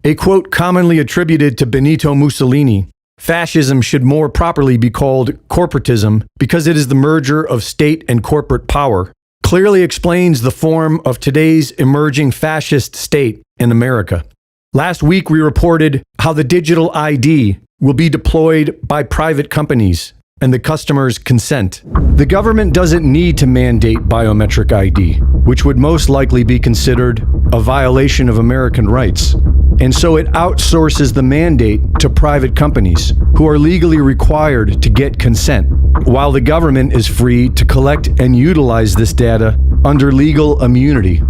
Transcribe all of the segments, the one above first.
A quote commonly attributed to Benito Mussolini: "Fascism should more properly be called corporatism because it is the merger of state and corporate power," clearly explains the form of today's emerging fascist state in America. Last week, we reported how the digital ID will be deployed by private companies and the customer's consent. The government doesn't need to mandate biometric ID, which would most likely be considered a violation of American rights. And so it outsources the mandate to private companies who are legally required to get consent, while the government is free to collect and utilize this data under legal immunity.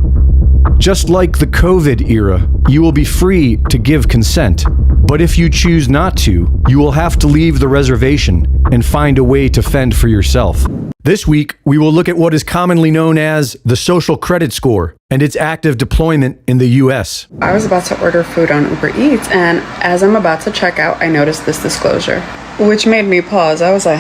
Just like the COVID era, you will be free to give consent, but if you choose not to, you will have to leave the reservation and find a way to fend for yourself. This week, we will look at what is commonly known as the social credit score and its active deployment in the US. I was about to order food on Uber Eats, and as I'm about to check out, I noticed this disclosure, which made me pause. I was like,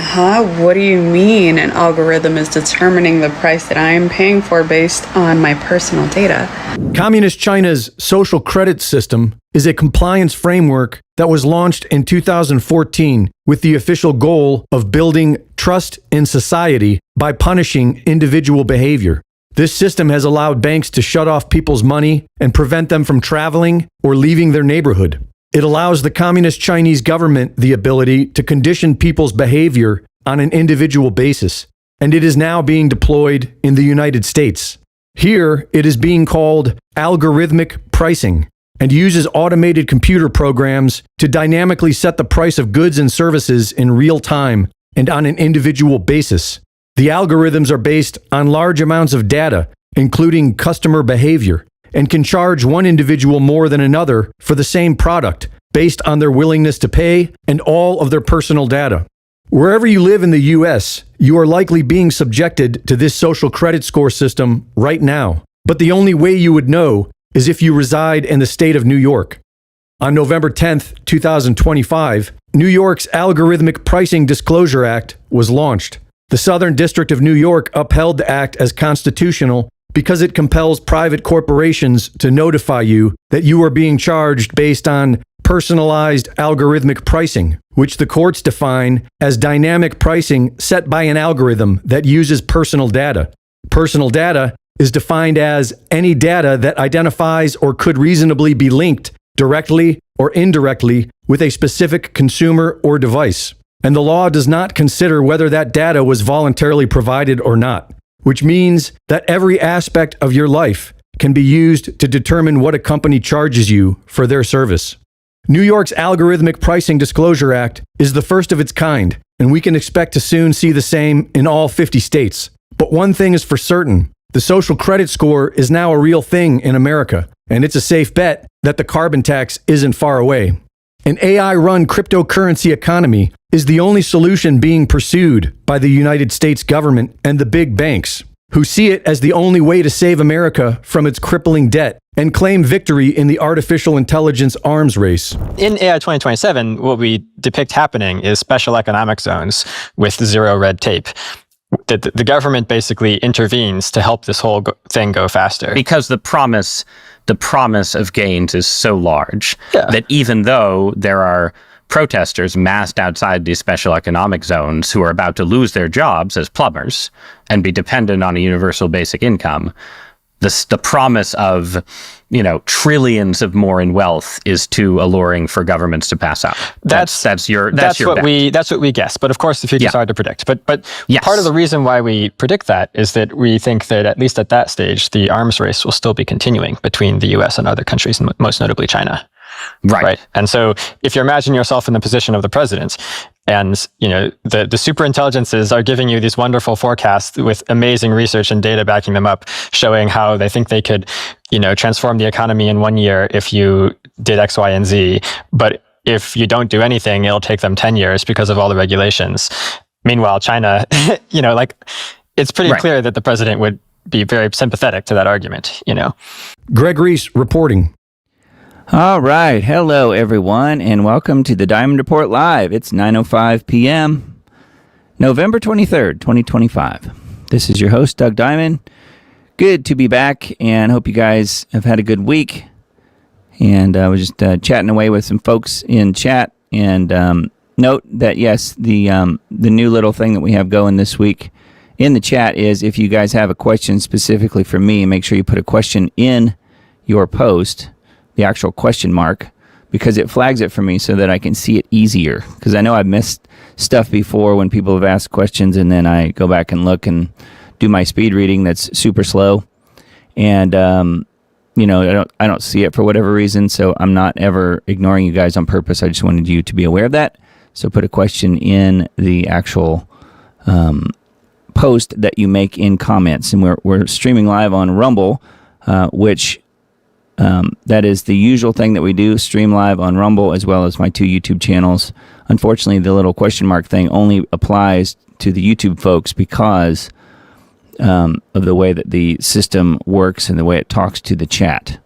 what do you mean an algorithm is determining the price that I am paying for based on my personal data? Communist China's social credit system is a compliance framework that was launched in 2014 with the official goal of building trust in society by punishing individual behavior. This system has allowed banks to shut off people's money and prevent them from traveling or leaving their neighborhood. It allows the Communist Chinese government the ability to condition people's behavior on an individual basis, and it is now being deployed in the United States. Here, it is being called algorithmic pricing and uses automated computer programs to dynamically set the price of goods and services in real time and on an individual basis. The algorithms are based on large amounts of data, including customer behavior, and can charge one individual more than another for the same product based on their willingness to pay and all of their personal data. Wherever you live in the US, you are likely being subjected to this social credit score system right now. But the only way you would know is if you reside in the state of New York. On November 10th, 2025, New York's Algorithmic Pricing Disclosure Act was launched. The Southern District of New York upheld the act as constitutional because it compels private corporations to notify you that you are being charged based on personalized algorithmic pricing, which the courts define as dynamic pricing set by an algorithm that uses personal data. Personal data is defined as any data that identifies or could reasonably be linked directly or indirectly with a specific consumer or device. And the law does not consider whether that data was voluntarily provided or not, which means that every aspect of your life can be used to determine what a company charges you for their service. New York's Algorithmic Pricing Disclosure Act is the first of its kind, and we can expect to soon see the same in all 50 states. But one thing is for certain: the social credit score is now a real thing in America, and it's a safe bet that the carbon tax isn't far away. An AI-run cryptocurrency economy is the only solution being pursued by the United States government and the big banks, who see it as the only way to save America from its crippling debt and claim victory in the artificial intelligence arms race. In AI 2027, what we depict happening is special economic zones with zero red tape. The government basically intervenes to help this whole thing go faster. Because the promise of gains is so large that even though there are protesters massed outside these special economic zones who are about to lose their jobs as plumbers and be dependent on a universal basic income, the promise of, trillions of more in wealth is too alluring for governments to pass up. That's what we guess. But of course, the future is hard to predict. But yes. Part of the reason why we predict that is that we think that at least at that stage, the arms race will still be continuing between the US and other countries, most notably China. Right. And so if you imagine yourself in the position of the president, and the super intelligences are giving you these wonderful forecasts with amazing research and data backing them up, showing how they think they could, transform the economy in 1 year if you did X, Y, and Z. But if you don't do anything, it'll take them 10 years because of all the regulations. Meanwhile, China, it's pretty clear that the president would be very sympathetic to that argument, Greg Reese reporting. All right. Hello, everyone, and welcome to the Diamond Report Live. It's 9:05 p.m., November 23rd, 2025. This is your host, Doug Diamond. Good to be back, and hope you guys have had a good week. and I was just chatting away with some folks in chat. And note that, yes, the new little thing that we have going this week in the chat is if you guys have a question specifically for me, make sure you put a question in your post, the actual question mark, because it flags it for me so that I can see it easier. Because I know I've missed stuff before when people have asked questions, and then I go back and look and do my speed reading that's super slow. And, I don't see it for whatever reason, so I'm not ever ignoring you guys on purpose. I just wanted you to be aware of that. So put a question in the actual post that you make in comments. And we're streaming live on Rumble, which that is the usual thing that we do, stream live on Rumble as well as my 2 YouTube channels. Unfortunately, the little question mark thing only applies to the YouTube folks because of the way that the system works and the way it talks to the chat.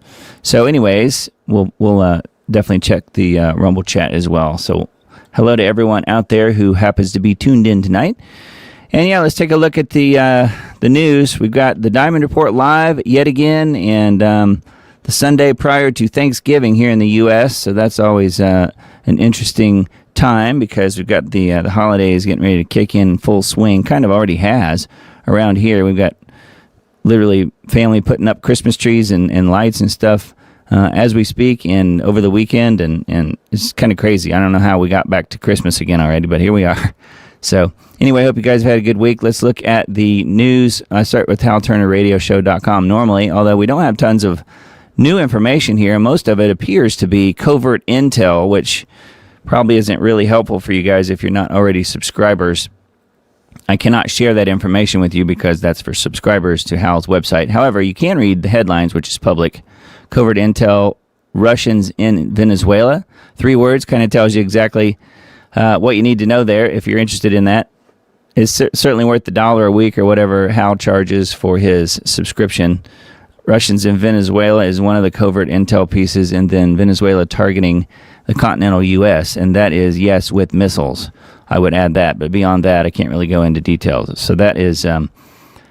So anyways, we'll definitely check the Rumble chat as well. So hello to everyone out there who happens to be tuned in tonight. And yeah, let's take a look at the news. We've got the Diamond Report live yet again, and the Sunday prior to Thanksgiving here in the U.S., so that's always an interesting time because we've got the holidays getting ready to kick in full swing. Kind of already has around here. We've got literally family putting up Christmas trees and lights and stuff as we speak and over the weekend, and it's kind of crazy. I don't know how we got back to Christmas again already, but here we are. So anyway, I hope you guys have had a good week. Let's look at the news. I start with HalTurnerRadioShow.com normally, although we don't have tons of new information here. Most of it appears to be covert intel, which probably isn't really helpful for you guys if you're not already subscribers. I cannot share that information with you because that's for subscribers to Hal's website. However, you can read the headlines, which is public. Covert intel, Russians in Venezuela. 3 words, kind of tells you exactly what you need to know there if you're interested in that. It's certainly worth the $1 a week or whatever Hal charges for his subscription. Russians in Venezuela is one of the covert intel pieces, and then Venezuela targeting the continental U.S., and that is, yes, with missiles. I would add that, but beyond that, I can't really go into details. So that is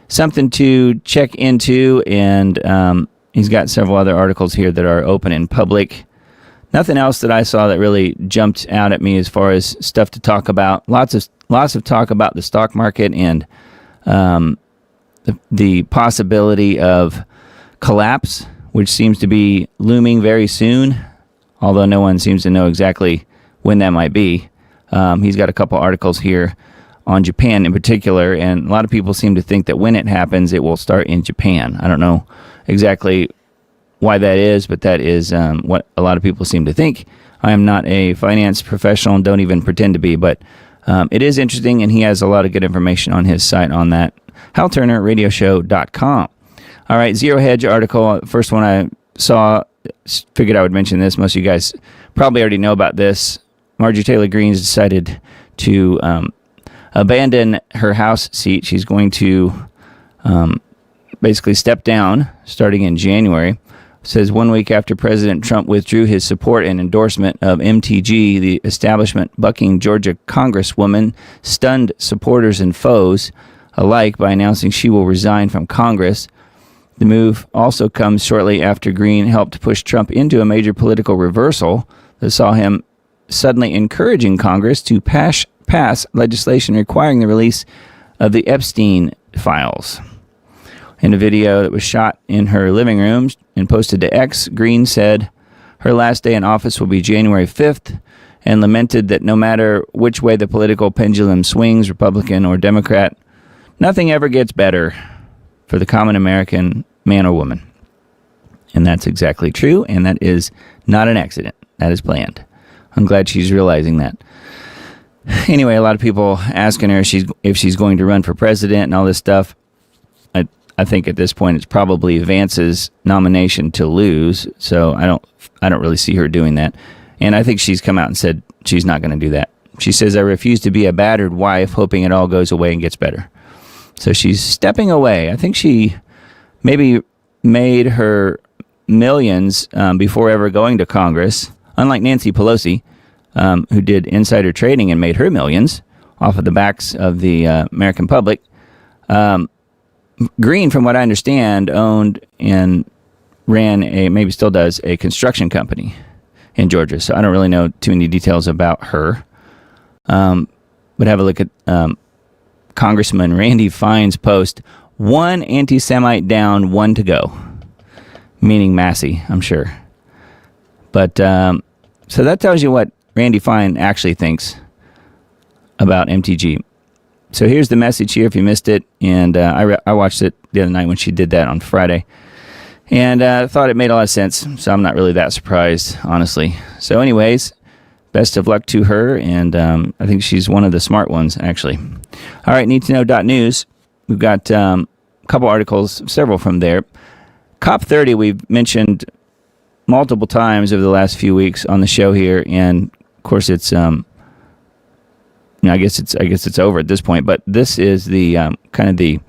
something to check into, and he's got several other articles here that are open in public. Nothing else that I saw that really jumped out at me as far as stuff to talk about. Lots of talk about the stock market and the possibility of collapse, which seems to be looming very soon, although no one seems to know exactly when that might be. He's got a couple articles here on Japan in particular, and a lot of people seem to think that when it happens, it will start in Japan. I don't know exactly why that is, but that is what a lot of people seem to think. I am not a finance professional and don't even pretend to be, but it is interesting, and he has a lot of good information on his site on that. HalTurnerRadioShow.com. All right, Zero Hedge article, first one I saw, figured I would mention this. Most of you guys probably already know about this. Marjorie Taylor Greene's decided to abandon her House seat. She's going to basically step down starting in January. It says 1 week after President Trump withdrew his support and endorsement of MTG, the establishment bucking Georgia Congresswoman stunned supporters and foes alike by announcing she will resign from Congress. The move also comes shortly after Greene helped push Trump into a major political reversal that saw him suddenly encouraging Congress to pass legislation requiring the release of the Epstein files. In a video that was shot in her living room and posted to X, Greene said her last day in office will be January 5th and lamented that no matter which way the political pendulum swings, Republican or Democrat, nothing ever gets better for the common American man or woman. And that's exactly true, and that is not an accident. That is planned. I'm glad she's realizing that. Anyway, a lot of people asking her if she's going to run for president and all this stuff. I think at this point it's probably Vance's nomination to lose, so I don't really see her doing that. And I think she's come out and said she's not going to do that. She says, "I refuse to be a battered wife, hoping it all goes away and gets better." So she's stepping away. I think she maybe made her millions before ever going to Congress, unlike Nancy Pelosi, who did insider trading and made her millions off of the backs of the American public. Greene, from what I understand, owned and maybe still does, a construction company in Georgia. So I don't really know too many details about her. But have a look at Congressman Randy Fine's post, 1 anti-Semite down, 1 to go. Meaning Massey, I'm sure. But so that tells you what Randy Fine actually thinks about MTG. So here's the message here if you missed it. And I watched it the other night when she did that on Friday. And I thought it made a lot of sense. So I'm not really that surprised, honestly. So anyways, best of luck to her. And I think she's one of the smart ones, actually. All right, need to know.news. We've got a couple articles, several from there. COP30 we've mentioned multiple times over the last few weeks on the show here. And of course it's I guess it's over at this point, but this is the kind of the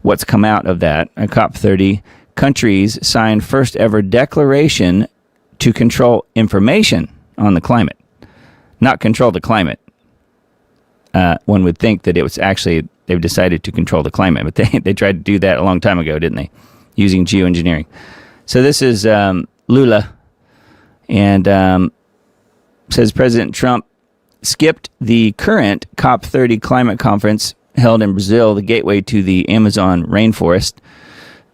what's come out of that. COP30 countries signed first ever declaration to control information on the climate, not control the climate. One would think that it was actually they've decided to control the climate, but they tried to do that a long time ago, didn't they? Using geoengineering. So this is Lula, and says President Trump skipped the current COP30 climate conference held in Brazil, the gateway to the Amazon rainforest.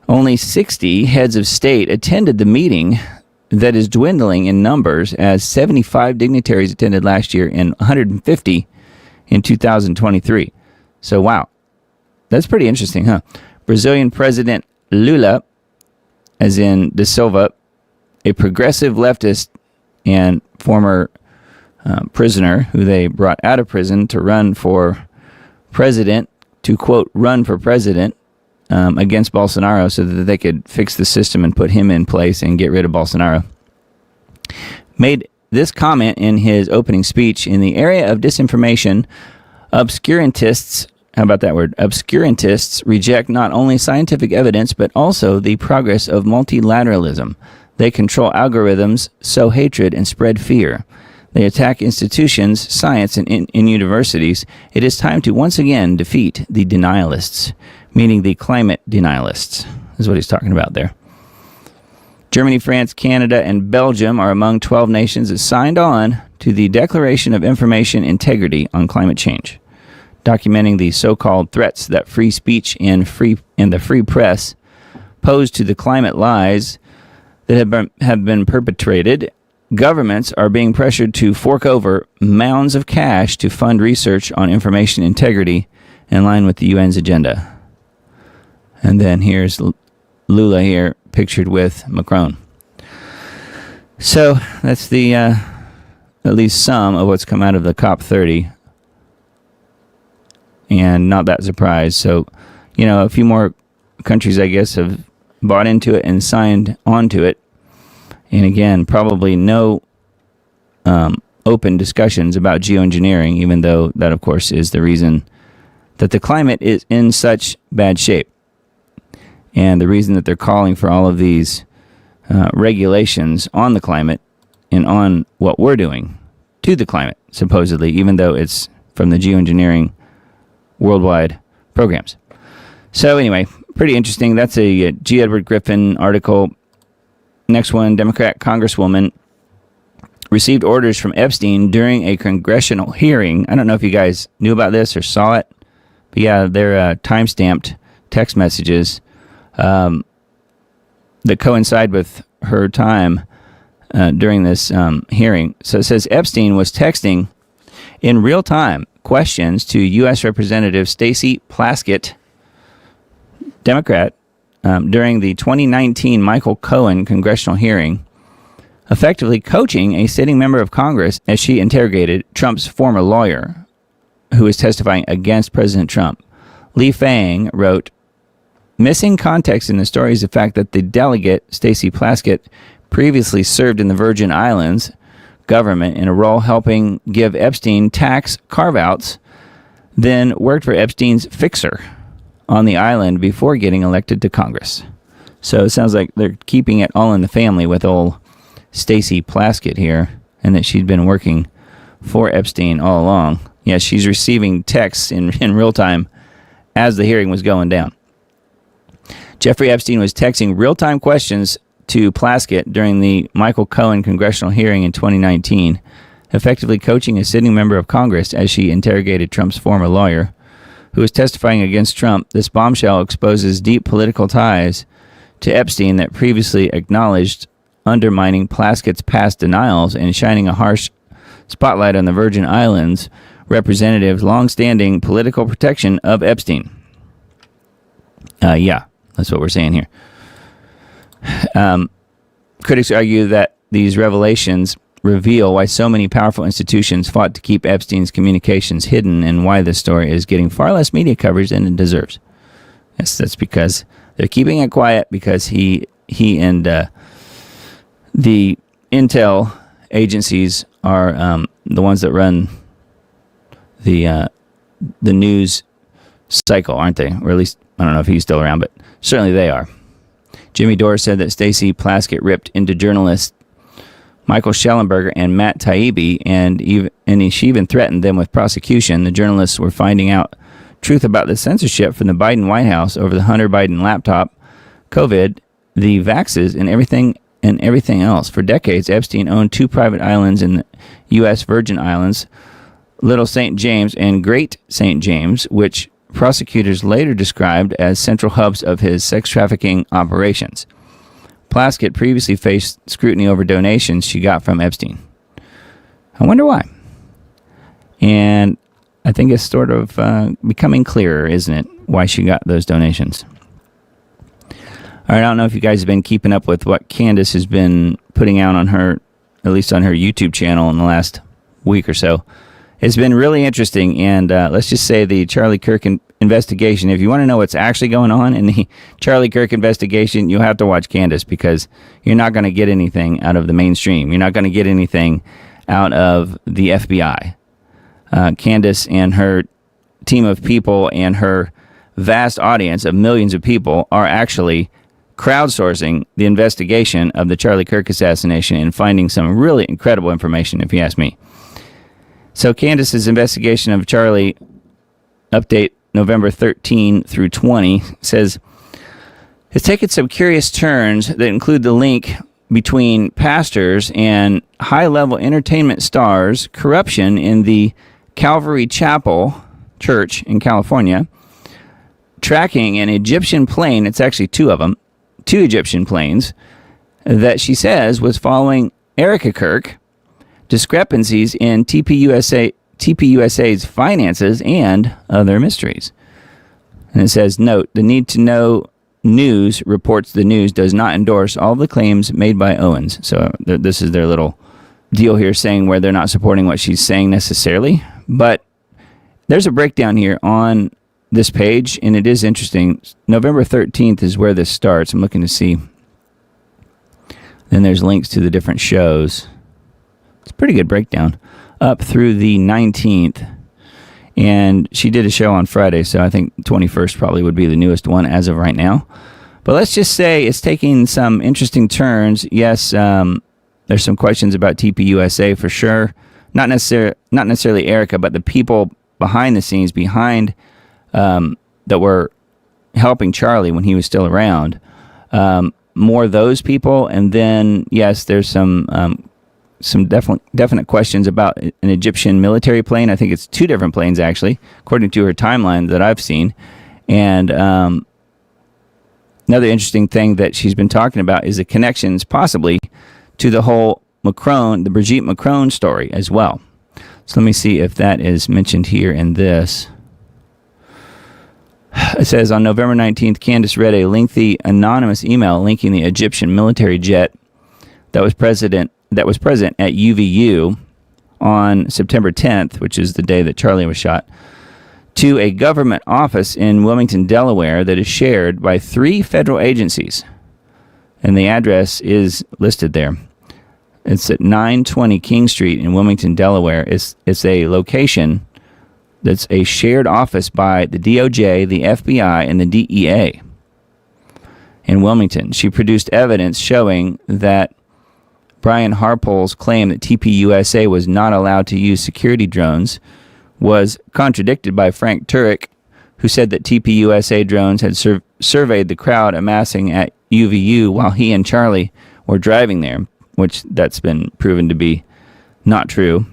Only 60 heads of state attended the meeting that is dwindling in numbers, as 75 dignitaries attended last year and 150 in 2023. So, wow. That's pretty interesting, huh? Brazilian President Lula, as in Da Silva, a progressive leftist and former prisoner who they brought out of prison to run for president, to quote, run for president against Bolsonaro so that they could fix the system and put him in place and get rid of Bolsonaro, made this comment in his opening speech. In the area of disinformation, obscurantists, how about that word? Obscurantists reject not only scientific evidence, but also the progress of multilateralism. They control algorithms, sow hatred, and spread fear. They attack institutions, science, and in universities. It is time to once again defeat the denialists, meaning the climate denialists, is what he's talking about there. Germany, France, Canada, and Belgium are among 12 nations that signed on to the Declaration of Information Integrity on Climate Change, documenting the so-called threats that free speech and the free press pose to the climate lies that have been perpetrated. Governments are being pressured to fork over mounds of cash to fund research on information integrity in line with the UN's agenda. And then here's Lula here, pictured with Macron. So that's the at least some of what's come out of the COP30. And not that surprised. So, a few more countries, I guess, have bought into it and signed onto it. And again, probably no open discussions about geoengineering, even though that, of course, is the reason that the climate is in such bad shape. And the reason that they're calling for all of these regulations on the climate and on what we're doing to the climate, supposedly, even though it's from the geoengineering worldwide programs. So anyway, pretty interesting. That's a G. Edward Griffin article. Next one, Democrat Congresswoman received orders from Epstein during a congressional hearing. I don't know if you guys knew about this or saw it, but yeah, they're time-stamped text messages that coincide with her time during this hearing. So it says Epstein was texting in real time questions to U.S. Representative Stacey Plaskett, Democrat, during the 2019 Michael Cohen congressional hearing, effectively coaching a sitting member of Congress as she interrogated Trump's former lawyer, who is testifying against President Trump. Li Fang wrote, missing context in the story is the fact that the delegate, Stacey Plaskett, previously served in the Virgin Islands government in a role helping give Epstein tax carve-outs, then worked for Epstein's fixer on the island before getting elected to Congress. So it sounds like they're keeping it all in the family with old Stacey Plaskett here, and that she'd been working for Epstein all along. Yes, she's receiving texts in real time as the hearing was going down. Jeffrey Epstein was texting real-time questions to Plaskett during the Michael Cohen congressional hearing in 2019, effectively coaching a sitting member of Congress as she interrogated Trump's former lawyer, who was testifying against Trump. This bombshell exposes deep political ties to Epstein that previously acknowledged, undermining Plaskett's past denials and shining a harsh spotlight on the Virgin Islands representative's long-standing political protection of Epstein. Yeah, that's what we're saying here. Critics argue that these revelations reveal why so many powerful institutions fought to keep Epstein's communications hidden and why this story is getting far less media coverage than it deserves. Yes, that's because they're keeping it quiet because he and the intel agencies are the ones that run the news cycle, aren't they? Or at least, I don't know if he's still around, but certainly they are. Jimmy Dore said that Stacey Plaskett ripped into journalists Michael Schellenberger and Matt Taibbi, and she even threatened them with prosecution. The journalists were finding out truth about the censorship from the Biden White House over the Hunter Biden laptop, COVID, the vaxes, and everything else. For decades, Epstein owned 2 private islands in the U.S. Virgin Islands, Little St. James and Great St. James, which prosecutors later described as central hubs of his sex trafficking operations. Plaskett previously faced scrutiny over donations she got from Epstein. I wonder why. And I think it's sort of becoming clearer, isn't it, why she got those donations. All right, I don't know if you guys have been keeping up with what Candace has been putting out on her, at least on her YouTube channel in the last week or so. It's been really interesting, and let's just say the Charlie Kirk investigation, if you want to know what's actually going on in the Charlie Kirk investigation, you'll have to watch Candace, because you're not going to get anything out of the mainstream. You're not going to get anything out of the FBI. Candace and her team of people and her vast audience of millions of people are actually crowdsourcing the investigation of the Charlie Kirk assassination and finding some really incredible information, if you ask me. So Candace's investigation of Charlie, update November 13 through 20, says it's taken some curious turns that include the link between pastors and high-level entertainment stars, corruption in the Calvary Chapel Church in California, tracking an Egyptian plane, it's actually 2 of them, 2 Egyptian planes, that she says was following Erica Kirk, discrepancies in TPUSA's finances, and other mysteries. And it says, note, the Need to Know News reports the news does not endorse all the claims made by Owens. So this is their little deal here, saying where they're not supporting what she's saying necessarily. But there's a breakdown here on this page, and it is interesting. November 13th is where this starts. I'm looking to see. Then there's links to the different shows. It's a pretty good breakdown up through the 19th. And she did a show on Friday, so I think 21st probably would be the newest one as of right now. But let's just say it's taking some interesting turns. Yes, there's some questions about TPUSA for sure. Not necessarily Erica, but the people behind the scenes, behind that were helping Charlie when he was still around. More those people, and then yes, there's some definite questions about an Egyptian military plane. I think it's 2 different planes, actually, according to her timeline that I've seen. And another interesting thing that she's been talking about is the connections, possibly, to the whole the Brigitte Macron story as well. So let me see if that is mentioned here in this. It says, on November 19th, Candace read a lengthy anonymous email linking the Egyptian military jet that was present at UVU on September 10th, which is the day that Charlie was shot, to a government office in Wilmington, Delaware, that is shared by 3 federal agencies. And the address is listed there. It's at 920 King Street in Wilmington, Delaware. It's a location that's a shared office by the DOJ, the FBI, and the DEA in Wilmington. She produced evidence showing that Brian Harpole's claim that TPUSA was not allowed to use security drones was contradicted by Frank Turek, who said that TPUSA drones had surveyed the crowd amassing at UVU while he and Charlie were driving there, which that's been proven to be not true.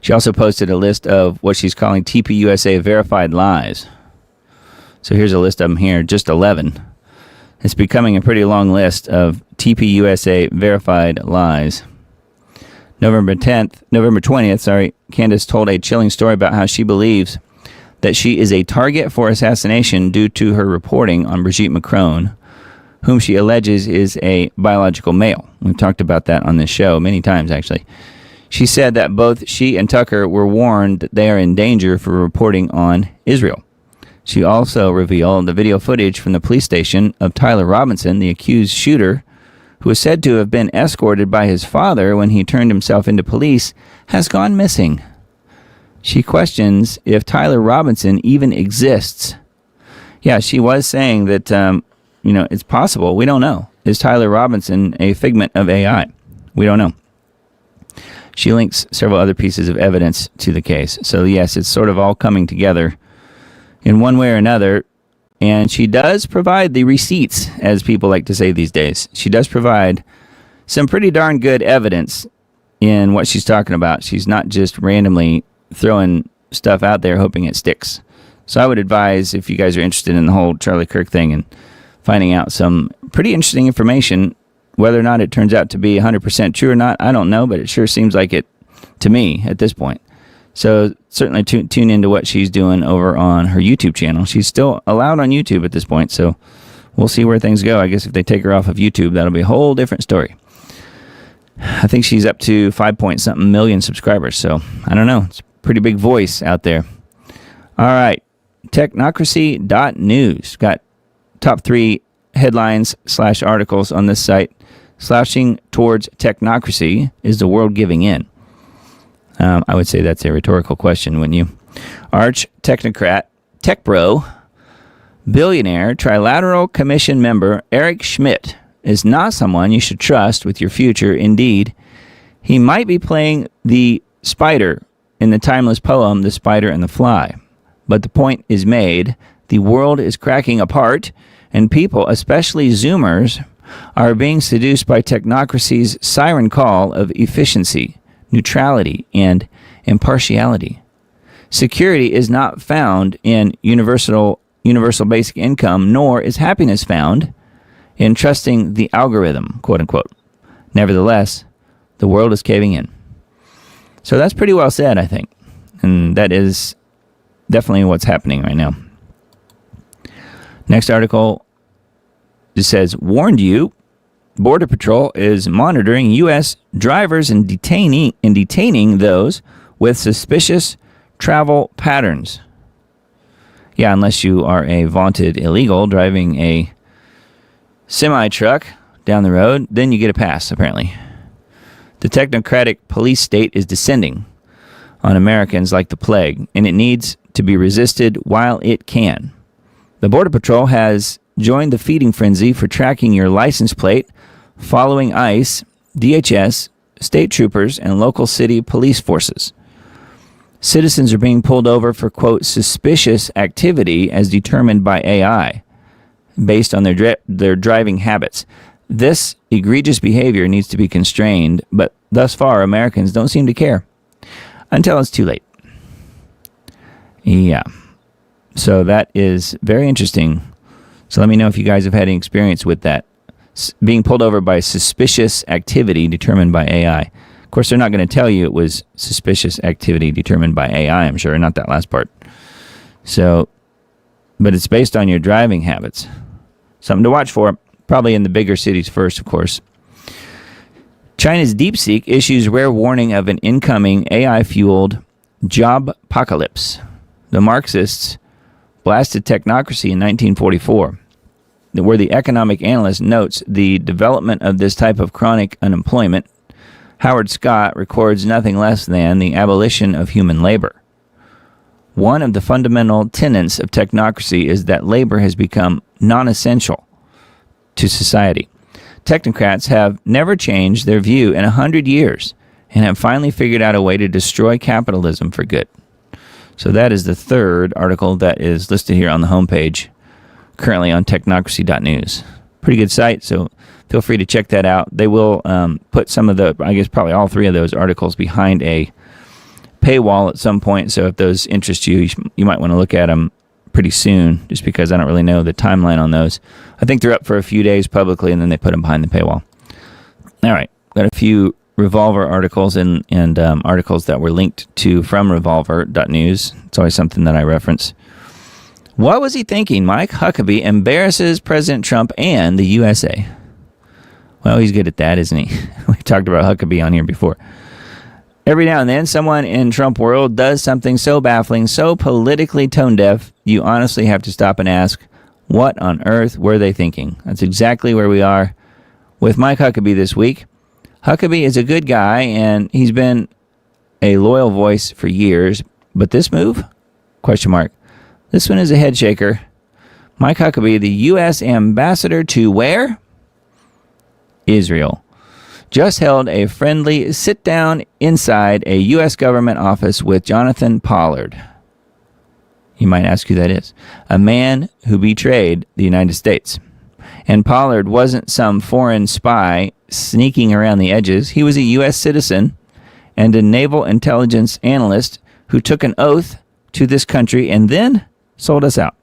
She also posted a list of what she's calling TPUSA verified lies. So here's a list of them here, just 11. It's becoming a pretty long list of TPUSA verified lies. November 20th, Candace told a chilling story about how she believes that she is a target for assassination due to her reporting on Brigitte Macron, whom she alleges is a biological male. We've talked about that on this show many times, actually. She said that both she and Tucker were warned that they are in danger for reporting on Israel. She also revealed the video footage from the police station of Tyler Robinson, the accused shooter, who was said to have been escorted by his father when he turned himself into police, has gone missing. She questions if Tyler Robinson even exists. Yeah, she was saying that, it's possible. We don't know. Is Tyler Robinson a figment of AI? We don't know. She links several other pieces of evidence to the case. So, yes, it's sort of all coming together in one way or another. And she does provide the receipts, as people like to say these days. She does provide some pretty darn good evidence in what she's talking about. She's not just randomly throwing stuff out there hoping it sticks. So I would advise, if you guys are interested in the whole Charlie Kirk thing and finding out some pretty interesting information, whether or not it turns out to be 100% true or not, I don't know, but it sure seems like it to me at this point. So certainly tune into what she's doing over on her YouTube channel. She's still allowed on YouTube at this point, so we'll see where things go. I guess if they take her off of YouTube, that'll be a whole different story. I think she's up to 5-point-something million subscribers, so I don't know. It's a pretty big voice out there. All right, technocracy.news. Got top 3 headlines / articles on this site. Slouching towards technocracy. Is the world giving in? I would say that's a rhetorical question, wouldn't you? Arch technocrat, tech bro, billionaire, Trilateral Commission member Eric Schmidt is not someone you should trust with your future. Indeed, he might be playing the spider in the timeless poem, The Spider and the Fly. But the point is made. The world is cracking apart, and people, especially Zoomers, are being seduced by technocracy's siren call of efficiency, neutrality, and impartiality. Security is not found in universal basic income, nor is happiness found in trusting the algorithm, quote unquote. Nevertheless, the world is caving in. So that's pretty well said, I think. And that is definitely what's happening right now. Next article just says, warned you, Border Patrol is monitoring U.S. drivers and detaining those with suspicious travel patterns. Yeah, unless you are a vaunted illegal driving a semi-truck down the road, then you get a pass, apparently. The technocratic police state is descending on Americans like the plague, and it needs to be resisted while it can. The Border Patrol has joined the feeding frenzy for tracking your license plate, following ICE, DHS, state troopers, and local city police forces. Citizens are being pulled over for, quote, suspicious activity as determined by AI, based on their driving habits. This egregious behavior needs to be constrained, but thus far, Americans don't seem to care until it's too late. Yeah. So that is very interesting. So let me know if you guys have had any experience with that. Being pulled over by suspicious activity determined by AI. Of course, they're not going to tell you it was suspicious activity determined by AI, I'm sure, not that last part. So, but it's based on your driving habits. Something to watch for, probably in the bigger cities first, of course. China's DeepSeek issues rare warning of an incoming AI-fueled job apocalypse. The Marxists blasted technocracy in 1944, where the economic analyst notes the development of this type of chronic unemployment. Howard Scott records nothing less than the abolition of human labor. One of the fundamental tenets of technocracy is that labor has become non-essential to society. Technocrats have never changed their view in 100 years and have finally figured out a way to destroy capitalism for good. So that is the third article that is listed here on the homepage. currently on technocracy.news. Pretty good site, so feel free to check that out. They will put some of the, I guess probably all three of those articles behind a paywall at some point, so if those interest you, you might want to look at them pretty soon, just because I don't really know the timeline on those. I think they're up for a few days publicly, and then they put them behind the paywall. All right, got a few Revolver articles and articles that were linked to from Revolver.news. It's always something that I reference. What was he thinking? Mike Huckabee embarrasses President Trump and the USA. Well, he's good at that, isn't he? We've talked about Huckabee on here before. Every now and then, someone in Trump world does something so baffling, so politically tone-deaf, you honestly have to stop and ask, what on earth were they thinking? That's exactly where we are with Mike Huckabee this week. Huckabee is a good guy, and he's been a loyal voice for years. But this move? Question mark. This one is a head shaker. Mike Huckabee, the U.S. ambassador to where? Israel. Just held a friendly sit-down inside a U.S. government office with Jonathan Pollard. You might ask who that is. A man who betrayed the United States. And Pollard wasn't some foreign spy sneaking around the edges. He was a U.S. citizen and a naval intelligence analyst who took an oath to this country and then sold us out.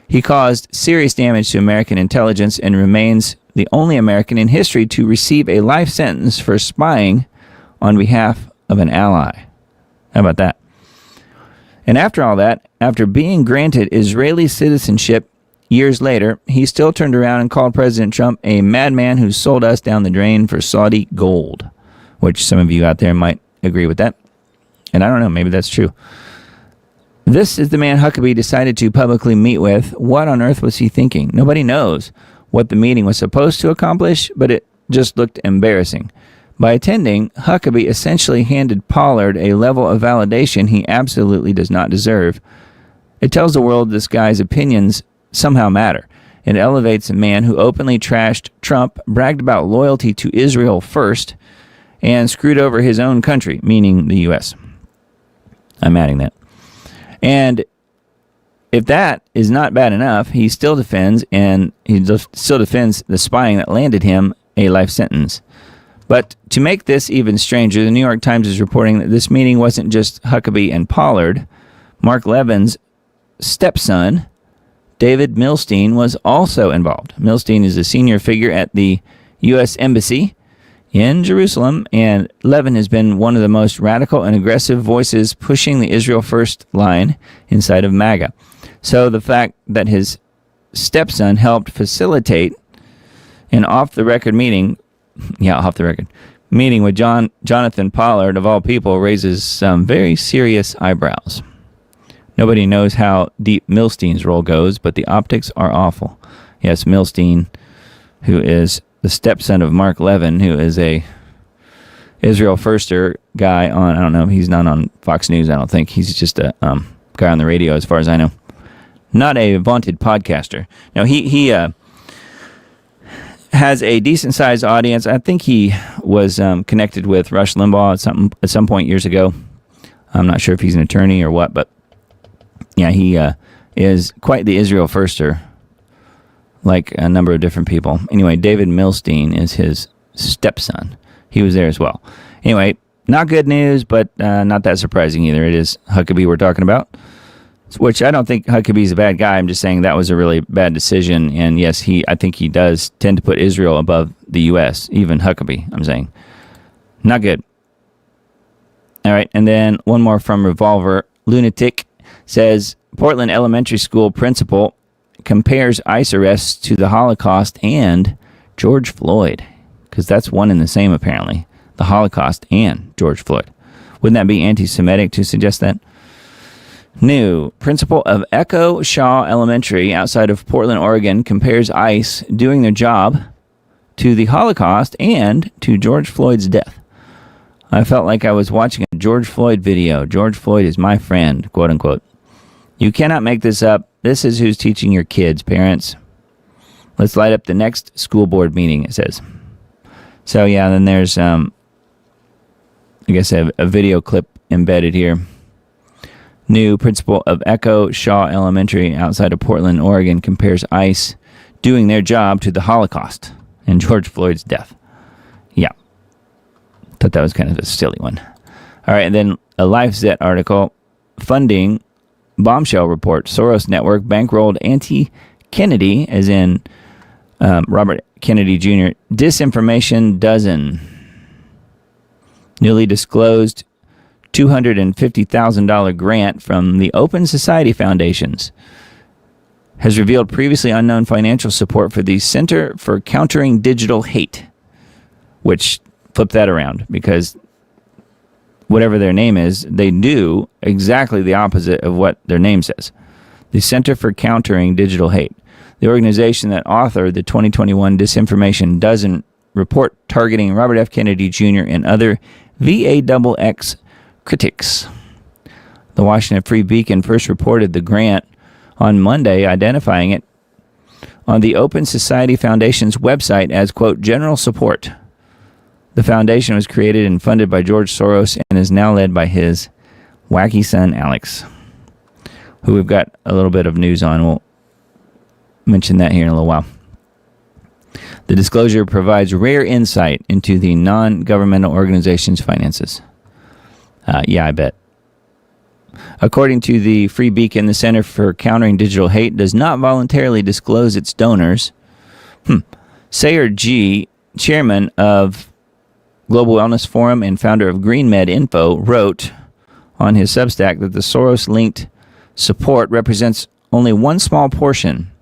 He caused serious damage to American intelligence and remains the only American in history to receive a life sentence for spying on behalf of an ally. How about that? And after all that, after being granted Israeli citizenship years later, he still turned around and called President Trump a madman who sold us down the drain for Saudi gold, which some of you out there might agree with that. And I don't know, maybe that's true. This is the man Huckabee decided to publicly meet with. What on earth was he thinking? Nobody knows what the meeting was supposed to accomplish, but it just looked embarrassing. By attending, Huckabee essentially handed Pollard a level of validation he absolutely does not deserve. It tells the world this guy's opinions somehow matter. It elevates a man who openly trashed Trump, bragged about loyalty to Israel first, and screwed over his own country, meaning the U.S. I'm adding that. And if that is not bad enough, he still defends, and he still defends the spying that landed him a life sentence. But to make this even stranger, the New York Times is reporting that this meeting wasn't just Huckabee and Pollard. Mark Levin's stepson, David Milstein, was also involved. Milstein is a senior figure at the U.S. Embassy in Jerusalem, and Levin has been one of the most radical and aggressive voices pushing the Israel First line inside of MAGA. So the fact that his stepson helped facilitate an off-the-record meeting with Jonathan Pollard, of all people, raises some very serious eyebrows. Nobody knows how deep Milstein's role goes, but the optics are awful. Yes, Milstein, who is the stepson of Mark Levin, who is a Israel Firster guy on, I don't know, he's not on Fox News, I don't think. He's just a guy on the radio, as far as I know. Not a vaunted podcaster. Now, he has a decent-sized audience. I think he was connected with Rush Limbaugh at some point years ago. I'm not sure if he's an attorney or what, but yeah, he is quite the Israel Firster, like a number of different people. Anyway, David Milstein is his stepson. He was there as well. Anyway, not good news, but not that surprising either. It is Huckabee we're talking about, which I don't think Huckabee's a bad guy. I'm just saying that was a really bad decision. And yes, I think he does tend to put Israel above the U.S., even Huckabee, I'm saying. Not good. All right, and then one more from Revolver. Lunatic says, Portland Elementary School principal compares ICE arrests to the Holocaust and George Floyd, because that's one and the same, apparently. The Holocaust and George Floyd. Wouldn't that be anti-Semitic to suggest that? New principal of Echo Shaw Elementary outside of Portland, Oregon, compares ICE doing their job to the Holocaust and to George Floyd's death. I felt like I was watching a George Floyd video. George Floyd is my friend, quote unquote. You cannot make this up. This is who's teaching your kids, parents. Let's light up the next school board meeting, it says. So yeah, then there's, I guess, a video clip embedded here. new principal of Echo Shaw Elementary outside of Portland, Oregon, compares ICE doing their job to the Holocaust and George Floyd's death. Yeah. Thought that was kind of a silly one. All right, and then a LifeZet article, funding bombshell report, Soros network bankrolled anti-Kennedy, as in Robert Kennedy Jr., disinformation dozen. Newly disclosed $250,000 grant from the Open Society Foundations has revealed previously unknown financial support for the Center for Countering Digital Hate, which flip that around, because whatever their name is, they do exactly the opposite of what their name says. The Center for Countering Digital Hate, the organization that authored the 2021 Disinformation Dozen report targeting Robert F. Kennedy Jr. and other VAXX critics. The Washington Free Beacon first reported the grant on Monday, identifying it on the Open Society Foundation's website as, quote, general support. The foundation was created and funded by George Soros and is now led by his wacky son, Alex, who we've got a little bit of news on. We'll mention that here in a little while. The disclosure provides rare insight into the non-governmental organization's finances. Yeah, I bet. According to the Free Beacon, the Center for Countering Digital Hate does not voluntarily disclose its donors. Sayer G., chairman of Global Wellness Forum and founder of GreenMed Info, wrote on his Substack that the Soros-linked support represents only one small portion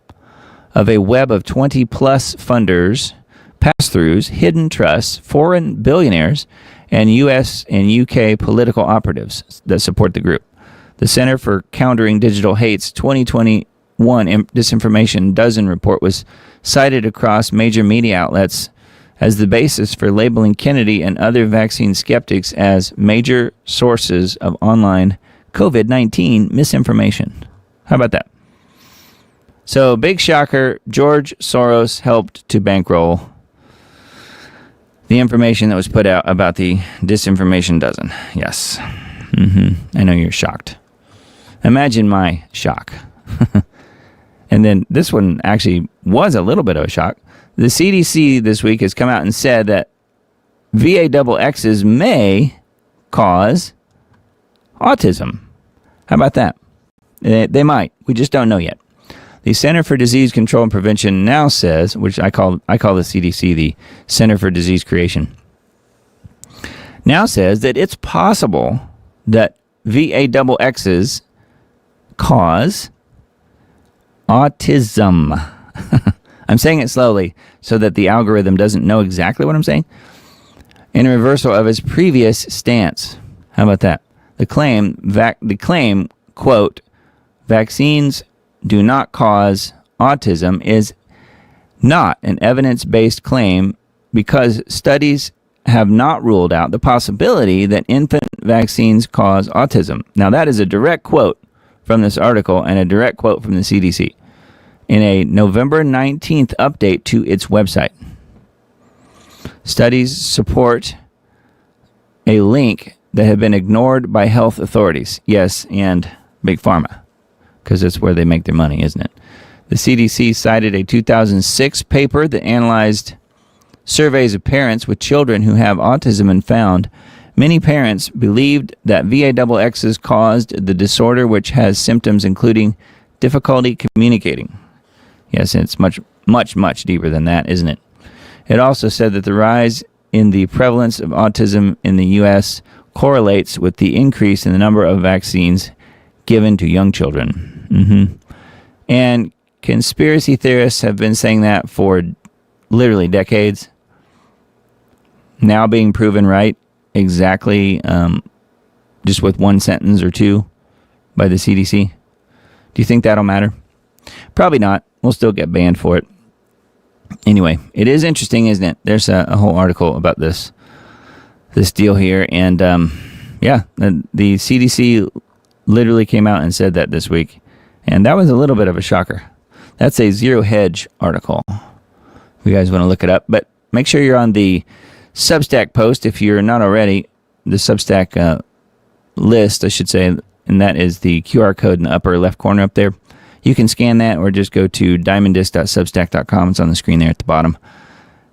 of a web of 20-plus funders, pass-throughs, hidden trusts, foreign billionaires, and U.S. and U.K. political operatives that support the group. The Center for Countering Digital Hate's 2021 Disinformation Dozen report was cited across major media outlets as the basis for labeling Kennedy and other vaccine skeptics as major sources of online COVID-19 misinformation. How about that? So, big shocker, George Soros helped to bankroll the information that was put out about the Disinformation Dozen. Yes. I know you're shocked. Imagine my shock. And then this one actually was a little bit of a shock. The CDC this week has come out and said that VAXXs may cause autism. How about that? They might. We just don't know yet. The Center for Disease Control and Prevention now says, which I call the CDC the Center for Disease Creation, now says that it's possible that VAXXs cause autism. I'm saying it slowly so that the algorithm doesn't know exactly what I'm saying. In a reversal of his previous stance. How about that? The claim, quote, vaccines do not cause autism is not an evidence-based claim because studies have not ruled out the possibility that infant vaccines cause autism. Now, that is a direct quote from this article and a direct quote from the CDC in a November 19th update to its website. Studies support a link that had been ignored by health authorities. Yes, and Big Pharma, because that's where they make their money, isn't it? The CDC cited a 2006 paper that analyzed surveys of parents with children who have autism and found many parents believed that VAXXs caused the disorder, which has symptoms including difficulty communicating. Yes, it's much, much, much deeper than that, isn't it? It also said that the rise in the prevalence of autism in the U.S. correlates with the increase in the number of vaccines given to young children. And conspiracy theorists have been saying that for literally decades. Now being proven right exactly just with one sentence or two by the CDC. Do you think that'll matter? Probably not. We'll still get banned for it. Anyway, it is interesting, isn't it? There's a whole article about this deal here. And the CDC literally came out and said that this week. And that was a little bit of a shocker. That's a Zero Hedge article. If you guys want to look it up. But make sure you're on the Substack post if you're not already. The Substack list, I should say, and that is the QR code in the upper left corner up there. You can scan that or just go to diamonddisc.substack.com. It's on the screen there at the bottom.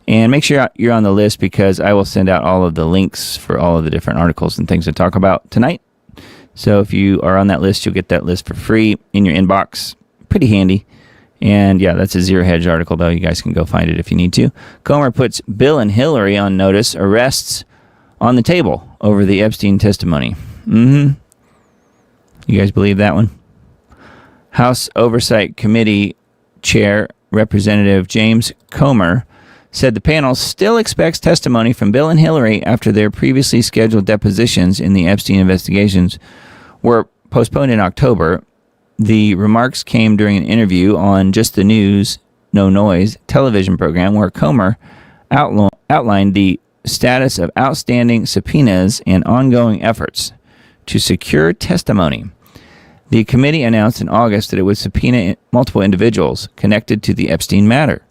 And make sure you're on the list because I will send out all of the links for all of the different articles and things to talk about tonight. So if you are on that list, you'll get that list for free in your inbox. Pretty handy. And yeah, that's a Zero Hedge article, though. You guys can go find it if you need to. Comer puts Bill and Hillary on notice, arrests on the table over the Epstein testimony. You guys believe that one? House Oversight Committee Chair Representative James Comer said the panel still expects testimony from Bill and Hillary after their previously scheduled depositions in the Epstein investigations were postponed in October. The remarks came during an interview on Just the News, No Noise television program where Comer outlined the status of outstanding subpoenas and ongoing efforts to secure testimony. The committee announced in August that it would subpoena multiple individuals connected to the Epstein matter.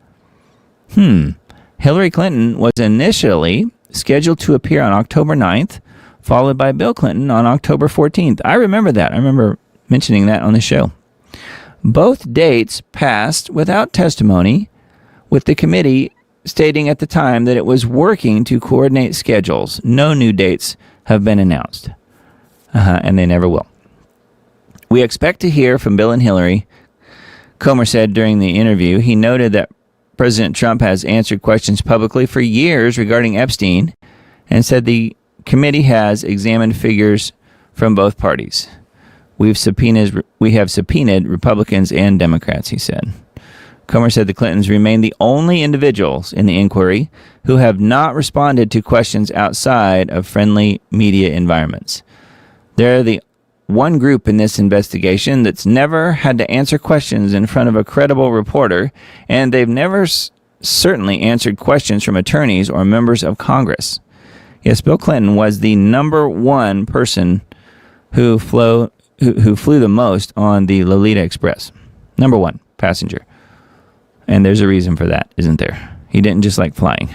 Hillary Clinton was initially scheduled to appear on October 9th, followed by Bill Clinton on October 14th. I remember that. I remember mentioning that on the show. Both dates passed without testimony, with the committee stating at the time that it was working to coordinate schedules. No new dates have been announced, and they never will. We expect to hear from Bill and Hillary, Comer said during the interview. He noted that President Trump has answered questions publicly for years regarding Epstein and said the committee has examined figures from both parties. We have subpoenaed Republicans and Democrats, he said. Comer said the Clintons remain the only individuals in the inquiry who have not responded to questions outside of friendly media environments. They're the one group in this investigation that's never had to answer questions in front of a credible reporter, and they've never certainly answered questions from attorneys or members of Congress. Yes, Bill Clinton was the number one person who flew the most on the Lolita Express. Number one passenger. And there's a reason for that, isn't there? He didn't just like flying.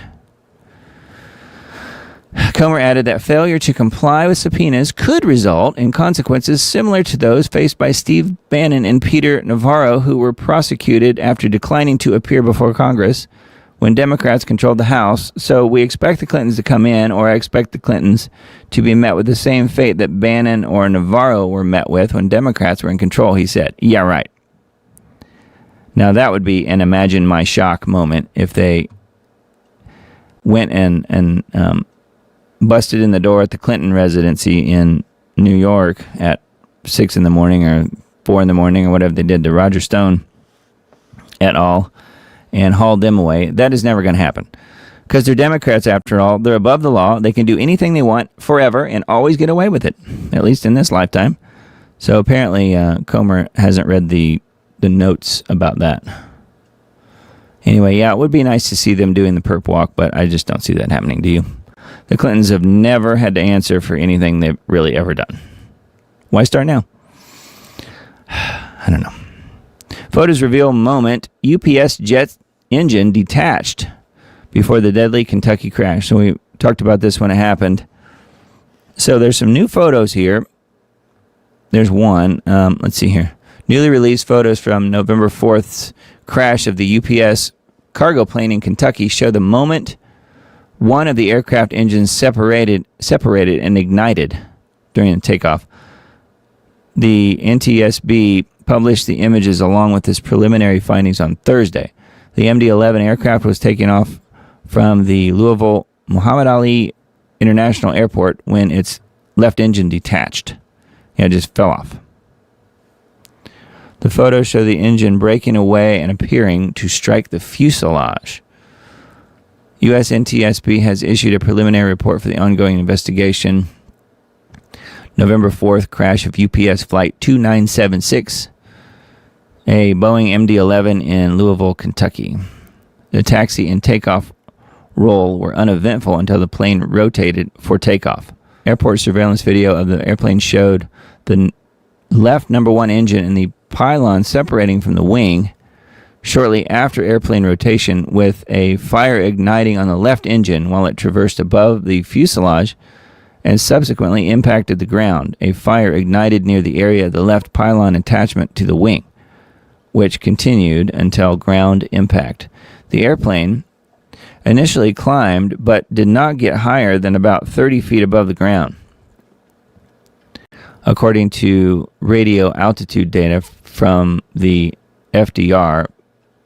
Comer added that failure to comply with subpoenas could result in consequences similar to those faced by Steve Bannon and Peter Navarro, who were prosecuted after declining to appear before Congress when Democrats controlled the House. So we expect the Clintons to come in, or I expect the Clintons to be met with the same fate that Bannon or Navarro were met with when Democrats were in control, he said. Yeah, right. Now that would be an imagine my shock moment if they went and busted in the door at the Clinton residency in New York at 6 in the morning or 4 in the morning or whatever they did to Roger Stone et al. And hauled them away. That is never going to happen. Because they're Democrats, after all. They're above the law. They can do anything they want forever and always get away with it, at least in this lifetime. So apparently Comer hasn't read the notes about that. Anyway, yeah, it would be nice to see them doing the perp walk, but I just don't see that happening, do you? The Clintons have never had to answer for anything they've really ever done. Why start now? I don't know. Photos reveal moment UPS jet engine detached before the deadly Kentucky crash. So we talked about this when it happened. So there's some new photos here. There's one. Let's see here. Newly released photos from November 4th's crash of the UPS cargo plane in Kentucky show the moment one of the aircraft engines separated and ignited during the takeoff. The NTSB published the images along with its preliminary findings on Thursday. The MD-11 aircraft was taken off from the Louisville Muhammad Ali International Airport when its left engine detached. It just fell off. The photos show the engine breaking away and appearing to strike the fuselage. U.S. NTSB has issued a preliminary report for the ongoing investigation. November 4th, crash of UPS Flight 2976, a Boeing MD-11 in Louisville, Kentucky. The taxi and takeoff roll were uneventful until the plane rotated for takeoff. Airport surveillance video of the airplane showed the left number one engine and the pylon separating from the wing shortly after airplane rotation, with a fire igniting on the left engine while it traversed above the fuselage and subsequently impacted the ground. A fire ignited near the area of the left pylon attachment to the wing, which continued until ground impact. The airplane initially climbed but did not get higher than about 30 feet above the ground. According to radio altitude data from the FDR,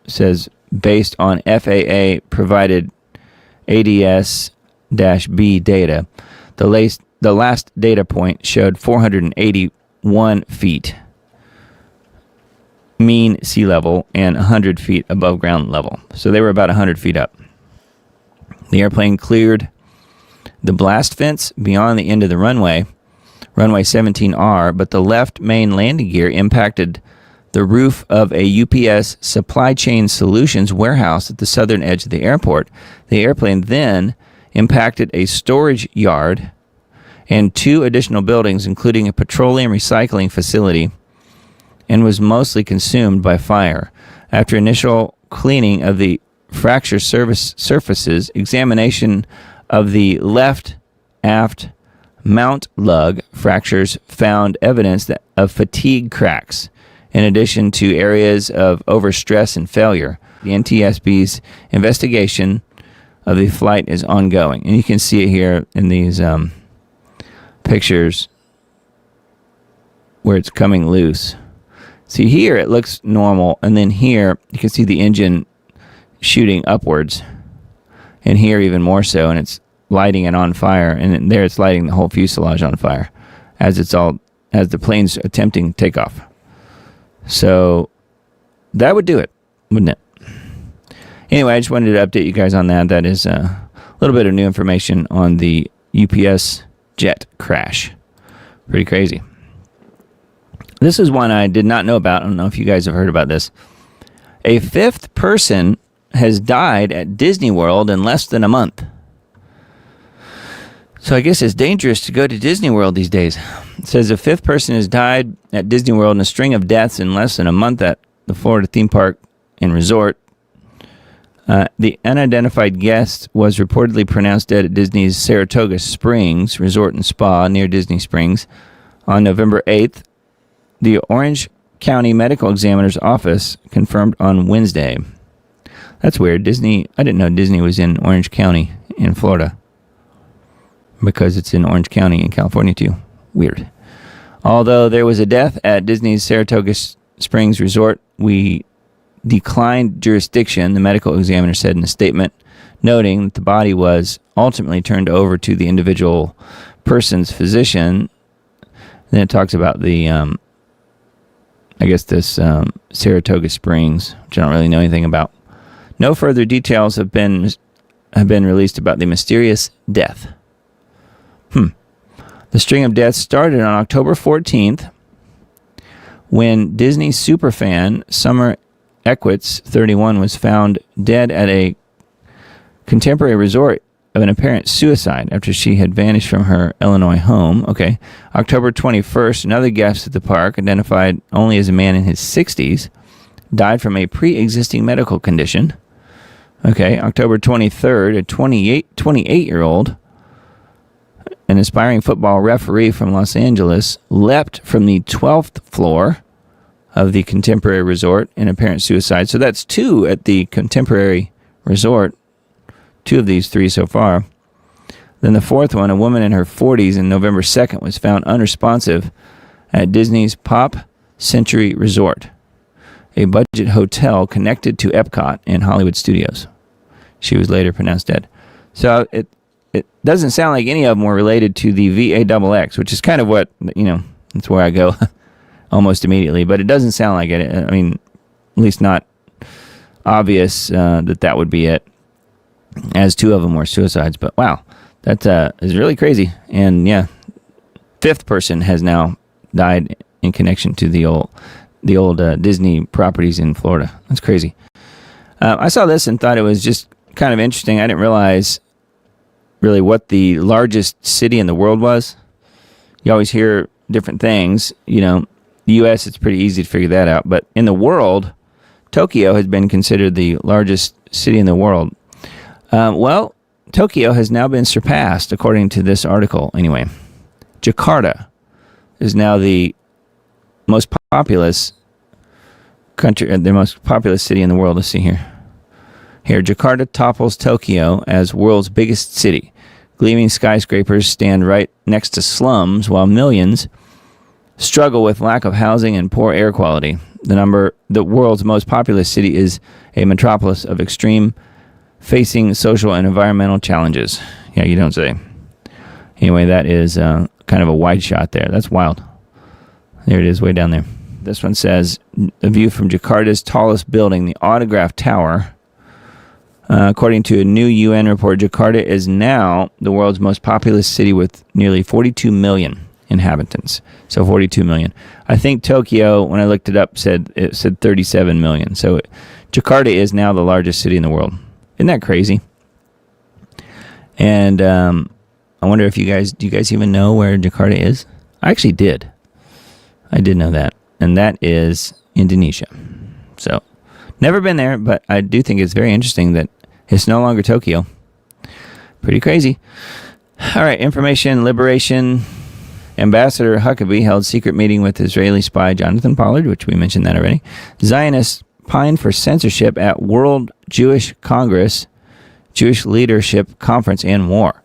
says based on FAA provided ADS-B data, the last data point showed 481 feet mean sea level and 100 feet above ground level. So they were about 100 feet up. The airplane cleared the blast fence beyond the end of the runway 17R, but the left main landing gear impacted the roof of a UPS Supply Chain Solutions warehouse at the southern edge of the airport. The airplane then impacted a storage yard and 2 additional buildings, including a petroleum recycling facility, and was mostly consumed by fire. After initial cleaning of the fracture surfaces, examination of the left aft mount lug fractures found evidence of fatigue cracks, in addition to areas of overstress and failure. The NTSB's investigation of the flight is ongoing. And you can see it here in these pictures where it's coming loose. See, here it looks normal, and then here you can see the engine shooting upwards, and here even more so, and it's lighting it on fire, and then there it's lighting the whole fuselage on fire as the plane's attempting takeoff. So that would do it, wouldn't it? Anyway, I just wanted to update you guys on that. That is a little bit of new information on the UPS jet crash. Pretty crazy. This is one I did not know about. I don't know if you guys have heard about this. A 5th person has died at Disney World in less than a month. So I guess it's dangerous to go to Disney World these days. It says a 5th person has died at Disney World in a string of deaths in less than a month at the Florida theme park and resort. The unidentified guest was reportedly pronounced dead at Disney's Saratoga Springs Resort and Spa near Disney Springs on November 8th. The Orange County Medical Examiner's Office confirmed on Wednesday. That's weird. I didn't know Disney was in Orange County in Florida, because it's in Orange County in California too. Weird. Although there was a death at Disney's Saratoga Springs Resort, we declined jurisdiction, the medical examiner said in a statement, noting that the body was ultimately turned over to the individual person's physician. Then it talks about the, this Saratoga Springs, which I don't really know anything about. No further details have been released about the mysterious death. The string of deaths started on October 14th when Disney superfan Summer Equitz, 31, was found dead at a contemporary resort of an apparent suicide after she had vanished from her Illinois home. Okay. October 21st, another guest at the park, identified only as a man in his 60s, died from a pre-existing medical condition. Okay. October 23rd, a 28-year-old, an aspiring football referee from Los Angeles, leapt from the 12th floor of the Contemporary Resort in apparent suicide. So that's 2 at the Contemporary Resort. 2 of these 3 so far. Then the 4th one, a woman in her 40s, on November 2nd, was found unresponsive at Disney's Pop Century Resort, a budget hotel connected to Epcot and Hollywood Studios. She was later pronounced dead. So it doesn't sound like any of them were related to the VAXX, which is kind of what, that's where I go almost immediately. But it doesn't sound like it. I mean, at least not obvious that would be it, as 2 of them were suicides. But wow, that is really crazy. And yeah, 5th person has now died in connection to the old Disney properties in Florida. That's crazy. I saw this and thought it was just kind of interesting. I didn't realize really what the largest city in the world was. You always hear different things. The U.S., it's pretty easy to figure that out. But in the world, Tokyo has been considered the largest city in the world. Well, Tokyo has now been surpassed, according to this article. Anyway, Jakarta is now the most populous country, the most populous city in the world. Let's see here. Here, Jakarta topples Tokyo as world's biggest city. Gleaming skyscrapers stand right next to slums, while millions struggle with lack of housing and poor air quality. The world's most populous city is a metropolis of extreme facing social and environmental challenges. Yeah, you don't say. Anyway, that is kind of a wide shot there. That's wild. There it is, way down there. This one says, a view from Jakarta's tallest building, the Autograph Tower. According to a new UN report, Jakarta is now the world's most populous city with nearly 42 million inhabitants. So 42 million. I think Tokyo, when I looked it up, it said 37 million. So Jakarta is now the largest city in the world. Isn't that crazy? And I wonder if do you guys even know where Jakarta is? I actually did. I did know that. And that is Indonesia. So, never been there, but I do think it's very interesting that it's no longer Tokyo. Pretty crazy. All right, information liberation. Ambassador Huckabee held secret meeting with Israeli spy Jonathan Pollard, which we mentioned that already. Zionists pine for censorship at World Jewish Congress, Jewish Leadership Conference, and more.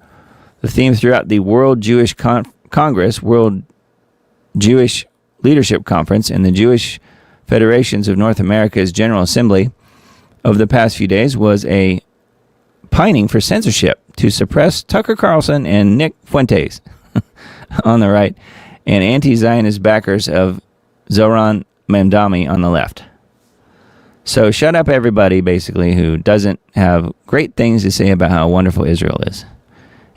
The theme throughout the World Jewish Congress, World Jewish Leadership Conference, and the Jewish Federations of North America's General Assembly over the past few days was a pining for censorship to suppress Tucker Carlson and Nick Fuentes on the right, and anti-Zionist backers of Zoran Mamdani on the left. So shut up everybody, basically, who doesn't have great things to say about how wonderful Israel is.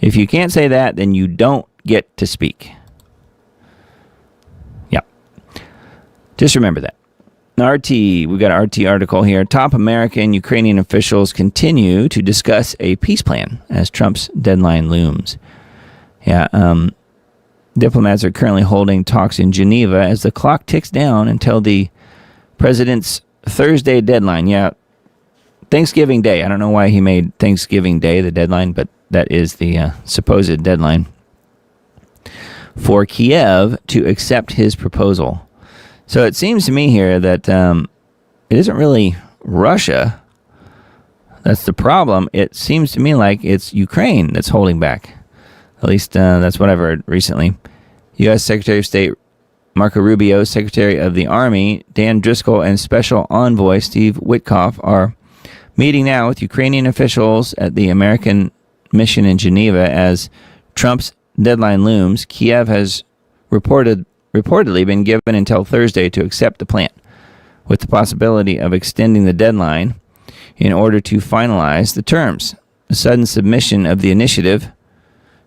If you can't say that, then you don't get to speak. Yeah. Just remember that. RT, we've got an RT article here. Top American Ukrainian officials continue to discuss a peace plan as Trump's deadline looms. Yeah, diplomats are currently holding talks in Geneva as the clock ticks down until the president's Thursday deadline. Yeah, Thanksgiving Day. I don't know why he made Thanksgiving Day the deadline, but that is the supposed deadline for Kiev to accept his proposal. So it seems to me here that it isn't really Russia that's the problem. It seems to me like it's Ukraine that's holding back. At least that's what I've heard recently. U.S. Secretary of State Marco Rubio, Secretary of the Army Dan Driscoll, and Special Envoy Steve Witkoff are meeting now with Ukrainian officials at the American mission in Geneva as Trump's deadline looms. Kiev has reportedly been given until Thursday to accept the plan, with the possibility of extending the deadline in order to finalize the terms. The sudden submission of the initiative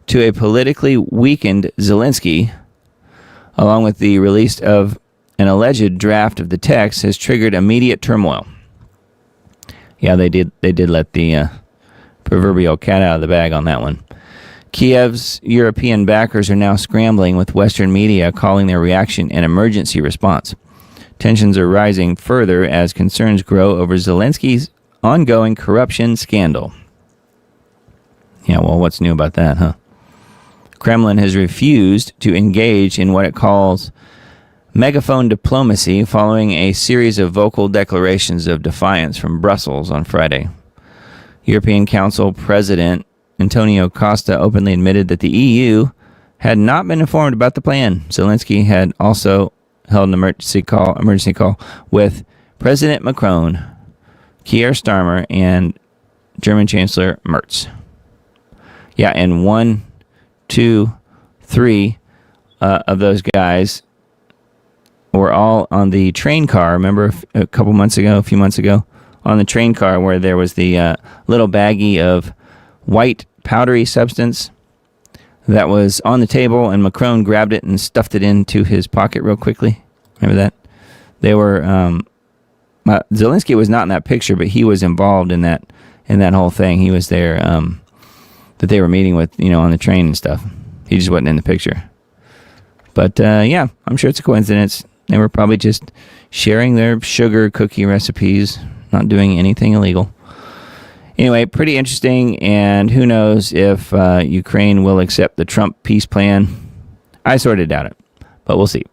to a politically weakened Zelensky, along with the release of an alleged draft of the text, has triggered immediate turmoil. Yeah, they did let the proverbial cat out of the bag on that one. Kiev's European backers are now scrambling, with Western media calling their reaction an emergency response. Tensions are rising further as concerns grow over Zelensky's ongoing corruption scandal. Yeah, well, what's new about that, huh? Kremlin has refused to engage in what it calls megaphone diplomacy following a series of vocal declarations of defiance from Brussels on Friday. European Council President Antonio Costa openly admitted that the EU had not been informed about the plan. Zelensky had also held an emergency call with President Macron, Keir Starmer, and German Chancellor Merz. Yeah, and 1, 2, 3 of those guys were all on the train car. Remember a few months ago, on the train car where there was the little baggie of white powdery substance that was on the table, and Macron grabbed it and stuffed it into his pocket real quickly. Remember that? They were Zelensky was not in that picture, but he was involved in that whole thing. He was there that they were meeting with, on the train and stuff. He just wasn't in the picture. But yeah, I'm sure it's a coincidence. They were probably just sharing their sugar cookie recipes, not doing anything illegal. Anyway, pretty interesting, and who knows if Ukraine will accept the Trump peace plan. I sort of doubt it, but we'll see.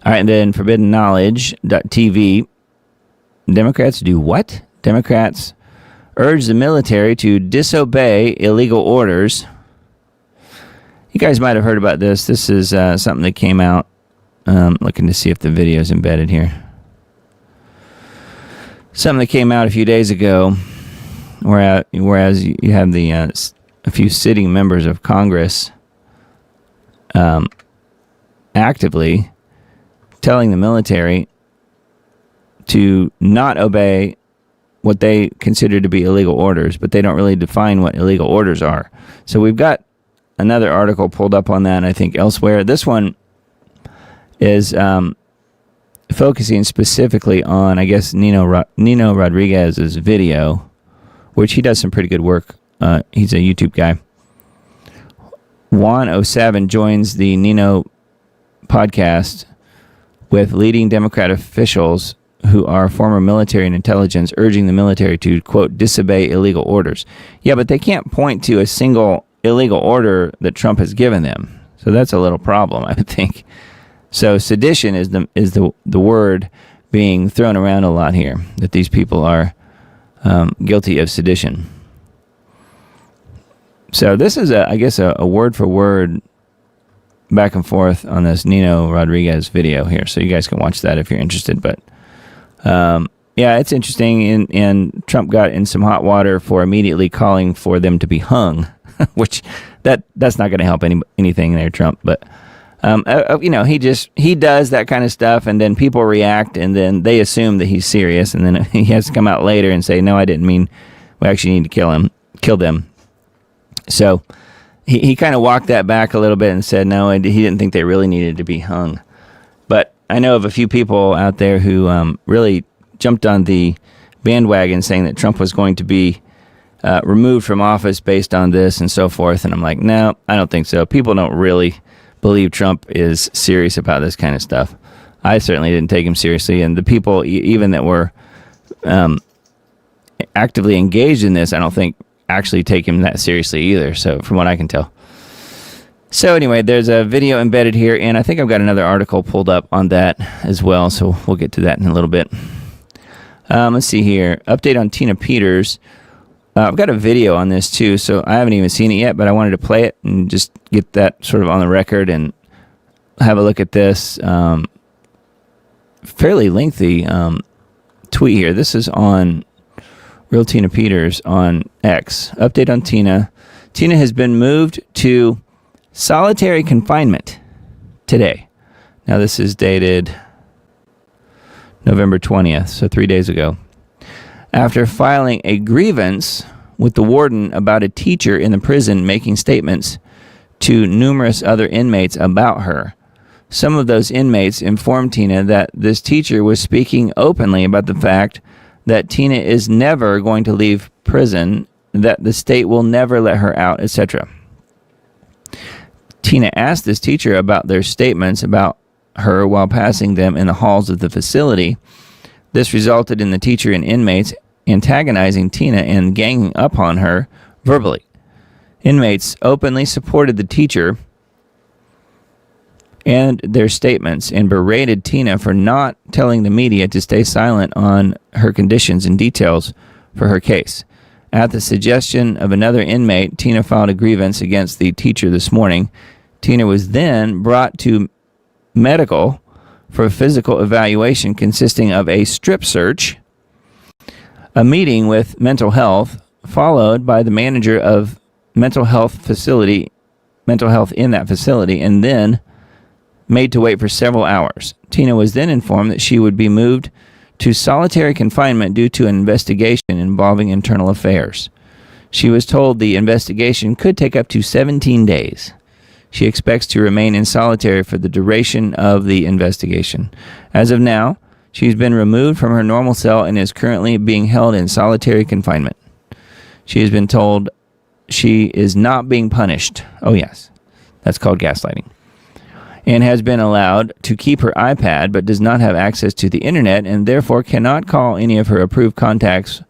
All right, and then ForbiddenKnowledge.tv. Democrats do what? Democrats urge the military to disobey illegal orders. You guys might have heard about this. This is something that came out. Looking to see if the video is embedded here. Something that came out a few days ago, whereas you have a few sitting members of Congress actively telling the military to not obey what they consider to be illegal orders, but they don't really define what illegal orders are. So we've got another article pulled up on that, I think, elsewhere. This one is focusing specifically on, I guess, Nino Rodriguez's video, which he does some pretty good work. He's a YouTube guy. Juan07 joins the Nino podcast with leading Democrat officials who are former military and intelligence, urging the military to, quote, disobey illegal orders. Yeah, but they can't point to a single illegal order that Trump has given them. So that's a little problem, I would think. So sedition is the word being thrown around a lot here, that these people are guilty of sedition. So this is, I guess, a word-for-word back and forth on this Nino Rodriguez video here. So you guys can watch that if you're interested. But, yeah, it's interesting. And Trump got in some hot water for immediately calling for them to be hung, which that's not going to help anything there, Trump. But, he does that kind of stuff, and then people react, and then they assume that he's serious, and then he has to come out later and say, no, I didn't mean we actually need to kill them. So he kind of walked that back a little bit and said, no, he didn't think they really needed to be hung. But I know of a few people out there who really jumped on the bandwagon saying that Trump was going to be removed from office based on this and so forth. And I'm like, no, I don't think so. People don't really believe Trump is serious about this kind of stuff. I certainly didn't take him seriously. And the people even that were actively engaged in this, I don't think actually take him that seriously either. So from what I can tell. So anyway, there's a video embedded here, and I think I've got another article pulled up on that as well. So we'll get to that in a little bit. Let's see here. Update on Tina Peters. I've got a video on this too, so I haven't even seen it yet, but I wanted to play it and just get that sort of on the record and have a look at this fairly lengthy tweet here. This is on Real Tina Peters on X. Update on Tina. Tina has been moved to solitary confinement today. Now this is dated November 20th, so 3 days ago. After filing a grievance with the warden about a teacher in the prison making statements to numerous other inmates about her. Some of those inmates informed Tina that this teacher was speaking openly about the fact that Tina is never going to leave prison, that the state will never let her out, etc. Tina asked this teacher about their statements about her while passing them in the halls of the facility. This resulted in the teacher and inmates antagonizing Tina and ganging up on her verbally. Inmates openly supported the teacher and their statements and berated Tina for not telling the media to stay silent on her conditions and details for her case. At the suggestion of another inmate, Tina filed a grievance against the teacher this morning. Tina was then brought to medical for a physical evaluation consisting of a strip search, a meeting with mental health, followed by the manager of mental health in that facility, and then made to wait for several hours. Tina was then informed that she would be moved to solitary confinement due to an investigation involving internal affairs. She was told the investigation could take up to 17 days. She expects to remain in solitary for the duration of the investigation. As of now, she's been removed from her normal cell and is currently being held in solitary confinement. She has been told she is not being punished. Oh, yes. That's called gaslighting. And has been allowed to keep her iPad, but does not have access to the internet and therefore cannot call any of her approved contacts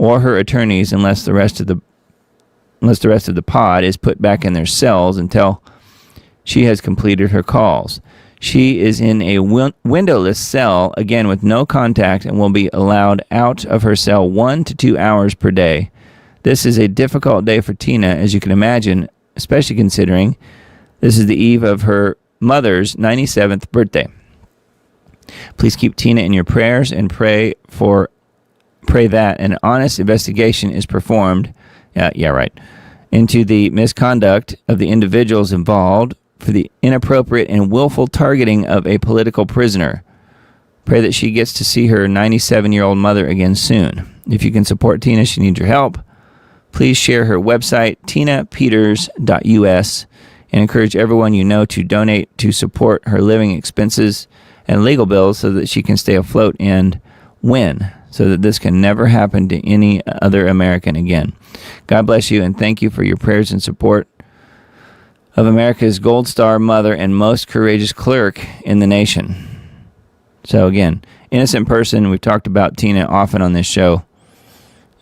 or her attorneys unless the rest of the pod is put back in their cells until she has completed her calls. She is in a windowless cell, again with no contact, and will be allowed out of her cell 1 to 2 hours per day. This is a difficult day for Tina, as you can imagine, especially considering this is the eve of her mother's 97th birthday. Please keep Tina in your prayers and pray that an honest investigation is performed into the misconduct of the individuals involved for the inappropriate and willful targeting of a political prisoner. Pray that she gets to see her 97-year-old mother again soon. If you can support Tina, she needs your help. Please share her website, tinapeters.us, and encourage everyone you know to donate to support her living expenses and legal bills so that she can stay afloat and win, so that this can never happen to any other American again. God bless you, and thank you for your prayers and support of America's Gold Star mother and most courageous clerk in the nation. So again, innocent person. We've talked about Tina often on this show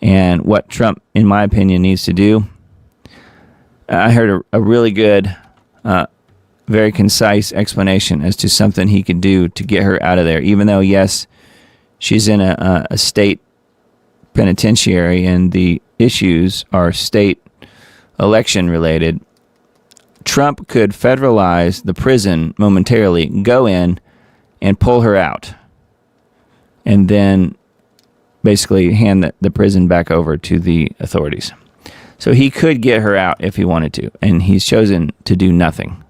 and what Trump, in my opinion, needs to do. I heard a really good, very concise explanation as to something he could do to get her out of there, even though, yes, she's in a state penitentiary and the issues are state election related. Trump could federalize the prison momentarily, go in and pull her out, and then basically hand the prison back over to the authorities. So he could get her out if he wanted to, and he's chosen to do nothing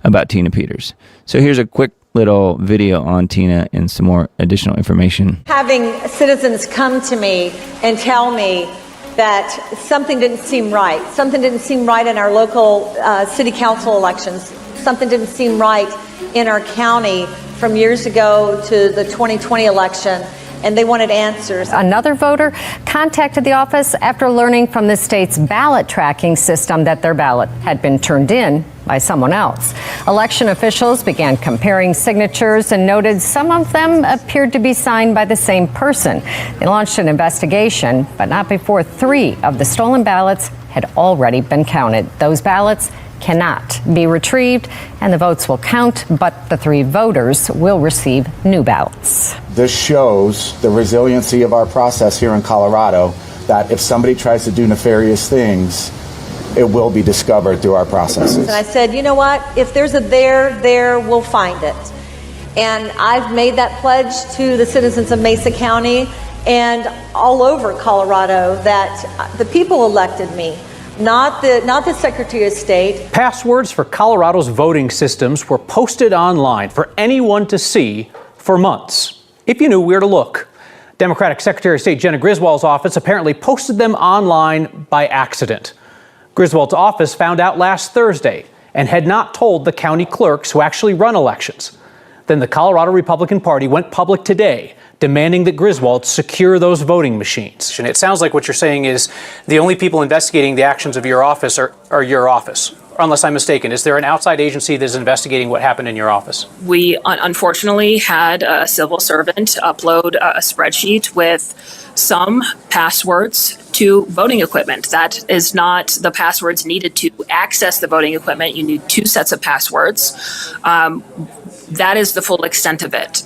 about Tina Peters. So here's a quick little video on Tina and some more additional information. Having citizens come to me and tell me that something didn't seem right. Something didn't seem right in our local city council elections. Something didn't seem right in our county from years ago to the 2020 election, and they wanted answers. Another voter contacted the office after learning from the state's ballot tracking system that their ballot had been turned in by someone else. Election officials began comparing signatures and noted some of them appeared to be signed by the same person. They launched an investigation, but not before 3 of the stolen ballots had already been counted. Those ballots cannot be retrieved, and the votes will count, but the 3 voters will receive new ballots. This shows the resiliency of our process here in Colorado, that if somebody tries to do nefarious things, it will be discovered through our processes. And I said, you know what? If there's a there, we'll find it. And I've made that pledge to the citizens of Mesa County and all over Colorado that the people elected me, not the Secretary of State. Passwords for Colorado's voting systems were posted online for anyone to see for months, if you knew where to look. Democratic Secretary of State Jenna Griswold's office apparently posted them online by accident. Griswold's office found out last Thursday and had not told the county clerks who actually run elections. Then the Colorado Republican Party went public today, demanding that Griswold secure those voting machines. And it sounds like what you're saying is the only people investigating the actions of your office are your office. Unless I'm mistaken, is there an outside agency that is investigating what happened in your office? We unfortunately had a civil servant upload a spreadsheet with some passwords to voting equipment. That is not the passwords needed to access the voting equipment. You need 2 sets of passwords. That is the full extent of it.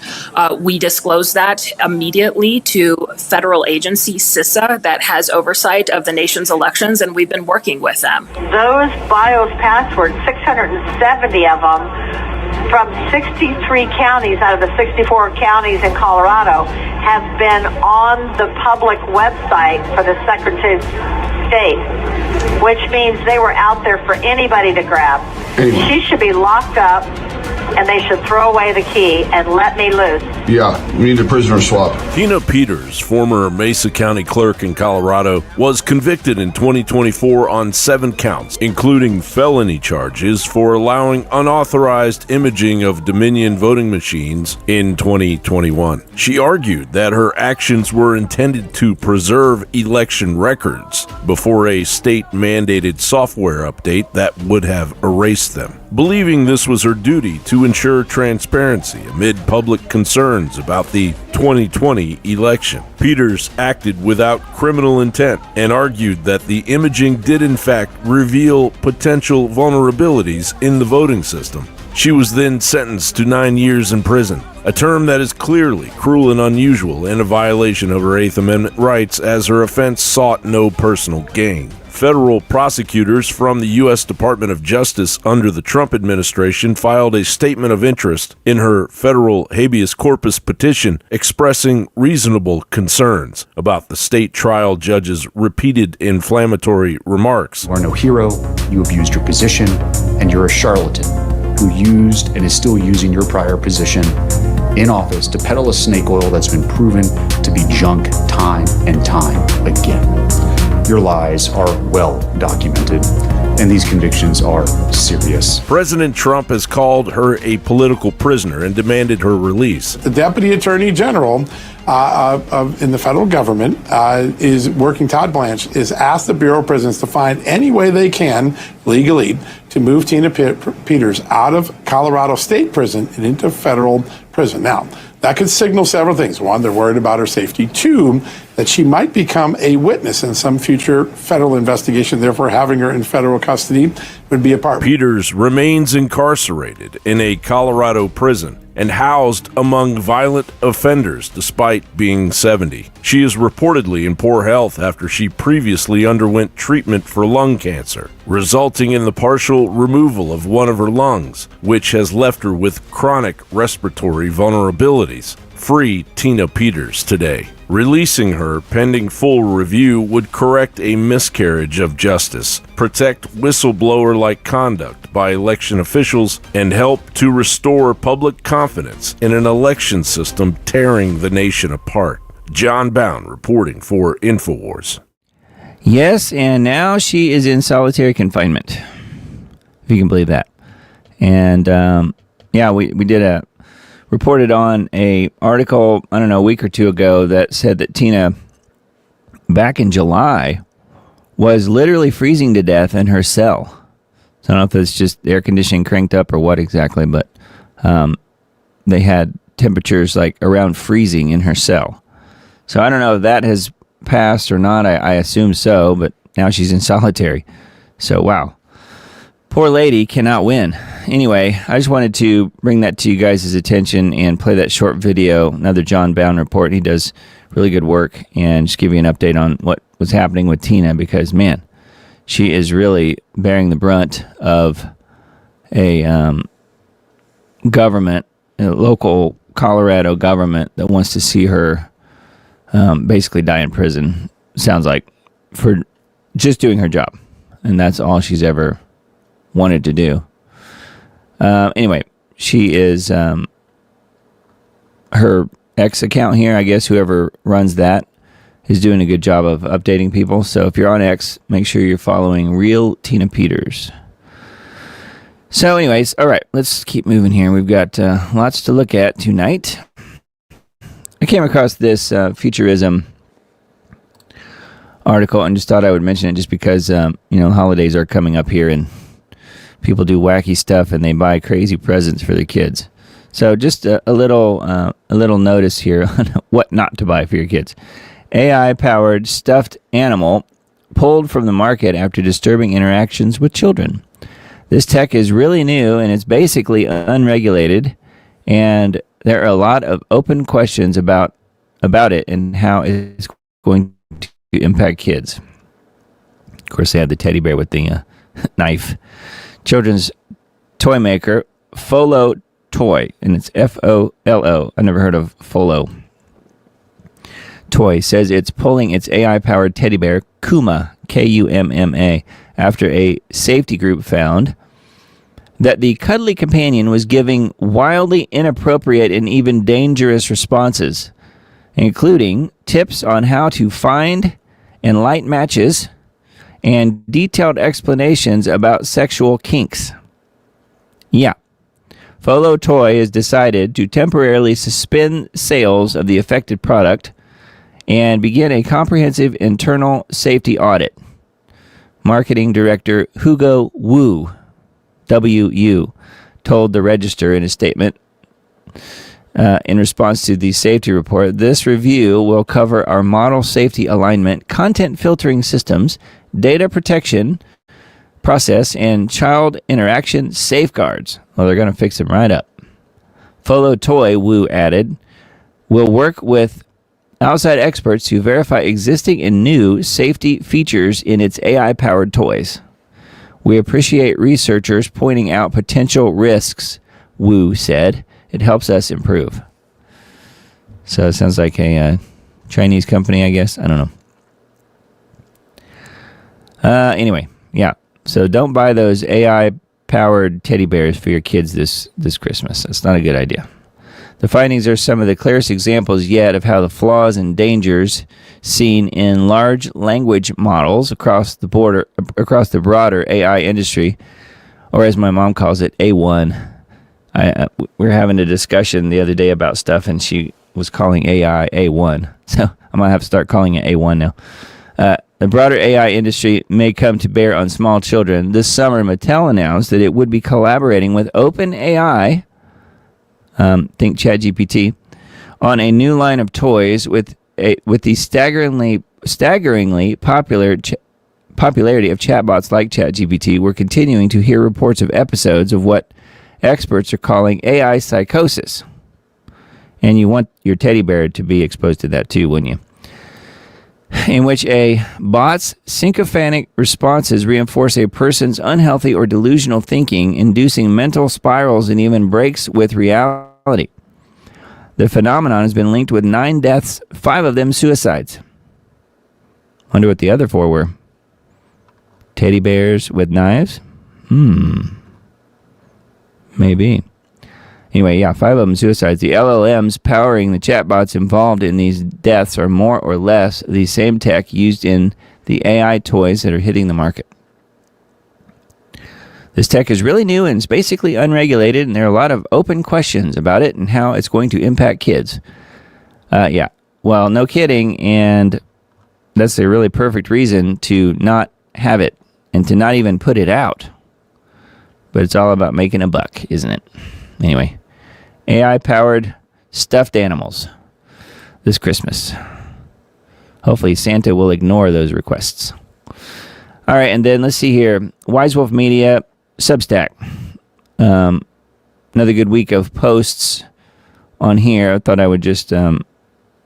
We disclosed that immediately to federal agency CISA that has oversight of the nation's elections, and we've been working with them. Those BIOS passwords, 670 of them, from 63 counties out of the 64 counties in Colorado, have been on the public website for the Secretary of State, which means they were out there for anybody to grab. She should be locked up, and they should throw away the key and let me loose. Yeah, we need a prisoner swap. Tina Peters, former Mesa County clerk in Colorado, was convicted in 2024 on 7 counts, including felony charges for allowing unauthorized imaging of Dominion voting machines in 2021. She argued that her actions were intended to preserve election records before a state-mandated software update that would have erased them. believing this was her duty to ensure transparency amid public concerns about the 2020 election. Peters acted without criminal intent and argued that the imaging did in fact reveal potential vulnerabilities in the voting system. She was then sentenced to 9 years in prison, a term that is clearly cruel and unusual and a violation of her Eighth Amendment rights, as her offense sought no personal gain. Federal prosecutors from the U.S. Department of Justice under the Trump administration filed a statement of interest in her federal habeas corpus petition expressing reasonable concerns about the state trial judge's repeated inflammatory remarks. You are no hero, you abused your position, and you're a charlatan who used and is still using your prior position in office to peddle a snake oil that's been proven to be junk time and time again. Your lies are well documented, and these convictions are serious. President Trump has called her a political prisoner and demanded her release. The Deputy Attorney General in the federal government is working, Todd Blanche, is asked the Bureau of Prisons to find any way they can legally to move Tina Peters out of Colorado State Prison and into federal prison. Now, that could signal several things. One, they're worried about her safety. Two, that she might become a witness in some future federal investigation. Therefore, having her in federal custody would be a part. Peters remains incarcerated in a Colorado prison and housed among violent offenders despite being 70. She is reportedly in poor health after she previously underwent treatment for lung cancer, resulting in the partial removal of one of her lungs, which has left her with chronic respiratory vulnerabilities. Free Tina Peters today. Releasing her pending full review would correct a miscarriage of justice, protect whistleblower-like conduct by election officials, and help to restore public confidence in an election system tearing the nation apart. John Bound reporting for InfoWars. Yes, and now she is in solitary confinement, if you can believe that. And we did reported on a article, I don't know, a week or two ago that said that Tina, back in July, was literally freezing to death in her cell. So I don't know if it's just air conditioning cranked up or what exactly, but they had temperatures like around freezing in her cell. So I don't know if that has passed or not. I assume so, but now she's in solitary. So wow. Poor lady cannot win. Anyway, I just wanted to bring that to you guys' attention and play that short video, another John Bound report. He does really good work, and just give you an update on what was happening with Tina, because, man, she is really bearing the brunt of a government, a local Colorado government that wants to see her basically die in prison, sounds like, for just doing her job. And that's all she's ever wanted to do. Anyway, she is her X account here, I guess whoever runs that is doing a good job of updating people. So if you're on X, make sure you're following Real Tina Peters. So anyways, all right, let's keep moving here. We've got lots to look at tonight. I came across this Futurism article and just thought I would mention it just because, holidays are coming up here and people do wacky stuff and they buy crazy presents for their kids. So just a little notice here on what not to buy for your kids. AI-powered stuffed animal pulled from the market after disturbing interactions with children. This tech is really new and it's basically unregulated, and there are a lot of open questions about it and how it's going to impact kids. Of course, they have the teddy bear with the knife. Children's toy maker Folo Toy, and it's F-O-L-O. I never heard of Folo Toy, says it's pulling its AI-powered teddy bear Kuma, K-U-M-M-A, after a safety group found that the cuddly companion was giving wildly inappropriate and even dangerous responses, including tips on how to find and light matches and detailed explanations about sexual kinks. Yeah. Folo Toy has decided to temporarily suspend sales of the affected product and begin a comprehensive internal safety audit. Marketing Director Hugo Wu, WU, told the Register in a statement. In response to the safety report, this review will cover our model safety alignment, content filtering systems, data protection process, and child interaction safeguards. Well, they're going to fix them right up. Folo Toy, Wu added, will work with outside experts to verify existing and new safety features in its AI-powered toys. We appreciate researchers pointing out potential risks, Wu said. It helps us improve. So it sounds like a Chinese company, I guess. I don't know. Anyway, yeah. So don't buy those AI-powered teddy bears for your kids this Christmas. That's not a good idea. The findings are some of the clearest examples yet of how the flaws and dangers seen in large language models across the broader AI industry, or as my mom calls it, A1. We were having a discussion the other day about stuff, and she was calling AI A1. So I'm going to have to start calling it A1 now. The broader AI industry may come to bear on small children. This summer, Mattel announced that it would be collaborating with OpenAI, think ChatGPT, on a new line of toys with the staggeringly popularity of chatbots like ChatGPT. We're continuing to hear reports of episodes of what experts are calling AI psychosis. And you want your teddy bear to be exposed to that too, wouldn't you? In which a bot's sycophantic responses reinforce a person's unhealthy or delusional thinking, inducing mental spirals and even breaks with reality. The phenomenon has been linked with 9 deaths, 5 of them suicides. Wonder what the other 4 were. Teddy bears with knives? Maybe. Anyway, yeah, 5 of them suicides. The LLMs powering the chatbots involved in these deaths are more or less the same tech used in the AI toys that are hitting the market. This tech is really new and it's basically unregulated, and there are a lot of open questions about it and how it's going to impact kids. Yeah, well, no kidding, and that's a really perfect reason to not have it and to not even put it out. But it's all about making a buck, isn't it? Anyway, AI-powered stuffed animals this Christmas. Hopefully Santa will ignore those requests. All right, and then let's see here. Wise Wolf Media, Substack. Another good week of posts on here. I thought I would just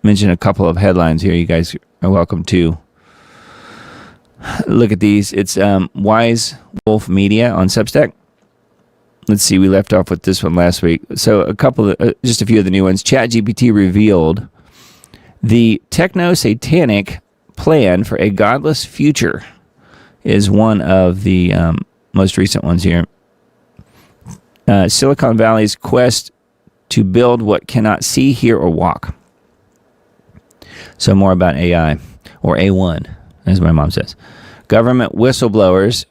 mention a couple of headlines here. You guys are welcome to look at these. It's Wise Wolf Media on Substack. Let's see, we left off with this one last week. So just a few of the new ones. ChatGPT revealed the techno-satanic plan for a godless future is one of the most recent ones here. Silicon Valley's quest to build what cannot see, hear, or walk. So more about AI, or A1, as my mom says. Government whistleblowers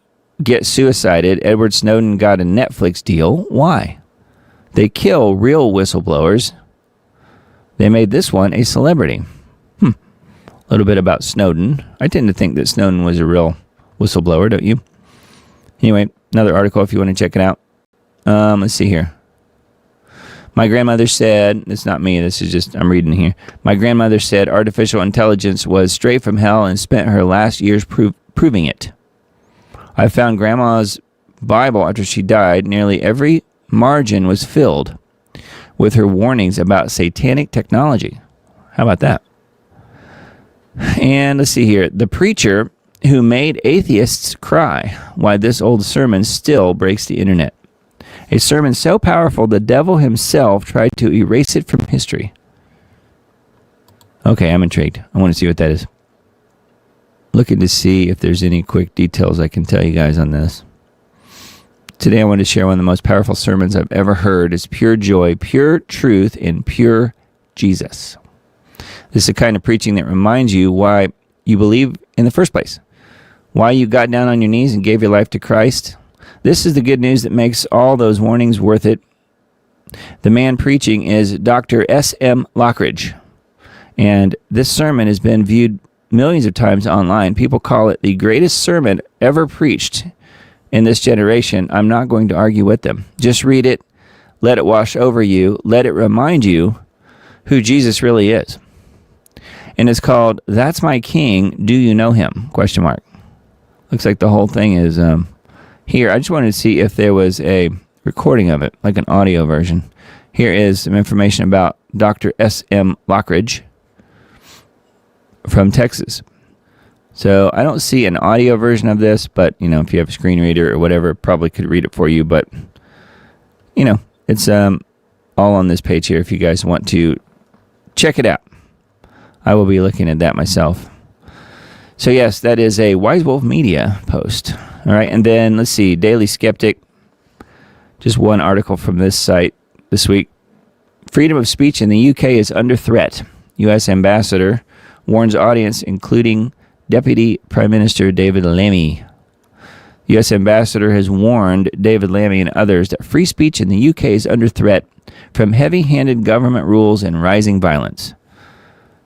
get suicided. Edward Snowden got a Netflix deal. Why? They kill real whistleblowers. They made this one a celebrity. A little bit about Snowden. I tend to think that Snowden was a real whistleblower, don't you? Anyway, another article if you want to check it out. Let's see here. My grandmother said, it's not me, this is just, I'm reading here. My grandmother said artificial intelligence was straight from hell and spent her last years proving it. I found Grandma's Bible after she died. Nearly every margin was filled with her warnings about satanic technology. How about that? And let's see here. The preacher who made atheists cry. Why this old sermon still breaks the internet. A sermon so powerful the devil himself tried to erase it from history. Okay, I'm intrigued. I want to see what that is. Looking to see if there's any quick details I can tell you guys on this. Today I want to share one of the most powerful sermons I've ever heard. It's pure joy, pure truth, and pure Jesus. This is the kind of preaching that reminds you why you believe in the first place. Why you got down on your knees and gave your life to Christ. This is the good news that makes all those warnings worth it. The man preaching is Dr. S.M. Lockridge. And this sermon has been viewed millions of times online. People call it the greatest sermon ever preached in this generation, I'm not going to argue with them. Just read it, let it wash over you, let it remind you who Jesus really is. And it's called, That's My King, Do You Know Him? ? Looks like the whole thing is here. I just wanted to see if there was a recording of it, like an audio version. Here is some information about Dr. S.M. Lockridge from Texas. So I don't see an audio version of this, but, you know, if you have a screen reader or whatever, probably could read it for you. But, you know, it's all on this page here if you guys want to check it out. I will be looking at that myself. So, yes, that is a Wise Wolf Media post. All right, and then let's see, Daily Skeptic. Just one article from this site this week. Freedom of speech in the UK is under threat. U.S. Ambassador warns audience, including Deputy Prime Minister David Lammy. The U.S. Ambassador has warned David Lammy and others that free speech in the UK is under threat from heavy-handed government rules and rising violence.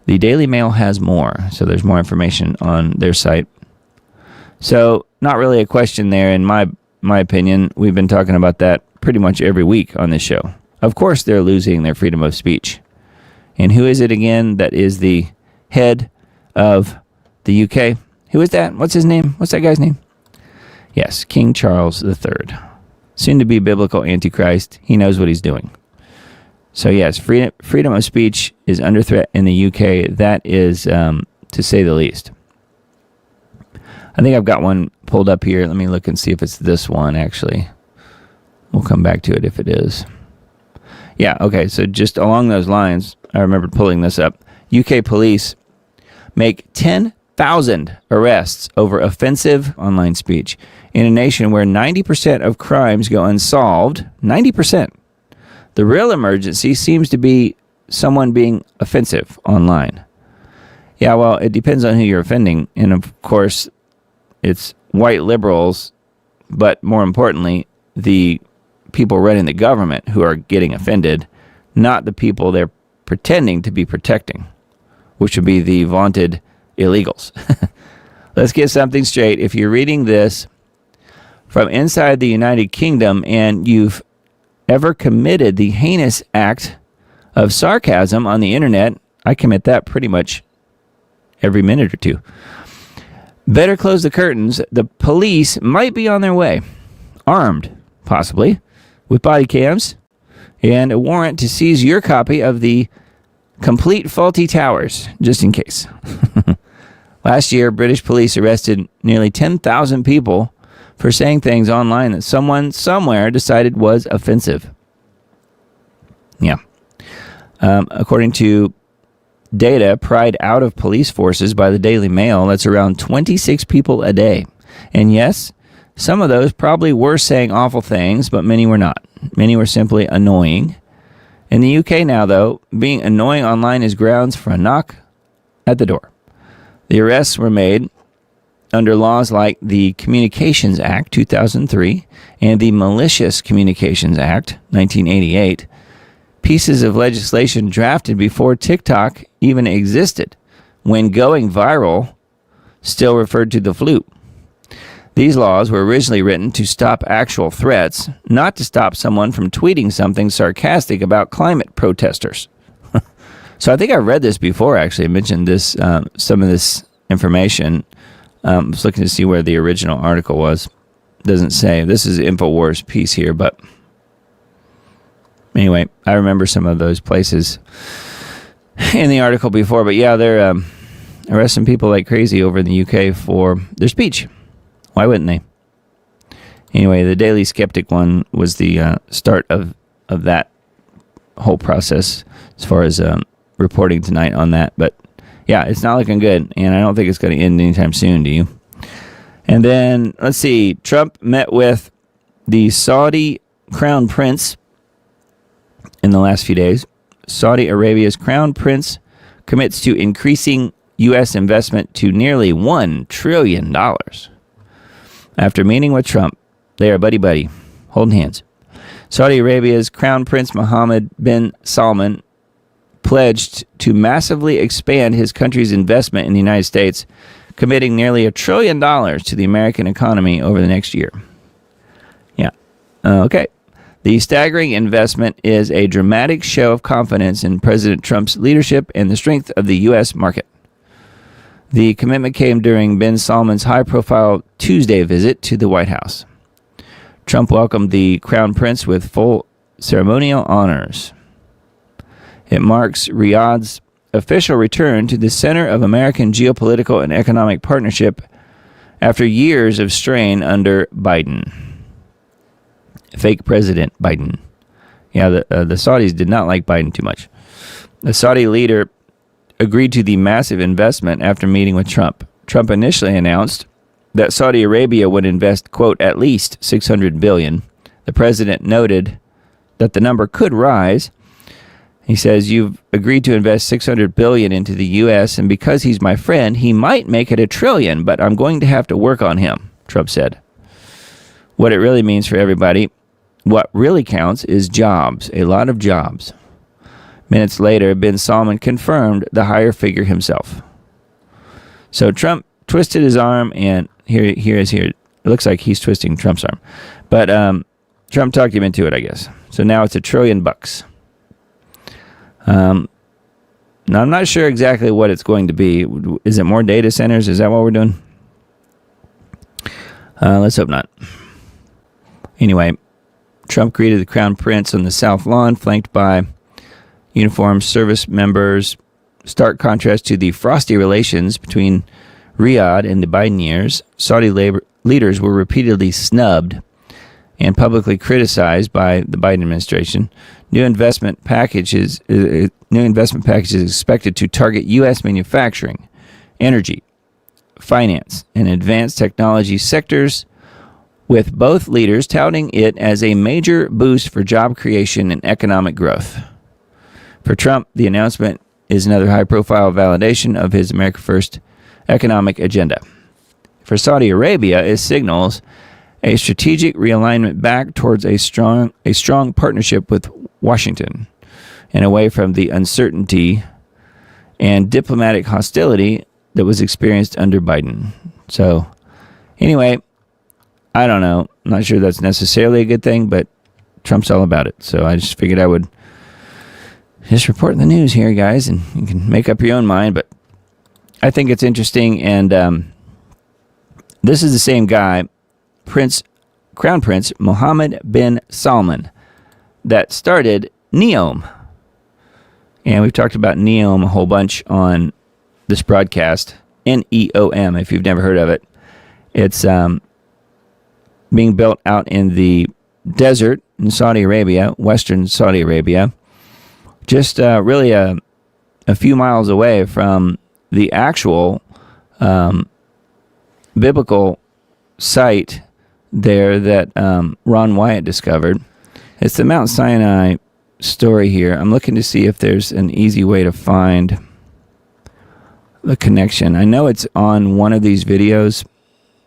The Daily Mail has more, so there's more information on their site. So, not really a question there in my opinion. We've been talking about that pretty much every week on this show. Of course they're losing their freedom of speech. And who is it again that is the head of the UK? Who is that? What's his name? What's that guy's name? Yes, King Charles III. Soon to be biblical Antichrist. He knows what he's doing. So yes, freedom of speech is under threat in the UK. That is, to say the least. I think I've got one pulled up here. Let me look and see if it's this one, actually. We'll come back to it if it is. Yeah, okay, so just along those lines, I remembered pulling this up. UK police make 10,000 arrests over offensive online speech in a nation where 90% of crimes go unsolved. 90%. The real emergency seems to be someone being offensive online. Yeah, well, it depends on who you're offending. And of course, it's white liberals, but more importantly, the people running the government who are getting offended, not the people they're pretending to be protecting, which would be the vaunted illegals. Let's get something straight. If you're reading this from inside the United Kingdom and you've ever committed the heinous act of sarcasm on the internet, I commit that pretty much every minute or two. Better close the curtains. The police might be on their way, armed, possibly, with body cams and a warrant to seize your copy of the Complete Faulty Towers, just in case. Last year, British police arrested nearly 10,000 people for saying things online that someone somewhere decided was offensive. Yeah. According to data pried out of police forces by the Daily Mail, that's around 26 people a day. And yes, some of those probably were saying awful things, but many were not. Many were simply annoying. In the UK now, though, being annoying online is grounds for a knock at the door. The arrests were made under laws like the Communications Act 2003 and the Malicious Communications Act 1988, pieces of legislation drafted before TikTok even existed, when going viral still referred to the flu. These laws were originally written to stop actual threats, not to stop someone from tweeting something sarcastic about climate protesters. So I think I read this before, actually. I mentioned this, some of this information. I was looking to see where the original article was. Doesn't say. This is InfoWars piece here, but anyway, I remember some of those places in the article before. But yeah, they're arresting people like crazy over in the UK for their speech. Why wouldn't they? Anyway, the Daily Skeptic one was the start of that whole process as far as reporting tonight on that. But yeah, it's not looking good, and I don't think it's going to end anytime soon, do you? And then, let's see, Trump met with the Saudi Crown Prince in the last few days. Saudi Arabia's Crown Prince commits to increasing U.S. investment to nearly $1 trillion. After meeting with Trump, they are buddy-buddy, holding hands. Saudi Arabia's Crown Prince Mohammed bin Salman pledged to massively expand his country's investment in the United States, committing nearly $1 trillion to the American economy over the next year. Okay. The staggering investment is a dramatic show of confidence in President Trump's leadership and the strength of the U.S. market. The commitment came during bin Salman's high-profile Tuesday visit to the White House. Trump welcomed the Crown Prince with full ceremonial honors. It marks Riyadh's official return to the center of American geopolitical and economic partnership after years of strain under Biden. Fake President Biden. Yeah, the Saudis did not like Biden too much. The Saudi leader agreed to the massive investment after meeting with Trump. Trump initially announced that Saudi Arabia would invest, quote, at least $600 billion. The president noted that the number could rise. He says, you've agreed to invest $600 billion into the U.S., and because he's my friend, he might make it $1 trillion, but I'm going to have to work on him, Trump said. What it really means for everybody, what really counts is jobs, a lot of jobs. Minutes later, bin Salman confirmed the higher figure himself. So Trump twisted his arm, and here. It looks like he's twisting Trump's arm. But Trump talked him into it, I guess. So now it's $1 trillion. Now, I'm not sure exactly what it's going to be. Is it more data centers? Is that what we're doing? Let's hope not. Anyway, Trump greeted the Crown Prince on the South Lawn, flanked by uniformed service members. Stark contrast to the frosty relations between Riyadh and the Biden years. Saudi leaders were repeatedly snubbed and publicly criticized by the Biden administration. New investment packages expected to target U.S. manufacturing, energy, finance, and advanced technology sectors, with both leaders touting it as a major boost for job creation and economic growth. For Trump, the announcement is another high-profile validation of his America First economic agenda. For Saudi Arabia, it signals a strategic realignment back towards a strong partnership with Washington and away from the uncertainty and diplomatic hostility that was experienced under Biden. So, anyway, I don't know. I'm not sure that's necessarily a good thing, but Trump's all about it. So I just figured I would just report the news here, guys, and you can make up your own mind. But I think it's interesting, and this is the same guy, Crown Prince Mohammed bin Salman, that started NEOM. And we've talked about NEOM a whole bunch on this broadcast. NEOM, if you've never heard of it. It's being built out in the desert in Saudi Arabia, western Saudi Arabia, just really a few miles away from the actual biblical site there that Ron Wyatt discovered. It's the Mount Sinai story here. I'm looking to see if there's an easy way to find the connection. I know it's on one of these videos.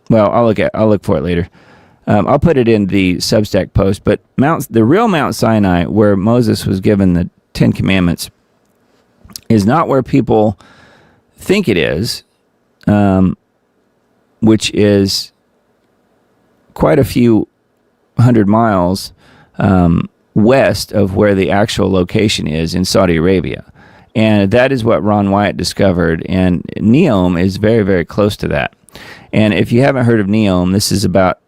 Well, I'll look for it later. I'll put it in the Substack post, but the real Mount Sinai, where Moses was given the 10 Commandments, is not where people think it is, which is quite a few hundred miles west of where the actual location is in Saudi Arabia. And that is what Ron Wyatt discovered, and NEOM is very, very close to that. And if you haven't heard of NEOM, this is about,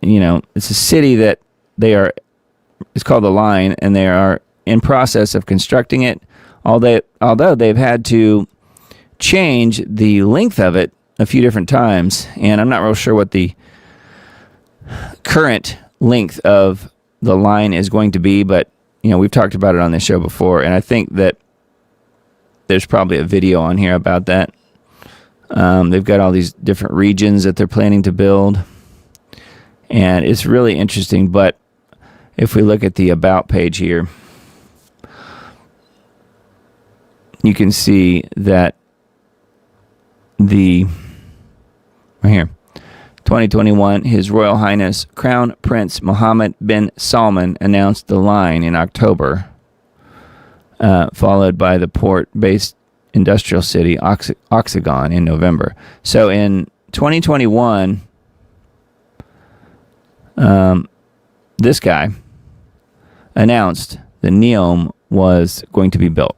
it's a city that it's called The Line, and they are in process of constructing it, although they've had to change the length of it a few different times, and I'm not real sure what the current length of the line is going to be, but we've talked about it on this show before, and I think that there's probably a video on here about that. They've got all these different regions that they're planning to build, and it's really interesting. But if we look at the About page here, you can see that right here, 2021, His Royal Highness Crown Prince Mohammed bin Salman announced the line in October, followed by the port-based industrial city Oxagon in November. So in 2021, this guy announced the NEOM was going to be built.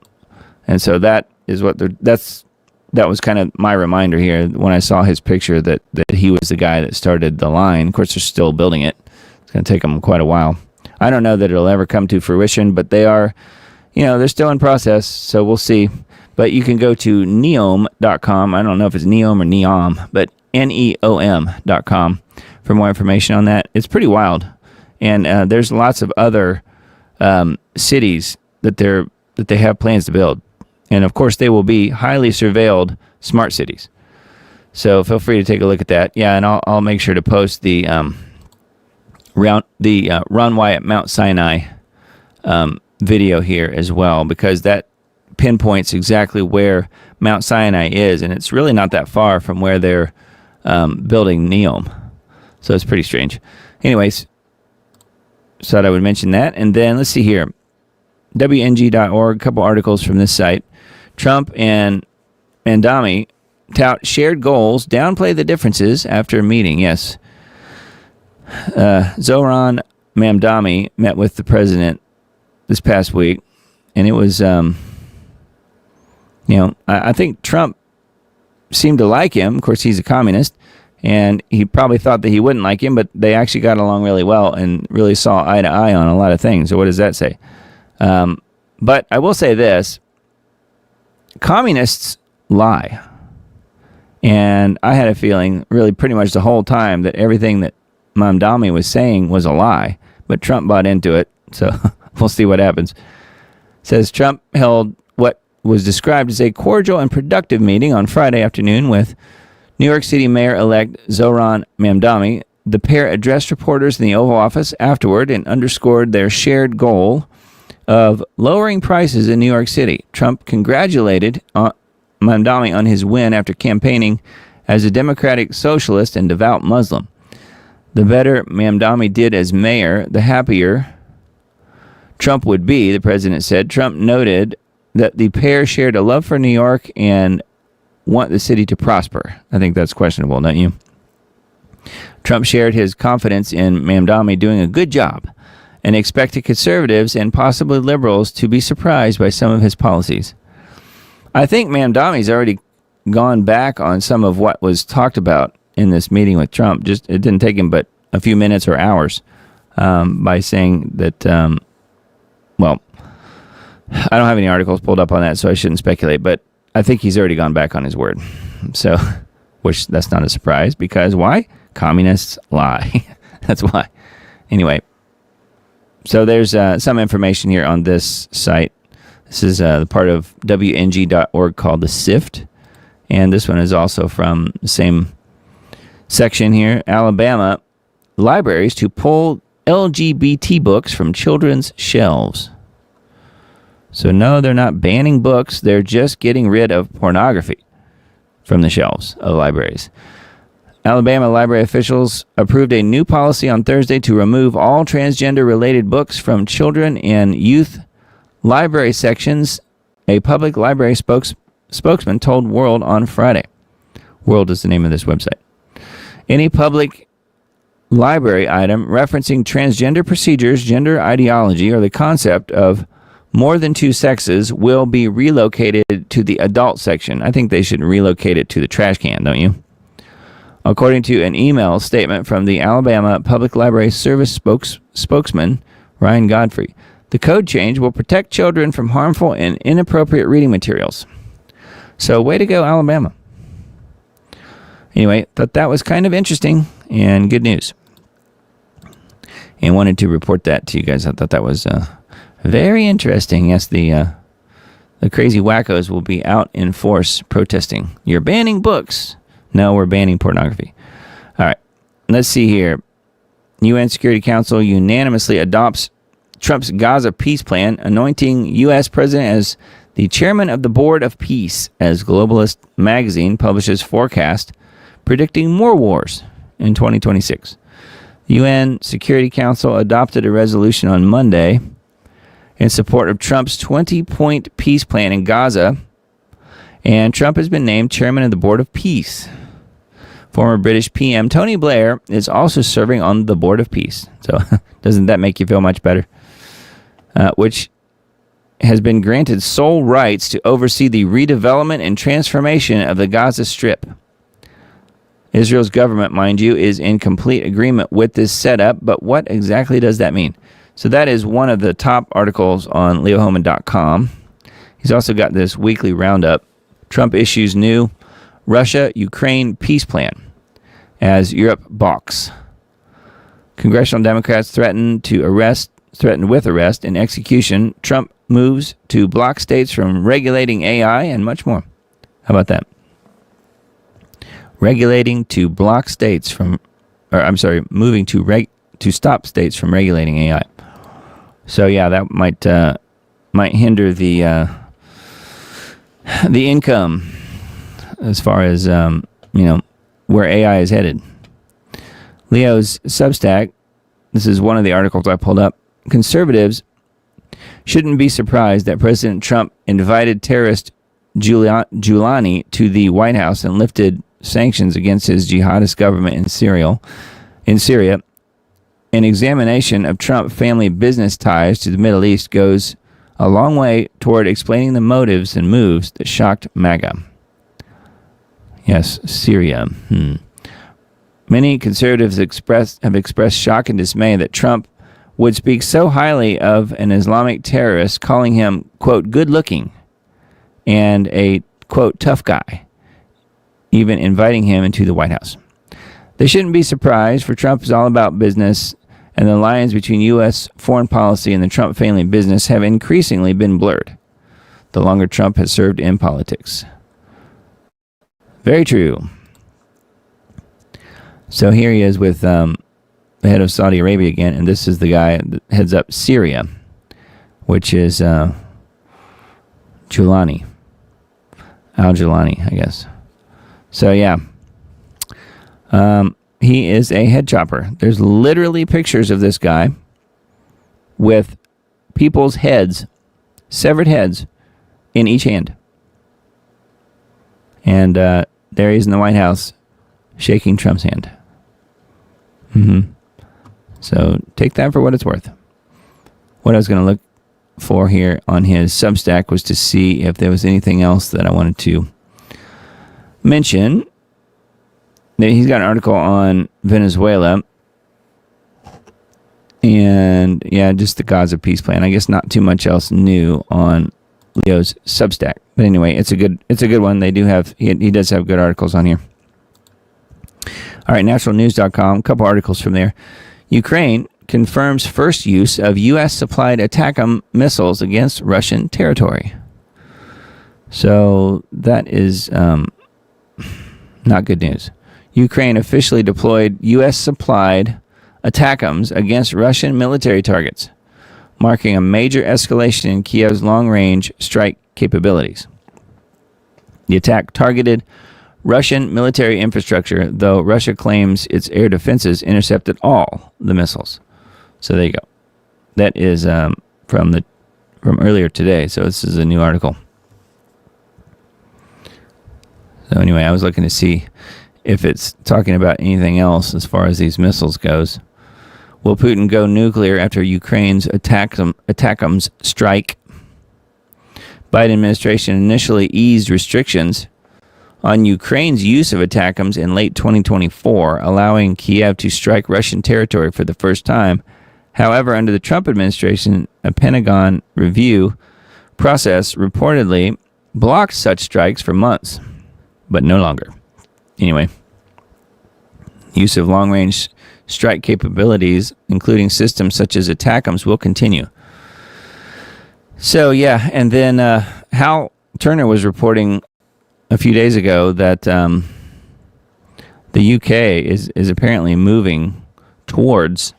And so that is what that was kind of my reminder here when I saw his picture that he was the guy that started the line. Of course, they're still building it. It's going to take them quite a while. I don't know that it'll ever come to fruition, but they are, they're still in process, so we'll see. But you can go to neom.com. I don't know if it's Neom or Neom, but neom.com for more information on that. It's pretty wild. And there's lots of other cities that they have plans to build. And of course, they will be highly surveilled smart cities. So feel free to take a look at that. Yeah, and I'll make sure to post the Ron Wyatt Mount Sinai video here as well, because that pinpoints exactly where Mount Sinai is, and it's really not that far from where they're building NEOM. So it's pretty strange. Anyways, thought I would mention that. And then let's see here. WNG.org, a couple articles from this site. Trump and Mamdani tout shared goals, downplay the differences after a meeting. Yes. Zohran Mamdani met with the president this past week, and it was, I think Trump seemed to like him. Of course, he's a communist, and he probably thought that he wouldn't like him, but they actually got along really well and really saw eye to eye on a lot of things. So what does that say? But I will say this. Communists lie. And I had a feeling really pretty much the whole time that everything that Mamdani was saying was a lie. But Trump bought into it. So we'll see what happens. It says Trump held what was described as a cordial and productive meeting on Friday afternoon with New York City Mayor-elect Zohran Mamdani. The pair addressed reporters in the Oval Office afterward and underscored their shared goal of lowering prices in New York City. Trump congratulated Mamdani on his win after campaigning as a democratic socialist and devout Muslim. The better Mamdani did as mayor, the happier Trump would be, the president said. Trump noted that the pair shared a love for New York and want the city to prosper. I think that's questionable, don't you? Trump shared his confidence in Mamdani doing a good job and expected conservatives and possibly liberals to be surprised by some of his policies. I think Mamdani's already gone back on some of what was talked about in this meeting with Trump. It didn't take him but a few minutes or hours by saying that, I don't have any articles pulled up on that, so I shouldn't speculate, but I think he's already gone back on his word. So, which that's not a surprise, because why? Communists lie. That's why. Anyway. So there's some information here on this site. This is the part of WNG.org called The Sift. And this one is also from the same section here. Alabama libraries to pull LGBT books from children's shelves. So no, they're not banning books. They're just getting rid of pornography from the shelves of libraries. Alabama library officials approved a new policy on Thursday to remove all transgender-related books from children and youth library sections, a public library spokesman told World on Friday. World is the name of this website. Any public library item referencing transgender procedures, gender ideology, or the concept of more than two sexes will be relocated to the adult section. I think they should relocate it to the trash can, don't you? According to an email statement from the Alabama Public Library Service spokesman, Ryan Godfrey, the code change will protect children from harmful and inappropriate reading materials. So, way to go, Alabama. Anyway, thought that was kind of interesting and good news. And wanted to report that to you guys. I thought that was very interesting. Yes, the crazy wackos will be out in force protesting. You're banning books. No, we're banning pornography. All right, let's see here. UN Security Council unanimously adopts Trump's Gaza peace plan, anointing U.S. president as the chairman of the Board of Peace, as Globalist magazine publishes forecast predicting more wars in 2026. The UN Security Council adopted a resolution on Monday in support of Trump's 20-point peace plan in Gaza, and Trump has been named chairman of the Board of Peace. Former British PM Tony Blair is also serving on the Board of Peace. So doesn't that make you feel much better? Which has been granted sole rights to oversee the redevelopment and transformation of the Gaza Strip. Israel's government, mind you, is in complete agreement with this setup, but what exactly does that mean? So that is one of the top articles on leohoman.com. He's also got this weekly roundup. Trump issues new Russia-Ukraine peace plan as Europe balks. Congressional Democrats threatened with arrest and execution. Trump moves to block states from regulating AI and much more. How about that? Moving to stop states from regulating AI. So yeah, that might hinder the income as far as where AI is headed. Leo's Substack. This is one of the articles I pulled up. Conservatives shouldn't be surprised that President Trump invited terrorist Giuliani to the White House and lifted sanctions against his jihadist government in Syria. An examination of Trump family business ties to the Middle East goes a long way toward explaining the motives and moves that shocked MAGA. Yes, Syria. Many conservatives have expressed shock and dismay that Trump would speak so highly of an Islamic terrorist, calling him, quote, good-looking and a, quote, tough guy, even inviting him into the White House. They shouldn't be surprised, for Trump is all about business, and the lines between U.S. foreign policy and the Trump family business have increasingly been blurred the longer Trump has served in politics. Very true. So here he is with the head of Saudi Arabia again, and this is the guy that heads up Syria, which is Giuliani. Al-Giuliani, I guess. So yeah. He is a head chopper. There's literally pictures of this guy with people's heads, severed heads, in each hand. And there he is in the White House shaking Trump's hand. So take that for what it's worth. What I was going to look for here on his Substack was to see if there was anything else that I wanted to mention. He's got an article on Venezuela and just the Gaza peace plan. I guess not too much else new on Leo's Substack, but anyway, it's a good one. They do have he does have good articles on here. All right, naturalnews.com, a couple articles from there. Ukraine confirms first use of U.S. supplied ATACMS missiles against Russian territory. So that is not good news. Ukraine officially deployed U.S. supplied ATACMS against Russian military targets, marking a major escalation in Kiev's long-range strike capabilities. The attack targeted Russian military infrastructure, though Russia claims its air defenses intercepted all the missiles. So there you go. That is from earlier today. So this is a new article. So anyway, I was looking to see if it's talking about anything else as far as these missiles goes. Will Putin go nuclear after Ukraine's ATACMS strike? Biden administration initially eased restrictions on Ukraine's use of ATACMS in late 2024, allowing Kiev to strike Russian territory for the first time. However, under the Trump administration, a Pentagon review process reportedly blocked such strikes for months, but no longer. Anyway, use of long-range strike capabilities, including systems such as ATACMS, will continue. So, yeah, and then Hal Turner was reporting a few days ago that the UK is apparently moving towards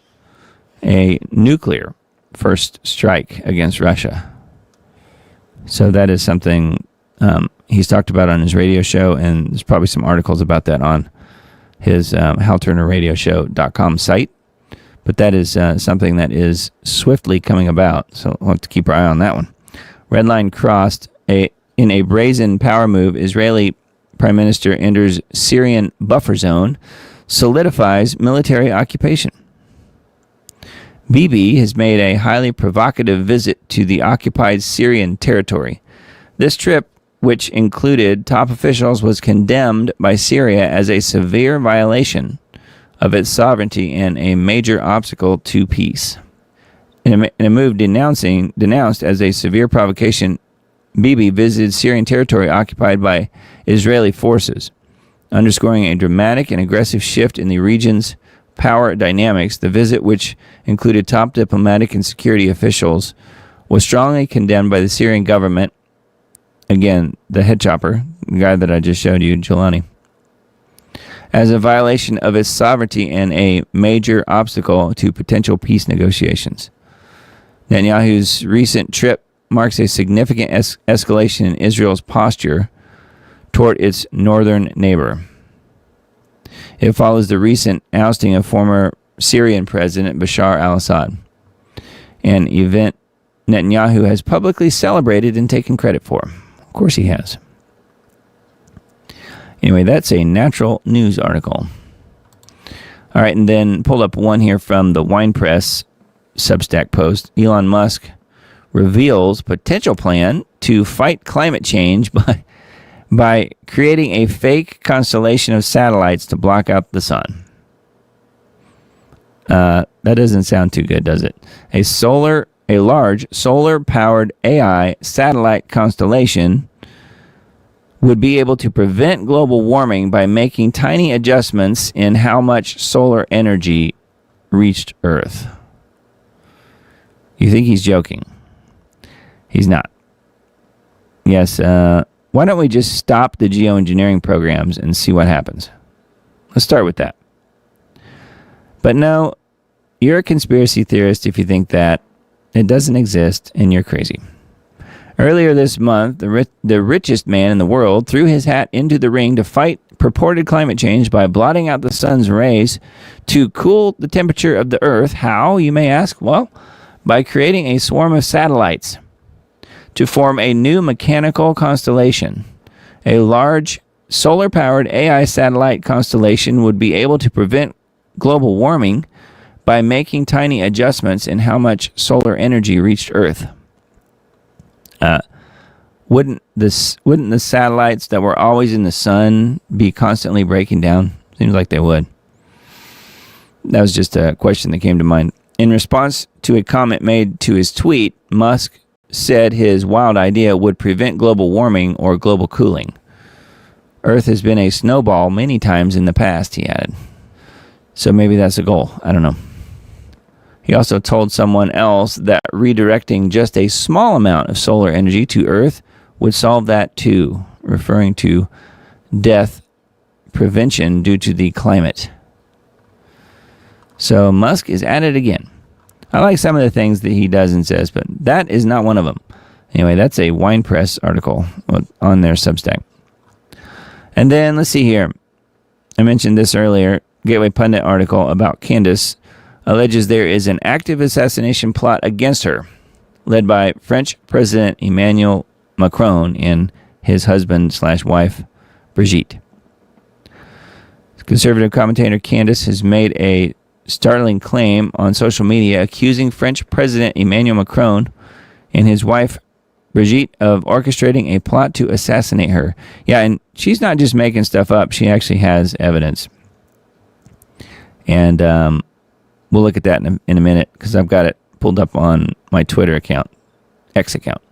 a nuclear first strike against Russia. So that is something he's talked about on his radio show, and there's probably some articles about that on his HalTurnerRadioShow.com site. But that is something that is swiftly coming about, so we'll have to keep our eye on that one. Red line crossed. In a brazen power move, Israeli Prime Minister enters Syrian buffer zone, solidifies military occupation. Bibi has made a highly provocative visit to the occupied Syrian territory. This trip, which included top officials, was condemned by Syria as a severe violation of its sovereignty and a major obstacle to peace. In a move denounced as a severe provocation, Bibi visited Syrian territory occupied by Israeli forces, underscoring a dramatic and aggressive shift in the region's power dynamics. The visit, which included top diplomatic and security officials, was strongly condemned by the Syrian government. Again, the head chopper, the guy that I just showed you, Jelani, as a violation of its sovereignty and a major obstacle to potential peace negotiations. Netanyahu's recent trip marks a significant escalation in Israel's posture toward its northern neighbor. It follows the recent ousting of former Syrian President Bashar al-Assad, an event Netanyahu has publicly celebrated and taken credit for. Of course he has. Anyway, that's a Natural News article. All right, and then pulled up one here from the Wine Press Substack post. Elon Musk reveals potential plan to fight climate change by creating a fake constellation of satellites to block out the sun. That doesn't sound too good, does it? A large solar-powered AI satellite constellation would be able to prevent global warming by making tiny adjustments in how much solar energy reached Earth. You think he's joking? He's not. Yes, why don't we just stop the geoengineering programs and see what happens? Let's start with that. But no, you're a conspiracy theorist if you think that. It doesn't exist, and you're crazy. Earlier this month, the richest man in the world threw his hat into the ring to fight purported climate change by blotting out the sun's rays to cool the temperature of the Earth. How, you may ask? Well, by creating a swarm of satellites to form a new mechanical constellation. A large solar-powered AI satellite constellation would be able to prevent global warming by making tiny adjustments in how much solar energy reached Earth. Wouldn't the satellites that were always in the sun be constantly breaking down? Seems like they would. That was just a question that came to mind. In response to a comment made to his tweet, Musk said his wild idea would prevent global warming or global cooling. Earth has been a snowball many times in the past, he added. So maybe that's a goal. I don't know. He also told someone else that redirecting just a small amount of solar energy to Earth would solve that too, referring to death prevention due to the climate. So Musk is at it again. I like some of the things that he does and says, but that is not one of them. Anyway, that's a Wine Press article on their Substack. And then let's see here. I mentioned this earlier. Gateway Pundit article about Candace alleges there is an active assassination plot against her, led by French President Emmanuel Macron and his husband/wife, Brigitte. Conservative commentator Candace has made a startling claim on social media accusing French President Emmanuel Macron and his wife, Brigitte, of orchestrating a plot to assassinate her. Yeah, and she's not just making stuff up. She actually has evidence. And we'll look at that in a minute because I've got it pulled up on my Twitter account, X account.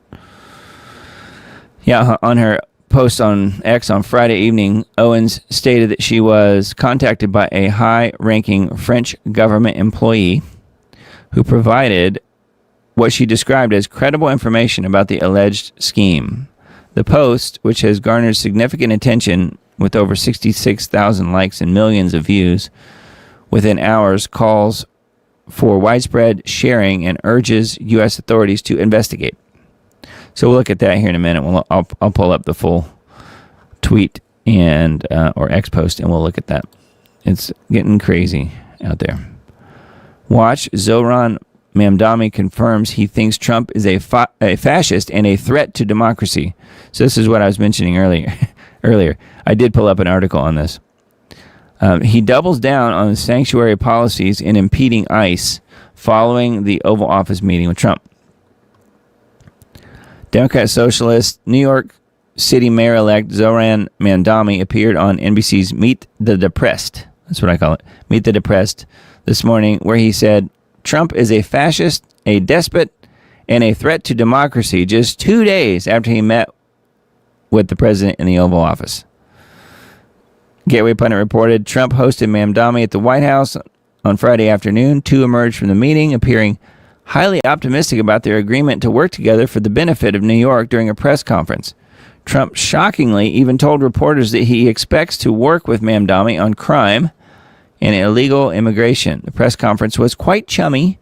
Yeah, on her post on X on Friday evening, Owens stated that she was contacted by a high-ranking French government employee who provided what she described as credible information about the alleged scheme. The post, which has garnered significant attention with over 66,000 likes and millions of views within hours, calls for widespread sharing and urges U.S. authorities to investigate. So we'll look at that here in a minute. I'll pull up the full tweet and or X post, and we'll look at that. It's getting crazy out there. Watch, Zoran Mamdani confirms he thinks Trump is a fascist and a threat to democracy. So this is what I was mentioning earlier. earlier. I did pull up an article on this. He doubles down on the sanctuary policies in impeding ICE following the Oval Office meeting with Trump. Democrat Socialist New York City Mayor-elect Zohran Mamdani appeared on NBC's Meet the Depressed. That's what I call it. Meet the Depressed this morning, where he said Trump is a fascist, a despot, and a threat to democracy just 2 days after he met with the president in the Oval Office. Gateway Pundit reported Trump hosted Mamdani at the White House on Friday afternoon. Two emerged from the meeting, appearing highly optimistic about their agreement to work together for the benefit of New York during a press conference. Trump shockingly even told reporters that he expects to work with Mamdani on crime and illegal immigration. The press conference was quite chummy,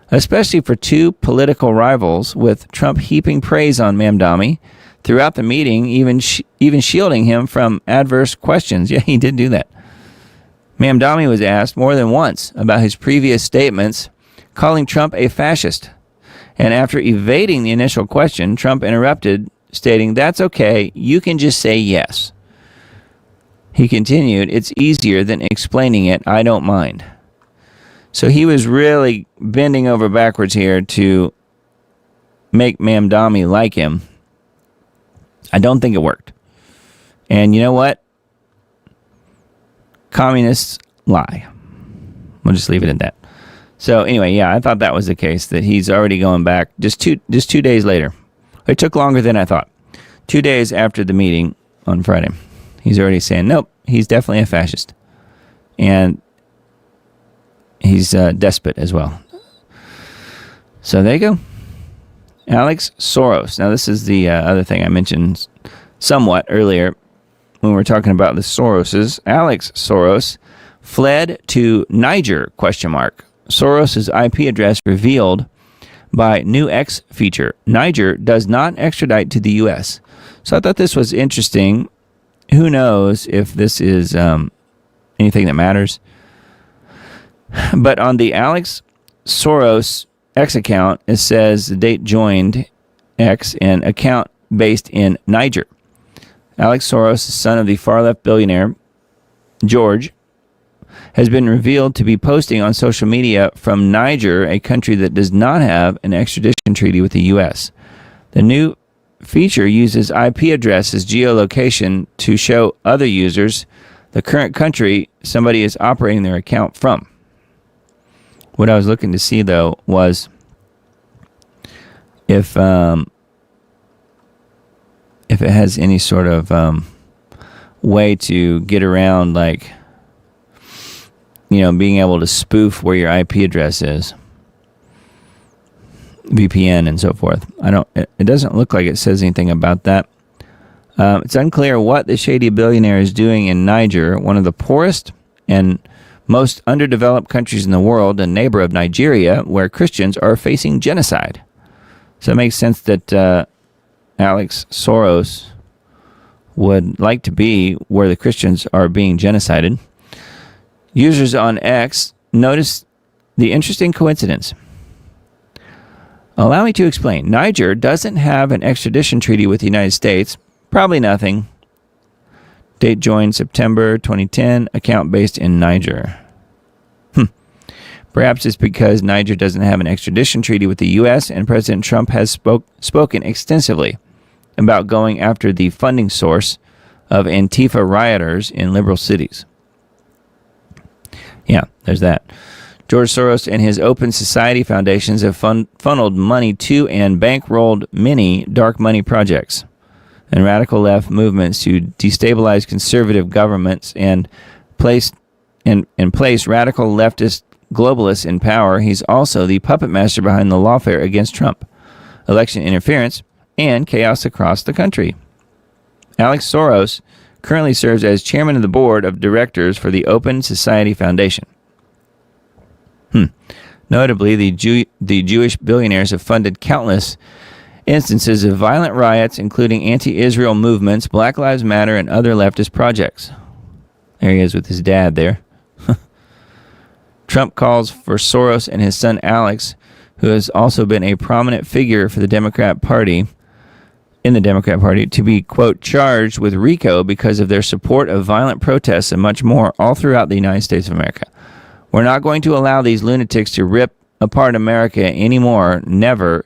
especially for two political rivals, with Trump heaping praise on Mamdani throughout the meeting, even shielding him from adverse questions. Yeah, he did do that. Mamdani was asked more than once about his previous statements, calling Trump a fascist. And after evading the initial question, Trump interrupted, stating, "That's okay, you can just say yes." He continued, "It's easier than explaining it, I don't mind." So he was really bending over backwards here to make Mamdani like him. I don't think it worked. And you know what? Communists lie. We'll just leave it at that. So anyway, yeah, I thought that was the case, that he's already going back just two days later. It took longer than I thought. 2 days after the meeting on Friday, he's already saying, nope, he's definitely a fascist. And he's a despot as well. So there you go. Alex Soros. Now, this is the other thing I mentioned somewhat earlier when we were talking about the Soroses. Alex Soros fled to Niger, ? Soros's IP address revealed by new X feature. Niger does not extradite to the U.S. So I thought this was interesting. Who knows if this is anything that matters. But on the Alex Soros X account, it says the date joined X, an account based in Niger. Alex Soros, son of the far-left billionaire George, has been revealed to be posting on social media from Niger, a country that does not have an extradition treaty with the U.S. The new feature uses IP address as geolocation to show other users the current country somebody is operating their account from. What I was looking to see, though, was if it has any sort of way to get around, like, being able to spoof where your IP address is, VPN and so forth. It doesn't look like it says anything about that. It's unclear what the shady billionaire is doing in Niger, one of the poorest and most underdeveloped countries in the world, a neighbor of Nigeria, where Christians are facing genocide. So it makes sense that Alex Soros would like to be where the Christians are being genocided. Users on X noticed the interesting coincidence. Allow me to explain. Niger doesn't have an extradition treaty with the United States. Probably nothing. Date joined September 2010. Account based in Niger. Perhaps it's because Niger doesn't have an extradition treaty with the U.S. and President Trump has spoken extensively about going after the funding source of Antifa rioters in liberal cities. Yeah, there's that. George Soros and his Open Society foundations have funneled money to and bankrolled many dark money projects and radical left movements to destabilize conservative governments and place radical leftist globalists in power. He's also the puppet master behind the lawfare against Trump, election interference, and chaos across the country. Alex Soros currently serves as chairman of the board of directors for the Open Society Foundation. Notably, the Jewish billionaires have funded countless instances of violent riots, including anti-Israel movements, Black Lives Matter, and other leftist projects. There he is with his dad there. Trump calls for Soros and his son Alex, who has also been a prominent figure for the Democrat Party, in the Democrat Party to be, quote, charged with RICO because of their support of violent protests and much more all throughout the United States of America. We're not going to allow these lunatics to rip apart America anymore, never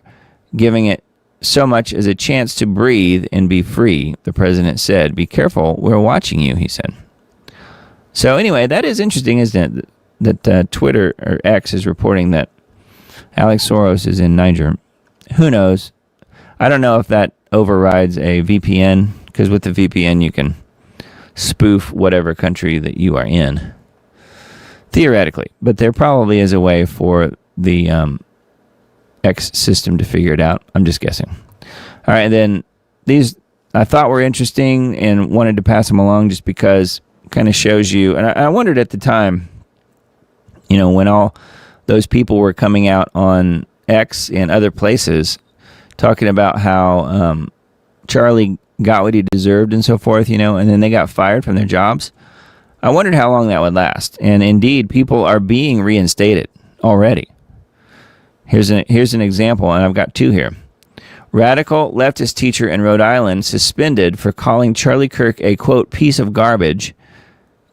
giving it so much as a chance to breathe and be free, the president said. Be careful, we're watching you, he said. So anyway, that is interesting, isn't it? That Twitter, or X, is reporting that Alex Soros is in Niger. Who knows? I don't know if that overrides a VPN, because with the VPN you can spoof whatever country that you are in, theoretically. But there probably is a way for the X system to figure it out. I'm just guessing. All right, and then these I thought were interesting and wanted to pass them along just because it kind of shows you, and I wondered at the time, you know, when all those people were coming out on X and other places talking about how Charlie got what he deserved and so forth, you know, and then they got fired from their jobs. I wondered how long that would last. And indeed, people are being reinstated already. Here's an example, and I've got two here. Radical leftist teacher in Rhode Island suspended for calling Charlie Kirk a, quote, piece of garbage,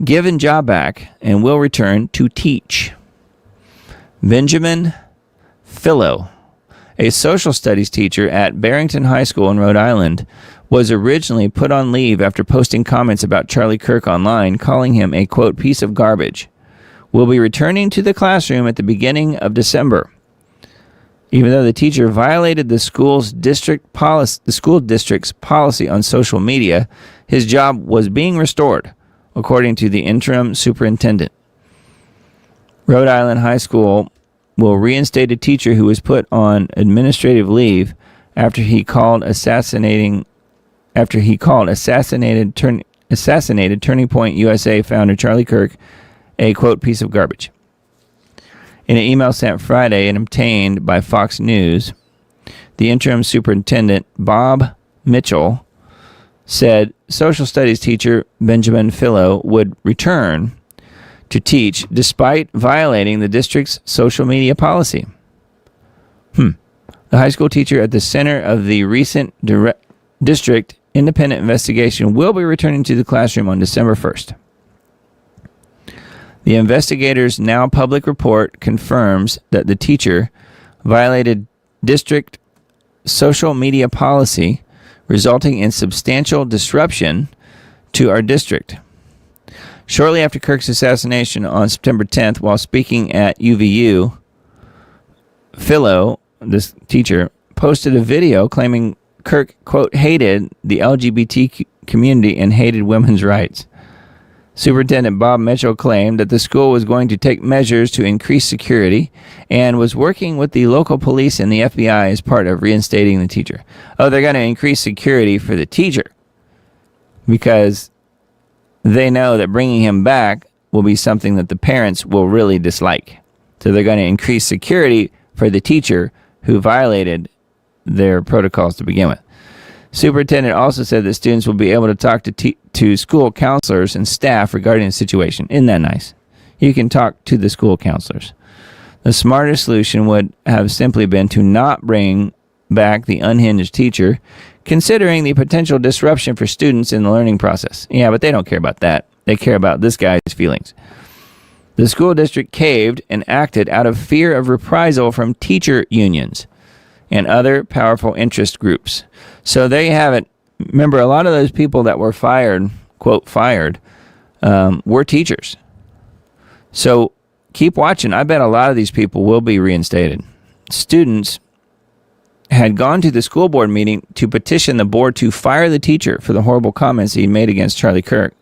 given job back, and will return to teach. Benjamin Philo, a social studies teacher at Barrington High School in Rhode Island, was originally put on leave after posting comments about Charlie Kirk online, calling him a, quote, piece of garbage. Will be returning to the classroom at the beginning of December. Even though the teacher violated the school district's policy on social media, his job was being restored, according to the interim superintendent. Rhode Island High School will reinstate a teacher who was put on administrative leave after he called assassinated Turning Point USA founder Charlie Kirk a, quote, piece of garbage. In an email sent Friday and obtained by Fox News, the interim superintendent, Bob Mitchell, said social studies teacher Benjamin Philo would return to teach despite violating the district's social media policy. The high school teacher at the center of the recent district independent investigation will be returning to the classroom on December 1st. The investigators' now public report confirms that the teacher violated district social media policy, resulting in substantial disruption to our district. Shortly after Kirk's assassination on September 10th, while speaking at UVU, Philo, this teacher, posted a video claiming Kirk, quote, hated the LGBT community and hated women's rights. Superintendent Bob Mitchell claimed that the school was going to take measures to increase security and was working with the local police and the FBI as part of reinstating the teacher. Oh, they're going to increase security for the teacher because they know that bringing him back will be something that the parents will really dislike. So they're going to increase security for the teacher who violated their protocols to begin with. Superintendent also said that students will be able to talk to school counselors and staff regarding the situation. Isn't that nice? You can talk to the school counselors. The smarter solution would have simply been to not bring back the unhinged teacher, considering the potential disruption for students in the learning process. Yeah, but they don't care about that. They care about this guy's feelings. The school district caved and acted out of fear of reprisal from teacher unions and other powerful interest groups. So there you have it. Remember, a lot of those people that were fired, quote, fired, were teachers. So keep watching. I bet a lot of these people will be reinstated. Students had gone to the school board meeting to petition the board to fire the teacher for the horrible comments he made against Charlie Kirk.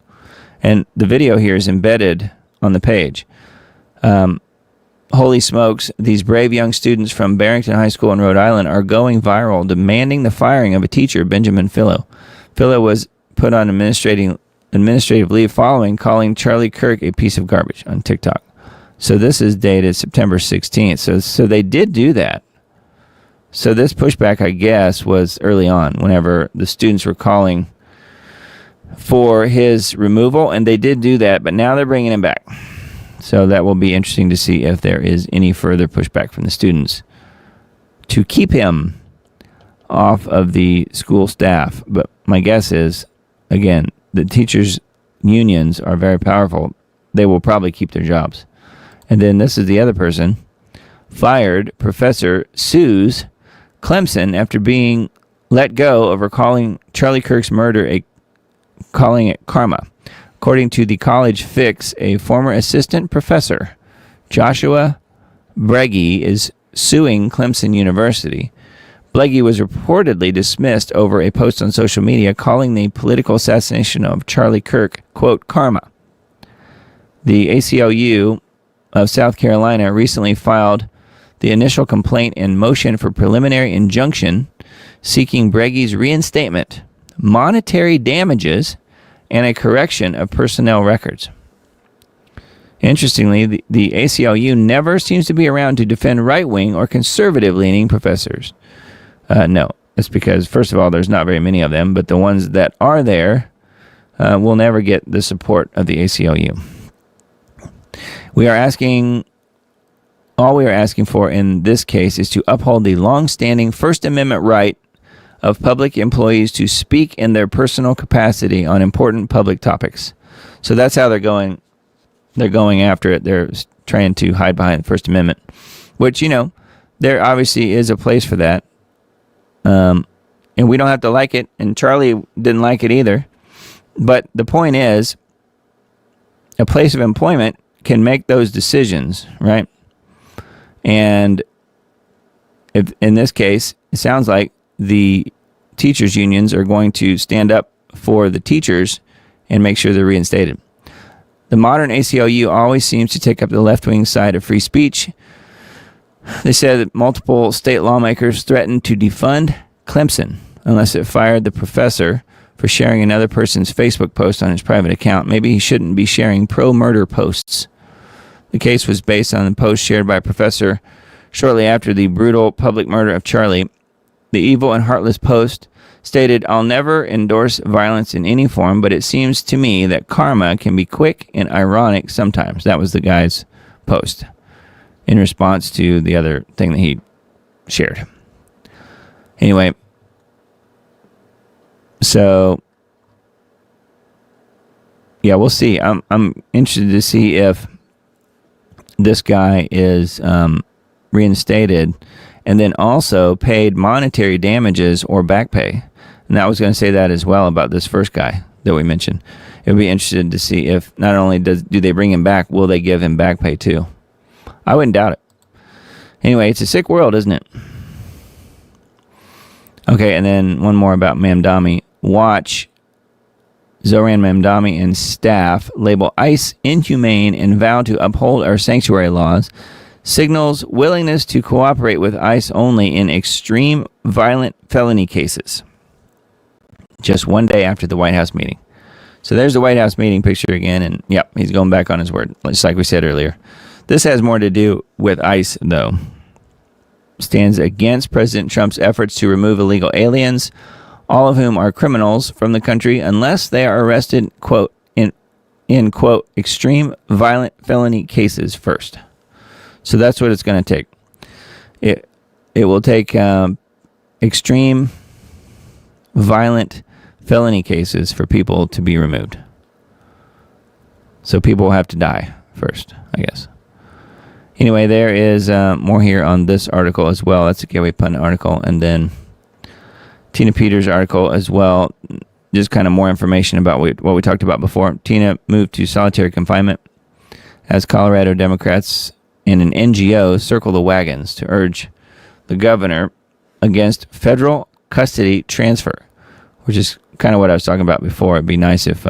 And the video here is embedded on the page. Holy smokes, these brave young students from Barrington High School in Rhode Island are going viral, demanding the firing of a teacher, Benjamin Philo. Philo was put on administrative leave following calling Charlie Kirk a piece of garbage on TikTok. So this is dated September 16th. So they did do that. So this pushback, I guess, was early on, whenever the students were calling for his removal, and they did do that, but now they're bringing him back. So that will be interesting to see if there is any further pushback from the students to keep him off of the school staff. But my guess is, again, the teachers' unions are very powerful. They will probably keep their jobs. And then this is the other person. Fired professor sues Clemson after being let go over calling Charlie Kirk's murder calling it karma. According to the College Fix, a former assistant professor, Joshua Breggy, is suing Clemson University. Bleggy was reportedly dismissed over a post on social media calling the political assassination of Charlie Kirk, quote, karma. The ACLU of South Carolina recently filed the initial complaint and motion for preliminary injunction seeking Breggy's reinstatement, monetary damages, and a correction of personnel records. Interestingly, the ACLU never seems to be around to defend right-wing or conservative-leaning professors. No, that's because, first of all, there's not very many of them, but the ones that are there will never get the support of the ACLU. All we are asking for in this case is to uphold the long-standing First Amendment right of public employees to speak in their personal capacity on important public topics. So that's how they're going. They're going after it. They're trying to hide behind the First Amendment, which, there obviously is a place for that. And we don't have to like it. And Charlie didn't like it either. But the point is, a place of employment can make those decisions, right? And if in this case, it sounds like the teachers' unions are going to stand up for the teachers and make sure they're reinstated. The modern ACLU always seems to take up the left-wing side of free speech. They said that multiple state lawmakers threatened to defund Clemson unless it fired the professor for sharing another person's Facebook post on his private account. Maybe he shouldn't be sharing pro-murder posts. The case was based on the post shared by a professor shortly after the brutal public murder of Charlie. The evil and heartless post stated, "I'll never endorse violence in any form, but it seems to me that karma can be quick and ironic sometimes." That was the guy's post in response to the other thing that he shared. Anyway, so yeah, we'll see. I'm interested to see if this guy is reinstated and then also paid monetary damages or back pay. And I was going to say that as well about this first guy that we mentioned. It would be interesting to see if not only do they bring him back, will they give him back pay too? I wouldn't doubt it. Anyway, it's a sick world, isn't it? Okay, and then one more about Mamdani. Watch Zoran Mamdani and staff label ICE inhumane and vow to uphold our sanctuary laws. Signals willingness to cooperate with ICE only in extreme violent felony cases. Just one day after the White House meeting. So there's the White House meeting picture again, and yep, he's going back on his word, just like we said earlier. This has more to do with ICE, though. Stands against President Trump's efforts to remove illegal aliens, all of whom are criminals, from the country unless they are arrested, quote, in quote, extreme violent felony cases first. So that's what it's going to take. It will take extreme violent felony cases for people to be removed. So people will have to die first, I guess. Anyway, there is more here on this article as well. That's a Gateway Pundit article. And then Tina Peters' article as well. Just kind of more information about what we talked about before. Tina moved to solitary confinement as Colorado Democrats and an NGO circle the wagons to urge the governor against federal custody transfer, which is kind of what I was talking about before. It'd be nice if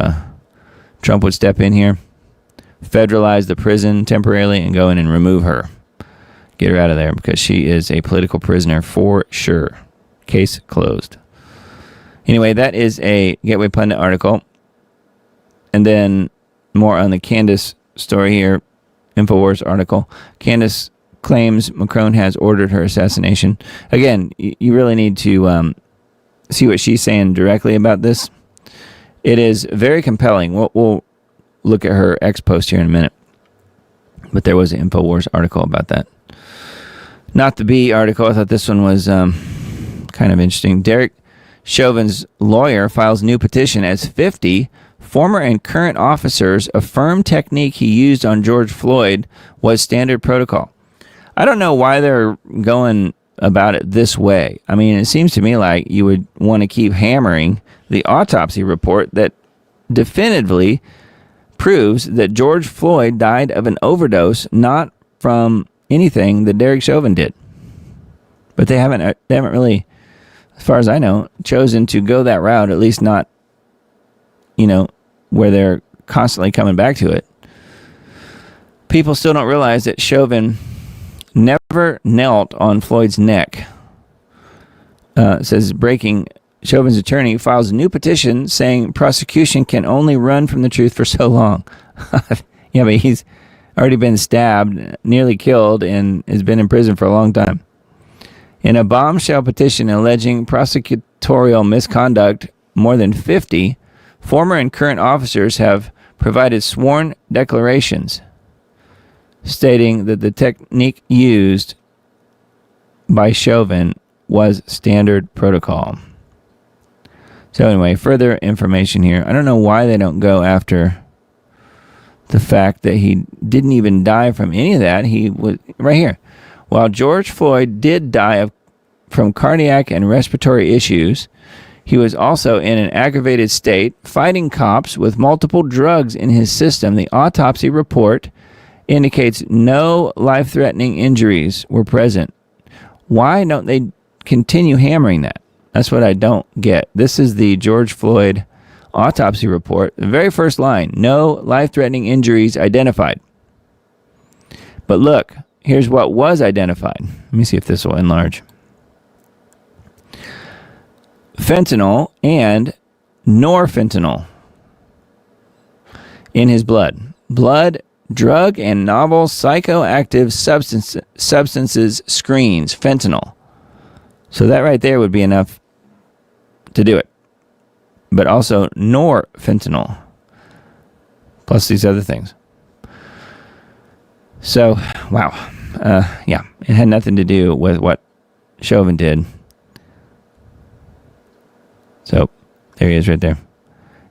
Trump would step in here, federalize the prison temporarily, and go in and remove her. Get her out of there because she is a political prisoner for sure. Case closed. Anyway, that is a Gateway Pundit article. And then more on the Candace story here. InfoWars article. Candace claims Macron has ordered her assassination. Again, you really need to see what she's saying directly about this. It is very compelling. We'll look at her X post here in a minute. But there was an InfoWars article about that. Not the B article. I thought this one was kind kind of interesting. Derek Chauvin's lawyer files new petition as 50 former and current officers affirm technique he used on George Floyd was standard protocol. I don't know why they're going about it this way. I mean, it seems to me like you would want to keep hammering the autopsy report that definitively proves that George Floyd died of an overdose, not from anything that Derek Chauvin did. But they haven't really, as far as I know, chosen to go that route, at least not, where they're constantly coming back to it. People still don't realize that Chauvin never knelt on Floyd's neck. Says breaking, Chauvin's attorney files a new petition saying prosecution can only run from the truth for so long. Yeah, but he's already been stabbed, nearly killed, and has been in prison for a long time. In a bombshell petition alleging prosecutorial misconduct, more than 50 former and current officers have provided sworn declarations stating that the technique used by Chauvin was standard protocol. So anyway, further information here. I don't know why they don't go after the fact that he didn't even die from any of that. He was right here. While George Floyd did die from cardiac and respiratory issues, he was also in an aggravated state, fighting cops with multiple drugs in his system. The autopsy report indicates no life-threatening injuries were present. Why don't they continue hammering that? That's what I don't get. This is the George Floyd autopsy report. The very first line, no life-threatening injuries identified. But look, here's what was identified. Let me see if this will enlarge. Fentanyl and norfentanyl in his blood. Blood, drug, and novel psychoactive substances screens, fentanyl. So that right there would be enough to do it. But also norfentanyl, plus these other things. So, wow. Yeah, it had nothing to do with what Chauvin did. So, there he is right there.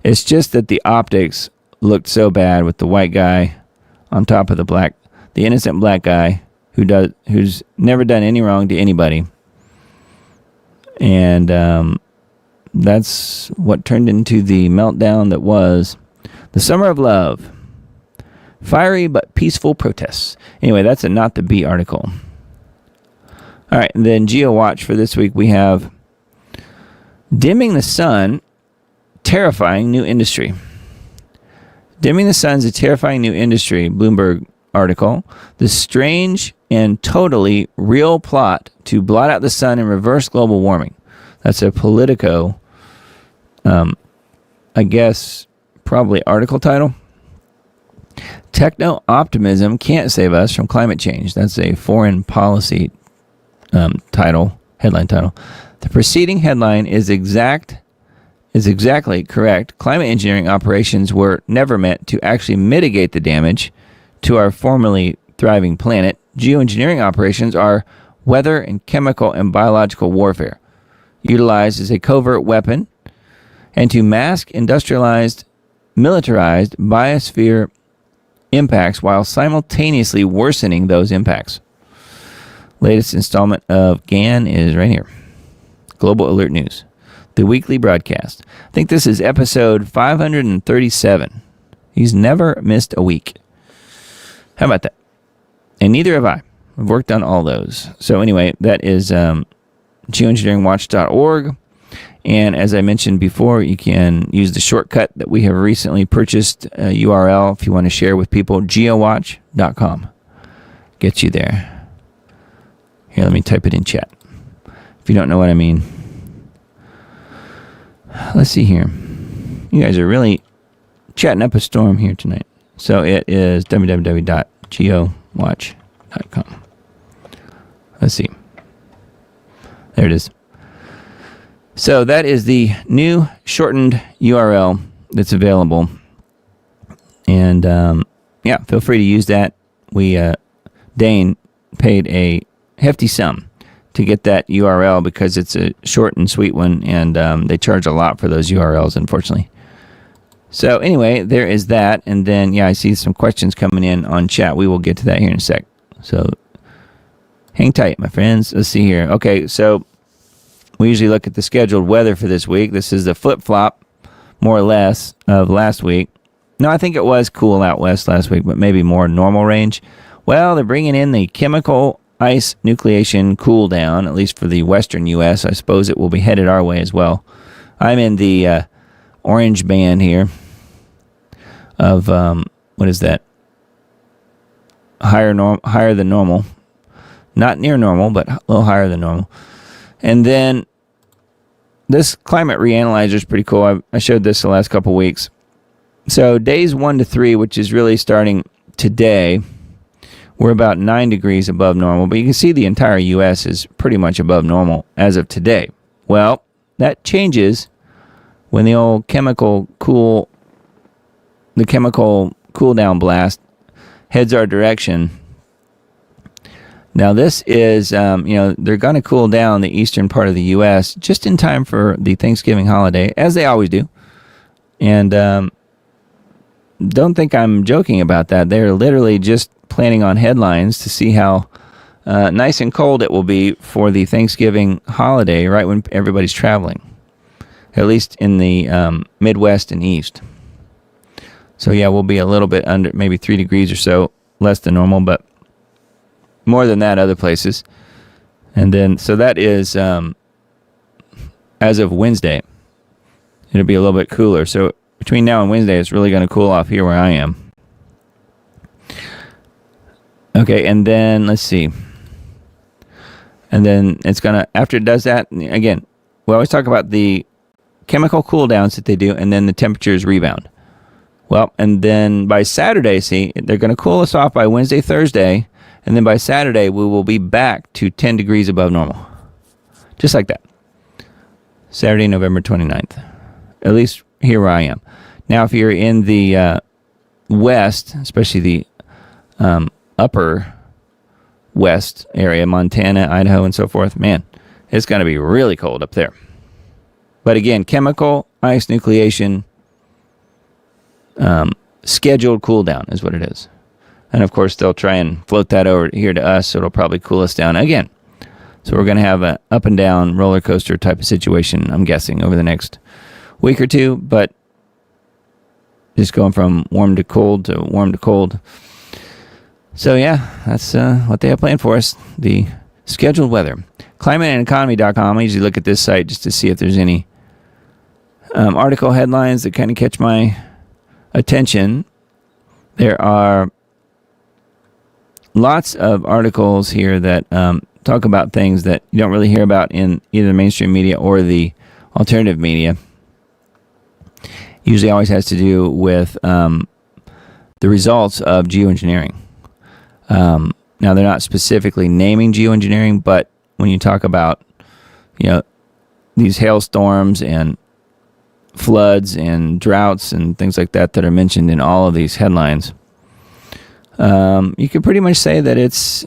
It's just that the optics looked so bad with the white guy on top of the innocent black guy who's never done any wrong to anybody. And that's what turned into the meltdown that was the Summer of Love. Fiery but peaceful protests. Anyway, that's a Not the Bee article. All right, and then GeoWatch for this week we have Dimming the Sun, Terrifying New Industry. Dimming the Sun's a terrifying new industry, Bloomberg article. The strange and totally real plot to blot out the sun and reverse global warming. That's a Politico, I guess, probably article title. Techno-optimism can't save us from climate change. That's a foreign policy headline title. The preceding headline is exactly correct. Climate engineering operations were never meant to actually mitigate the damage to our formerly thriving planet. Geoengineering operations are weather and chemical and biological warfare, utilized as a covert weapon and to mask industrialized, militarized biosphere impacts while simultaneously worsening those impacts. Latest installment of GAN is right here. Global Alert News, the weekly broadcast. I think this is episode 537. He's never missed a week. How about that? And neither have I. I've worked on all those. So anyway, that is geoengineeringwatch.org. And as I mentioned before, you can use the shortcut that we have recently purchased, URL, if you want to share with people, geowatch.com. Get you there. Here, let me type it in chat, if you don't know what I mean. Let's see here. You guys are really chatting up a storm here tonight. So it is www.geowatch.com. Let's see. There it is. So that is the new shortened URL that's available. And yeah, feel free to use that. Dane paid a hefty sum to get that URL because it's a short and sweet one, and they charge a lot for those URLs, unfortunately. So anyway, there is that. And then, I see some questions coming in on chat. We will get to that here in a sec. So hang tight, my friends. Let's see here. Okay, so we usually look at the scheduled weather for this week. This is the flip-flop, more or less, of last week. No, I think it was cool out west last week, but maybe more normal range. Well, they're bringing in the chemical ice nucleation cool down, at least for the western U.S. I suppose it will be headed our way as well. I'm in the orange band here of, what is that? Higher than normal. Not near normal, but a little higher than normal. And then this climate reanalyzer is pretty cool. I showed this the last couple weeks. So days 1 to 3, which is really starting today, we're about 9 degrees above normal. But you can see the entire U.S. is pretty much above normal as of today. Well, that changes when the old chemical cool down blast heads our direction. Now this is, they're going to cool down the eastern part of the U.S. just in time for the Thanksgiving holiday, as they always do. And don't think I'm joking about that. They're literally just planning on headlines to see how nice and cold it will be for the Thanksgiving holiday, right when everybody's traveling, at least in the Midwest and East. So we'll be a little bit under, maybe 3 degrees or so less than normal, but more than that other places. And then, so that is, as of Wednesday, it'll be a little bit cooler. So between now and Wednesday, it's really going to cool off here where I am. Okay, and then, let's see. And then it's going to, after it does that, again, we always talk about the chemical cool downs that they do, and then the temperatures rebound. Well, and then by Saturday, see, they're going to cool us off by Wednesday, Thursday, and then by Saturday, we will be back to 10 degrees above normal. Just like that. Saturday, November 29th. At least here where I am. Now, if you're in the west, especially the upper west area, Montana, Idaho, and so forth, man, it's going to be really cold up there. But again, chemical ice nucleation scheduled cool down is what it is. And of course, they'll try and float that over here to us, so it'll probably cool us down again. So we're going to have an up and down roller coaster type of situation, I'm guessing, over the next week or two. But just going from warm to cold to warm to cold. So that's what they have planned for us, the scheduled weather. ClimateAndEconomy.com. I usually look at this site just to see if there's any article headlines that kind of catch my attention. There are lots of articles here that talk about things that you don't really hear about in either the mainstream media or the alternative media. Usually always has to do with the results of geoengineering. Now, they're not specifically naming geoengineering, but when you talk about, these hailstorms and floods and droughts and things like that that are mentioned in all of these headlines, you could pretty much say that it's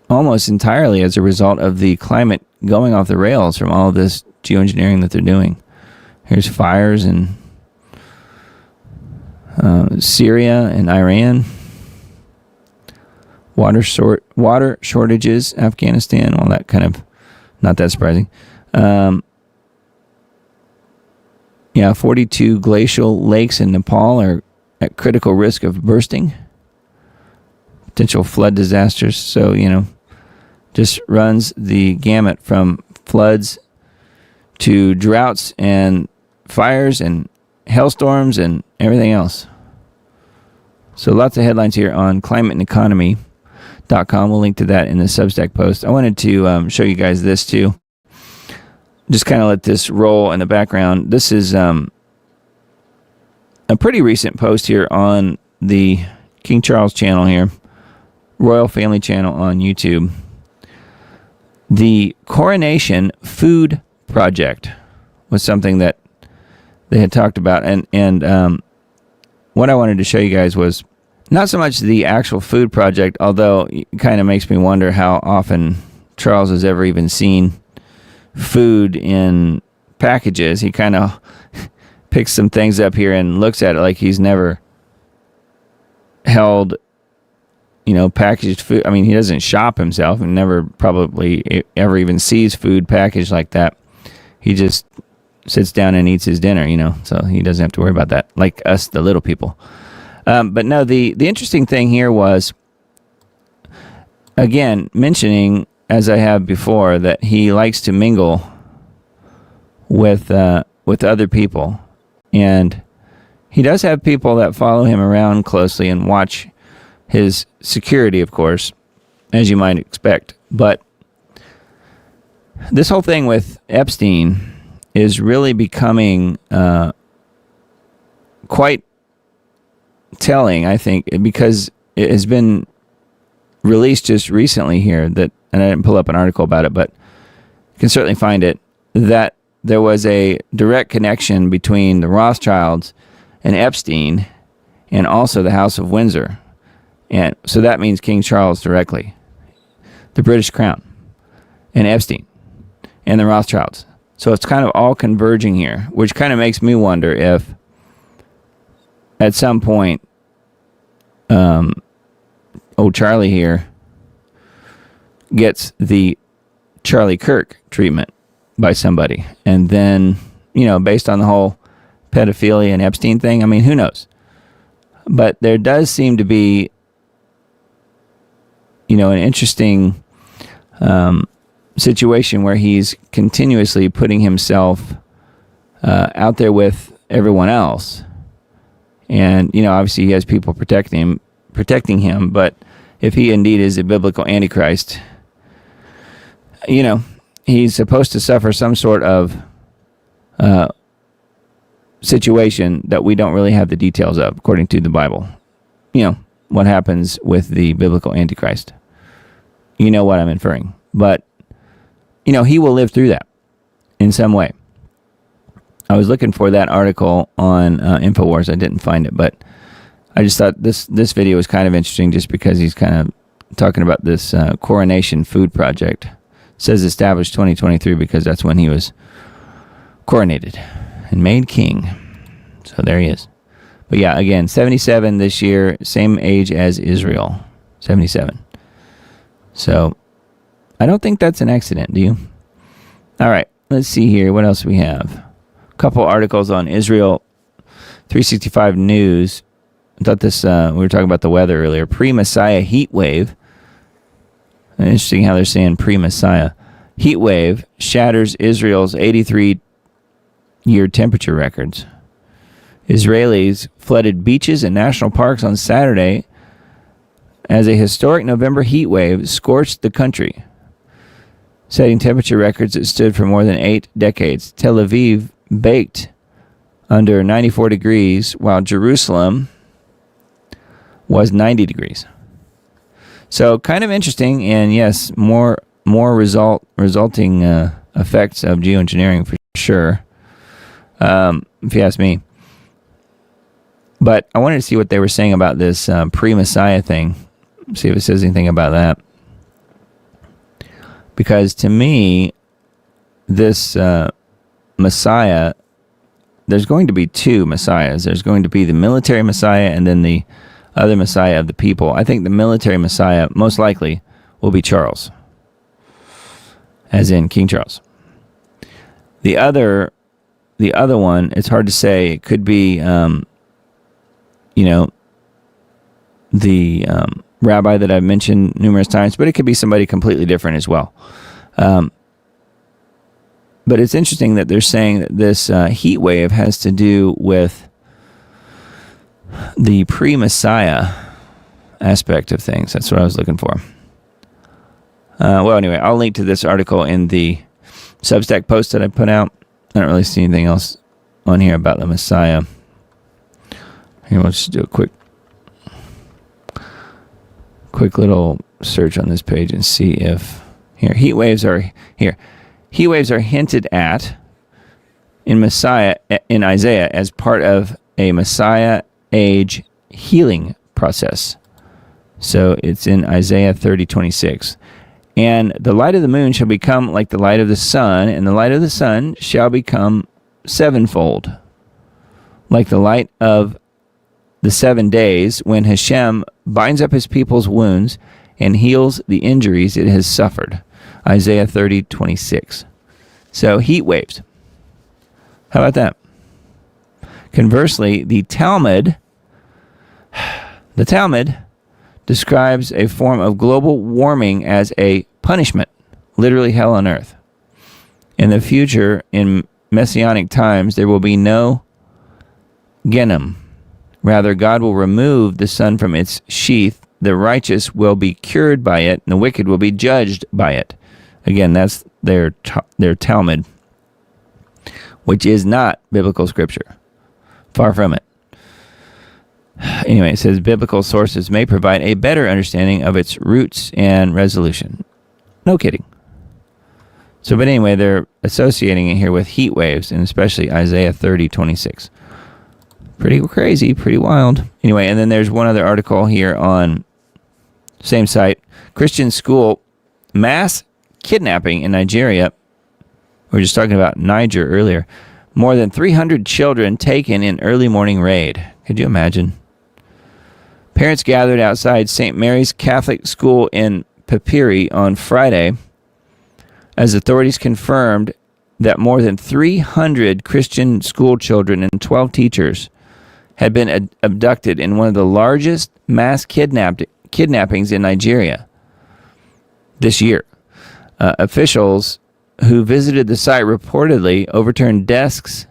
almost entirely as a result of the climate going off the rails from all of this geoengineering that they're doing. Here's fires in Syria and Iran. Water shortages, Afghanistan, all that kind of, not that surprising. 42 glacial lakes in Nepal are at critical risk of bursting. Potential flood disasters. So, just runs the gamut from floods to droughts and fires and hailstorms and everything else. So lots of headlines here on ClimateAndEconomy.com. We'll link to that in the Substack post. I wanted to show you guys this too. Just kind of let this roll in the background. This is a pretty recent post here on the King Charles channel here, Royal Family channel on YouTube. The Coronation Food Project was something that they had talked about, and what I wanted to show you guys was not so much the actual food project, although it kind of makes me wonder how often Charles has ever even seen food in packages. He kind of picks some things up here and looks at it like he's never held, packaged food. I mean, he doesn't shop himself and never probably ever even sees food packaged like that. He just sits down and eats his dinner, so he doesn't have to worry about that, like us, the little people. But no, the interesting thing here was, again, mentioning, as I have before, that he likes to mingle with other people. And he does have people that follow him around closely and watch his security, of course, as you might expect. But this whole thing with Epstein is really becoming quite telling, I think, because it has been released just recently here and I didn't pull up an article about it, but you can certainly find it, that there was a direct connection between the Rothschilds and Epstein and also the House of Windsor. And so that means King Charles directly, the British Crown, and Epstein, and the Rothschilds. So it's kind of all converging here, which kind of makes me wonder if at some point old Charlie here gets the Charlie Kirk treatment by somebody. And then, based on the whole pedophilia and Epstein thing, I mean, who knows? But there does seem to be, an interesting situation where he's continuously putting himself out there with everyone else. And, obviously he has people protecting him, but if he indeed is a biblical antichrist, he's supposed to suffer some sort of situation that we don't really have the details of, according to the Bible. What happens with the biblical antichrist. You know what I'm inferring. But, he will live through that in some way. I was looking for that article on InfoWars. I didn't find it, but I just thought this video was kind of interesting just because he's kind of talking about this coronation food project. It says established 2023 because that's when he was coronated and made king. So there he is. But yeah, again, 77 this year, same age as Israel, 77. So I don't think that's an accident, do you? All right, let's see here. What else we have? A couple articles on Israel 365 News. I thought this, we were talking about the weather earlier. Pre-Messiah heat wave. Interesting how they're saying pre-Messiah. Heat wave shatters Israel's 83-year temperature records. Israelis flooded beaches and national parks on Saturday as a historic November heat wave scorched the country, setting temperature records that stood for more than 8 decades. Tel Aviv baked under 94 degrees, while Jerusalem was 90 degrees. So kind of interesting, and yes, more resulting effects of geoengineering for sure, if you ask me. But I wanted to see what they were saying about this pre-Messiah thing, see if it says anything about that. Because to me, this Messiah, there's going to be two Messiahs. There's going to be the military Messiah and then the other Messiah of the people. I think the military Messiah most likely will be Charles, as in King Charles. The other one, it's hard to say. It could be, the rabbi that I've mentioned numerous times, but it could be somebody completely different as well. But it's interesting that they're saying that this heat wave has to do with the pre-Messiah aspect of things. That's what I was looking for. Well, anyway, I'll link to this article in the Substack post that I put out. I don't really see anything else on here about the Messiah. Here, let's just do a quick little search on this page and see if heat waves are hinted at in Isaiah as part of a Messiah age healing process. So it's in Isaiah 30:26. And the light of the moon shall become like the light of the sun, and the light of the sun shall become sevenfold, like the light of the 7 days when Hashem binds up his people's wounds and heals the injuries it has suffered. Isaiah 30:26. So heat waves. How about that? Conversely, the Talmud describes a form of global warming as a punishment, literally hell on earth. In the future, in messianic times, there will be no Gehenna. Rather, God will remove the sun from its sheath. The righteous will be cured by it, and the wicked will be judged by it. Again, that's their Talmud, which is not biblical scripture. Far from it. Anyway, it says biblical sources may provide a better understanding of its roots and resolution. No kidding. So, but anyway, they're associating it here with heat waves, and especially Isaiah 30:26. Pretty crazy, pretty wild. Anyway, and then there's one other article here on same site. Christian school mass kidnapping in Nigeria. We were just talking about Niger earlier. More than 300 children taken in early morning raid. Could you imagine? Parents gathered outside St. Mary's Catholic School in Papiri on Friday as authorities confirmed that more than 300 Christian school children and 12 teachers had been abducted in one of the largest mass kidnappings in Nigeria this year. Officials who visited the site reportedly overturned desks,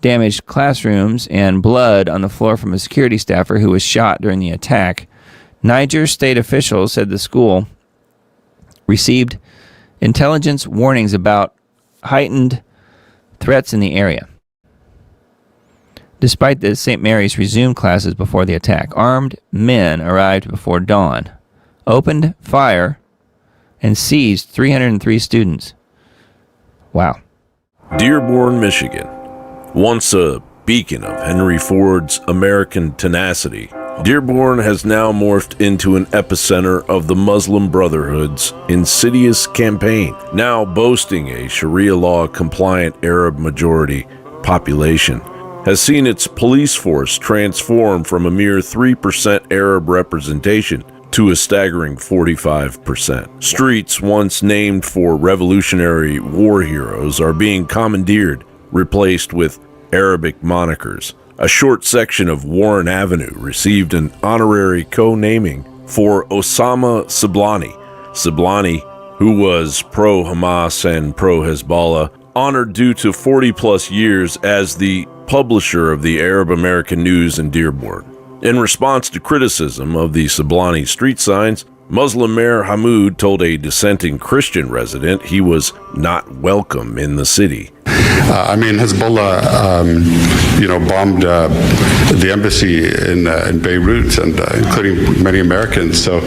damaged classrooms, and blood on the floor from a security staffer who was shot during the attack. Niger state officials said the school received intelligence warnings about heightened threats in the area. Despite this, St. Mary's resumed classes before the attack. Armed men arrived before dawn, opened fire, and seized 303 students. Wow. Dearborn, Michigan. Once a beacon of Henry Ford's American tenacity, Dearborn has now morphed into an epicenter of the Muslim Brotherhood's insidious campaign, now boasting a Sharia law-compliant Arab majority population, has seen its police force transform from a mere 3% Arab representation to a staggering 45%. Streets once named for Revolutionary War heroes are being commandeered, replaced with Arabic monikers. A short section of Warren Avenue received an honorary co-naming for Osama Siblani. Siblani, who was pro-Hamas and pro-Hezbollah, honored due to 40-plus years as the publisher of the Arab American News in Dearborn. In response to criticism of the Siblani street signs, Muslim Mayor Hamoud told a dissenting Christian resident he was not welcome in the city. Hezbollah, bombed the embassy in Beirut, and including many Americans. So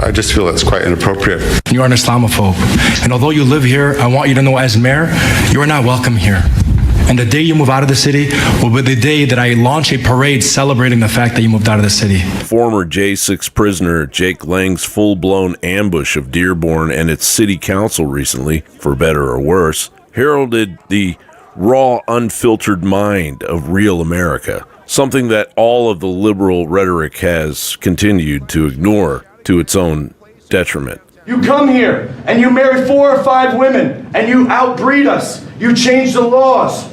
I just feel it's quite inappropriate. You are an Islamophobe, and although you live here, I want you to know as mayor, you are not welcome here. And the day you move out of the city will be the day that I launch a parade celebrating the fact that you moved out of the city. Former J6 prisoner Jake Lang's full-blown ambush of Dearborn and its city council recently, for better or worse, heralded the raw, unfiltered mind of real America, something that all of the liberal rhetoric has continued to ignore to its own detriment. You come here and you marry 4 or 5 women and you outbreed us. You change the laws.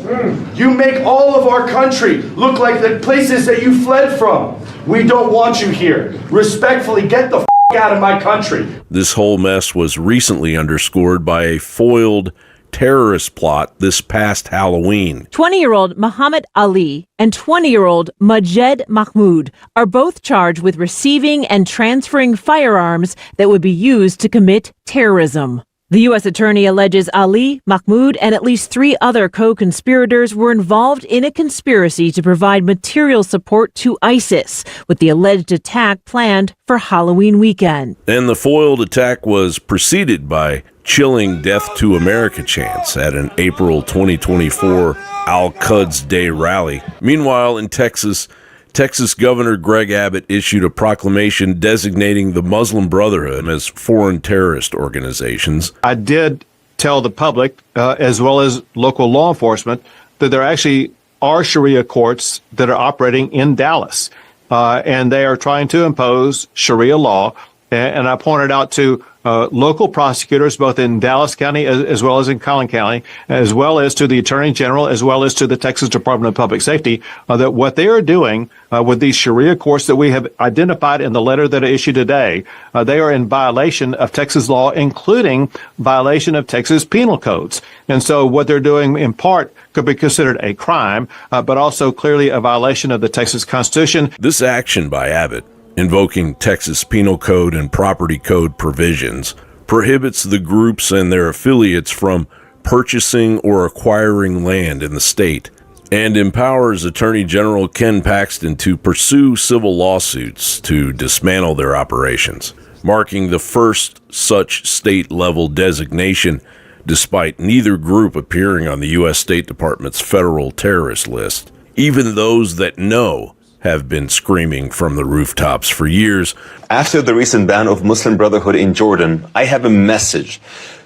You make all of our country look like the places that you fled from. We don't want you here. Respectfully, get the out of my country. This whole mess was recently underscored by a foiled terrorist plot this past Halloween. 20-year-old Muhammad Ali and 20-year-old Majed Mahmoud are both charged with receiving and transferring firearms that would be used to commit terrorism. The U.S. attorney alleges Ali, Mahmoud, and at least 3 other co-conspirators were involved in a conspiracy to provide material support to ISIS, with the alleged attack planned for Halloween weekend. And the foiled attack was preceded by chilling Death to America chants at an April 2024 Al-Quds Day rally. Meanwhile, in Texas, Texas Governor Greg Abbott issued a proclamation designating the Muslim Brotherhood as foreign terrorist organizations. I did tell the public, as well as local law enforcement, that there actually are Sharia courts that are operating in Dallas, and they are trying to impose Sharia law. And I pointed out to local prosecutors, both in Dallas County as well as in Collin County, as well as to the Attorney General, as well as to the Texas Department of Public Safety, that what they are doing with these Sharia courts that we have identified in the letter that I issued today, they are in violation of Texas law, including violation of Texas penal codes. And so what they're doing in part could be considered a crime, but also clearly a violation of the Texas Constitution. This action by Abbott, invoking Texas Penal Code and Property Code provisions, prohibits the groups and their affiliates from purchasing or acquiring land in the state, and empowers Attorney General Ken Paxton to pursue civil lawsuits to dismantle their operations, marking the first such state-level designation, despite neither group appearing on the U.S. State Department's federal terrorist list. Even those that know have been screaming from the rooftops for years. After the recent ban of Muslim Brotherhood in Jordan, I have a message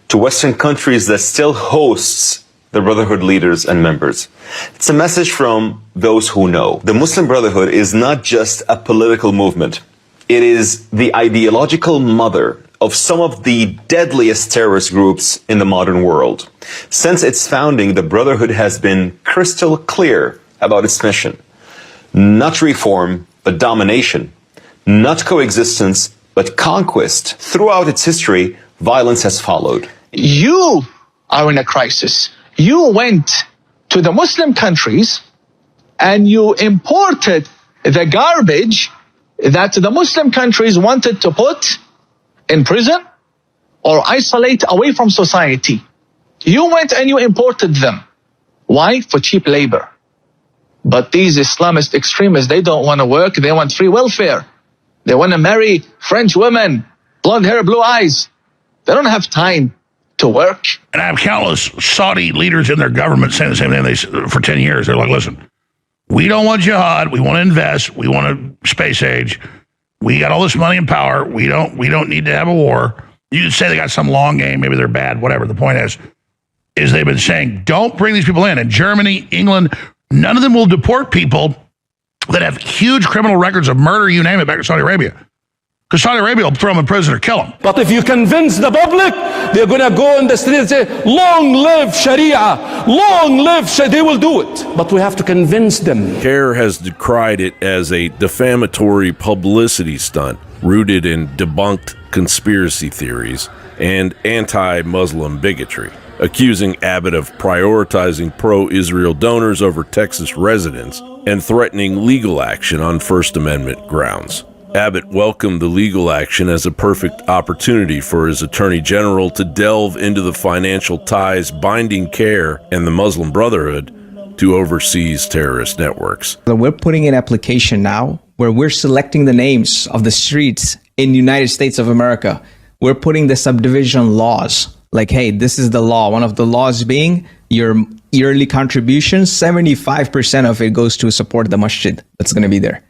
to Western countries that still hosts the Brotherhood leaders and members. It's a message from those who know. The Muslim Brotherhood is not just a political movement. It is the ideological mother of some of the deadliest terrorist groups in the modern world. Since its founding, the Brotherhood has been crystal clear about its mission. Not reform, but domination. Not coexistence, but conquest. Throughout its history, violence has followed. You are in a crisis. You went to the Muslim countries and you imported the garbage that the Muslim countries wanted to put in prison or isolate away from society. You went and you imported them. Why? For cheap labor. But these Islamist extremists, they don't want to work. They want free welfare. They want to marry French women, blonde hair, blue eyes. They don't have time to work. And I have countless Saudi leaders in their government saying the same thing for 10 years. They're like, listen, we don't want jihad. We want to invest. We want a space age. We got all this money and power. We don't need to have a war. You can say they got some long game. Maybe they're bad, whatever. The point is they've been saying, don't bring these people in. And Germany, England, none of them will deport people that have huge criminal records of murder, you name it, back to Saudi Arabia. Because Saudi Arabia will throw them in prison or kill them. But if you convince the public, they're going to go in the street and say, long live Sharia, long live Sharia. They will do it. But we have to convince them. CARE has decried it as a defamatory publicity stunt rooted in debunked conspiracy theories and anti-Muslim bigotry, accusing Abbott of prioritizing pro-Israel donors over Texas residents and threatening legal action on First Amendment grounds. Abbott welcomed the legal action as a perfect opportunity for his Attorney General to delve into the financial ties binding CARE and the Muslim Brotherhood to overseas terrorist networks. We're putting an application now where we're selecting the names of the streets in the United States of America. We're putting the subdivision laws. Like, hey, this is the law. One of the laws being your yearly contributions, 75% of it goes to support the masjid that's going to be there.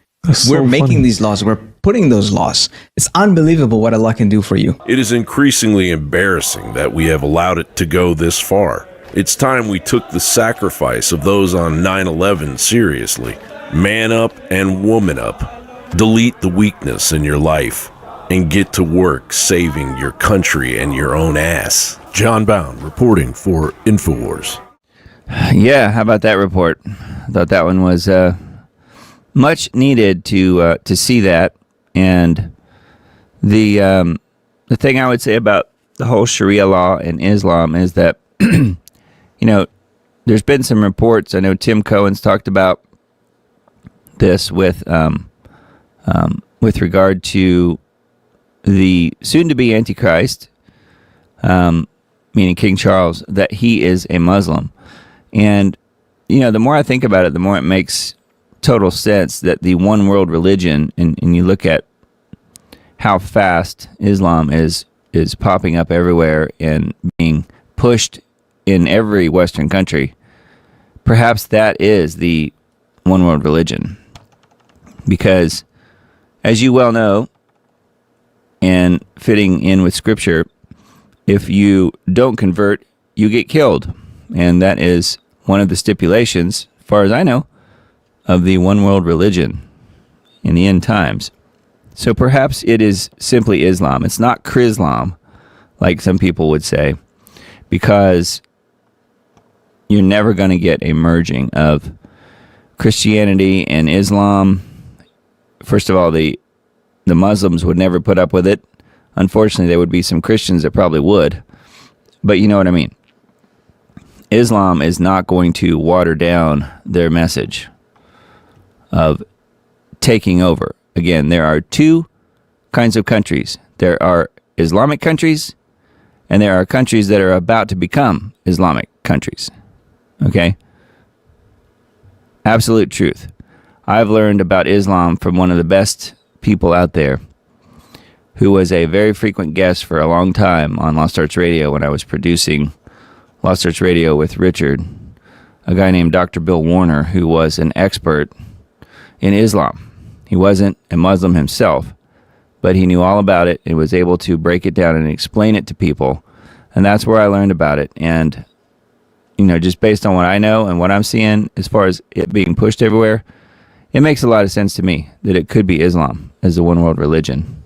We're making these laws. We're putting those laws. It's unbelievable what Allah can do for you. It is increasingly embarrassing that we have allowed it to go this far. It's time we took the sacrifice of those on 9/11 seriously. Man up and woman up. Delete the weakness in your life and get to work saving your country and your own ass. John Bound reporting for InfoWars. Yeah, how about that report? I thought that one was much needed to see that. And the thing I would say about the whole Sharia law in Islam is that, you know, there's been some reports. I know Tim Cohen's talked about this with regard to the soon-to-be Antichrist, meaning King Charles, that he is a Muslim. And, you know, the more I think about it, the more it makes total sense that the one world religion, and you look at how fast Islam is popping up everywhere and being pushed in every Western country, perhaps that is the one world religion. Because, as you well know, and fitting in with Scripture, if you don't convert, you get killed. And that is one of the stipulations, as far as I know, of the one world religion in the end times. So perhaps it is simply Islam. It's not Chrislam, like some people would say, because you're never going to get a merging of Christianity and Islam. First of all, the Muslims would never put up with it. Unfortunately, there would be some Christians that probably would. But you know what I mean. Islam is not going to water down their message of taking over. Again, there are two kinds of countries. There are Islamic countries, and there are countries that are about to become Islamic countries. Okay? Absolute truth. I've learned about Islam from one of the best people out there, who was a very frequent guest for a long time on Lost Arts Radio when I was producing Lost Arts Radio with Richard, a guy named Dr. Bill Warner, who was an expert in Islam. He wasn't a Muslim himself, but he knew all about it and was able to break it down and explain it to people. And that's where I learned about it. And, you know, just based on what I know and what I'm seeing as far as it being pushed everywhere, it makes a lot of sense to me that it could be Islam as the one world religion.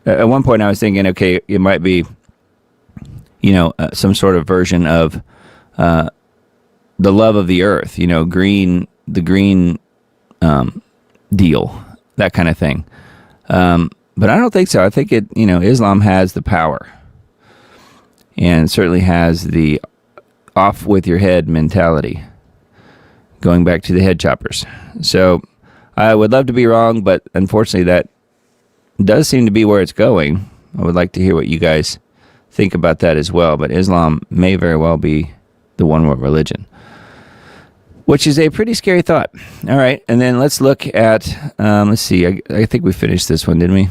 At one point I was thinking, okay, it might be, you know, some sort of version of the love of the earth, you know, the green deal, that kind of thing. But I don't think so. I think Islam has the power and certainly has the off with your head mentality, going back to the head choppers. So I would love to be wrong, but unfortunately that does seem to be where it's going. I would like to hear what you guys think about that as well. But Islam may very well be the one world religion, which is a pretty scary thought. All right, and then let's look at, let's see, I think we finished this one, didn't we?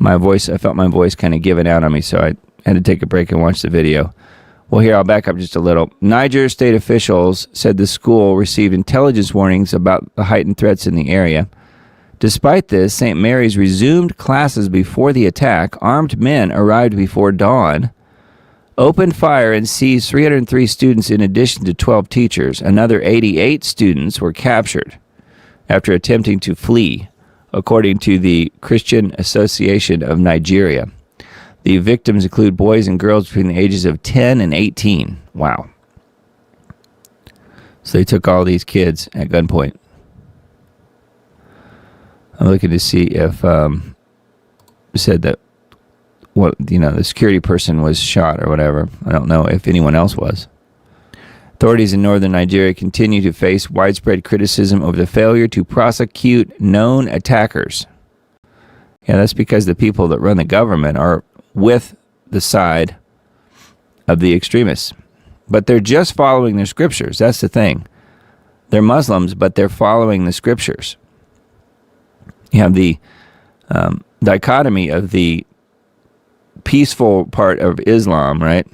I felt my voice kind of giving out on me, so I had to take a break and watch the video. Well, here, I'll back up just a little. Niger state officials said the school received intelligence warnings about the heightened threats in the area. Despite this, St. Mary's resumed classes before the attack. Armed men arrived before dawn, opened fire, and seized 303 students in addition to 12 teachers. Another 88 students were captured after attempting to flee, according to the Christian Association of Nigeria. The victims include boys and girls between the ages of 10 and 18. Wow. So they took all these kids at gunpoint. I'm looking to see if said that the security person was shot or whatever. I don't know if anyone else was. Authorities in northern Nigeria continue to face widespread criticism over the failure to prosecute known attackers. Yeah, that's because the people that run the government are with the side of the extremists. But they're just following their scriptures. That's the thing. They're Muslims, but they're following the scriptures. You have the dichotomy of the peaceful part of Islam, right?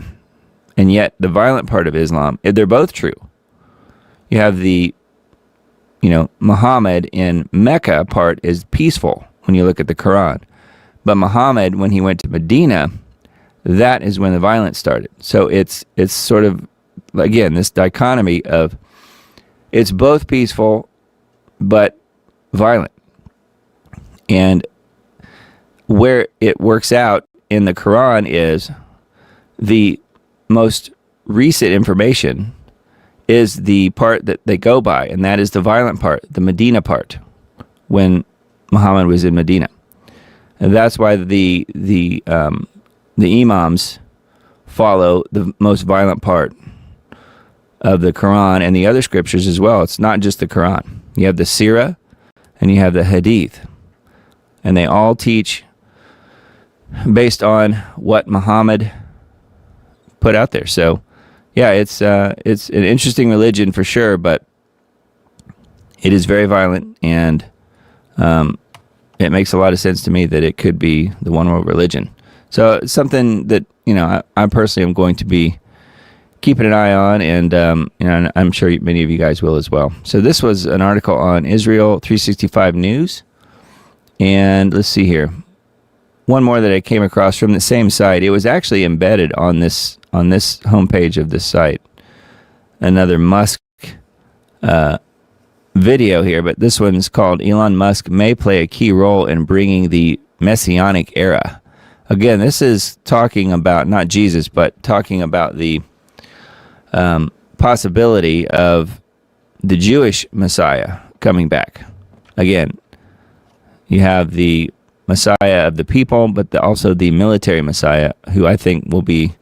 And yet the violent part of Islam, they're both true. You have the, Muhammad in Mecca part is peaceful when you look at the Quran. But Muhammad, when he went to Medina, that is when the violence started. So it's sort of, again, this dichotomy of it's both peaceful but violent. And where it works out in the Quran is the most recent information is the part that they go by, and that is the violent part, the Medina part, when Muhammad was in Medina. And that's why the imams follow the most violent part of the Quran and the other scriptures as well. It's not just the Quran. You have the Sirah and you have the Hadith. And they all teach based on what Muhammad put out there. So, yeah, it's an interesting religion for sure, but it is very violent, and it makes a lot of sense to me that it could be the one world religion. So it's something that I personally am going to be keeping an eye on, and I'm sure many of you guys will as well. So this was an article on Israel 365 News, and let's see here. One more that I came across from the same site. It was actually embedded on this homepage of this site. Another Musk video here, but this one's called "Elon Musk May Play a Key Role in Bringing the Messianic Era." Again, this is talking about not Jesus, but talking about the possibility of the Jewish Messiah coming back. Again, you have the Messiah of the people, but also the military Messiah, who I think will be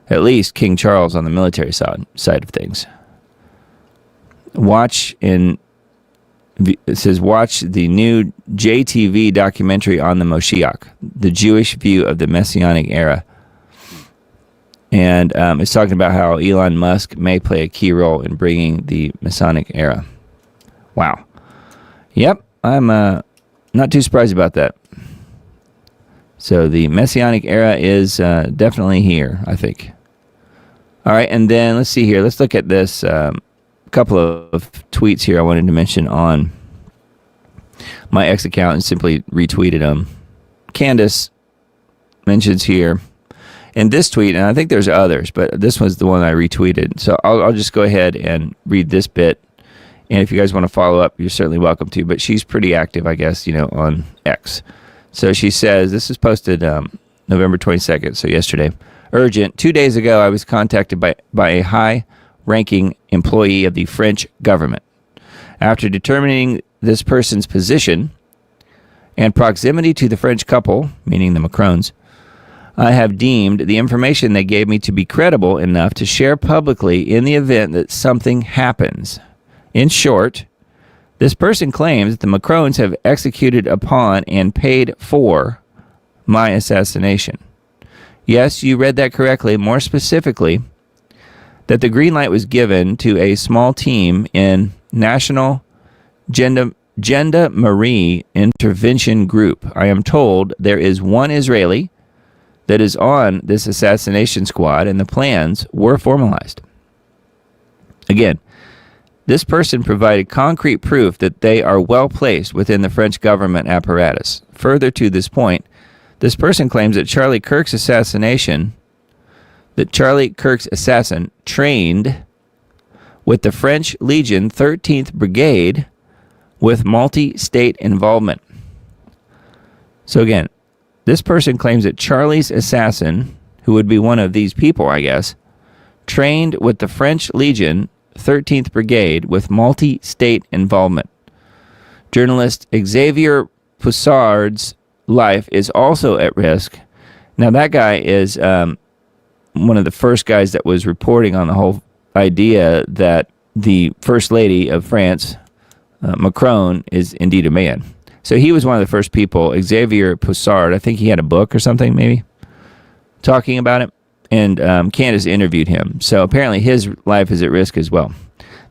at least King Charles on the military side of things. It says, watch the new JTV documentary on the Moshiach, the Jewish view of the Messianic era. And it's talking about how Elon Musk may play a key role in bringing the Messianic era. Wow. Yep, I'm not too surprised about that. So the Messianic era is definitely here, I think. All right, and then let's see here. Let's look at this couple of tweets here I wanted to mention on my X account and simply retweeted them. Candace mentions here in this tweet, and I think there's others, but this was the one I retweeted. So I'll just go ahead and read this bit. And if you guys want to follow up, you're certainly welcome to. But she's pretty active, I guess, on X. So she says, this is posted November 22nd, so yesterday. Urgent. 2 days ago, I was contacted by a high-ranking employee of the French government. After determining this person's position and proximity to the French couple, meaning the Macrons, I have deemed the information they gave me to be credible enough to share publicly in the event that something happens. In short, this person claims that the Macrons have executed upon and paid for my assassination. Yes, you read that correctly. More specifically, that the green light was given to a small team in National Gendarmerie Intervention Group. I am told there is one Israeli that is on this assassination squad, and the plans were formalized. Again, this person provided concrete proof that they are well placed within the French government apparatus. Further to this point, this person claims that Charlie Kirk's assassin trained with the French Legion 13th Brigade with multi-state involvement. So again, this person claims that Charlie's assassin, who would be one of these people, I guess, trained with the French Legion 13th Brigade with multi-state involvement. Journalist Xavier Poussard's life is also at risk. Now, that guy is one of the first guys that was reporting on the whole idea that the First Lady of France, Macron, is indeed a man. So he was one of the first people, Xavier Poussard. I think he had a book or something, maybe, talking about it. And Candace interviewed him. So apparently his life is at risk as well.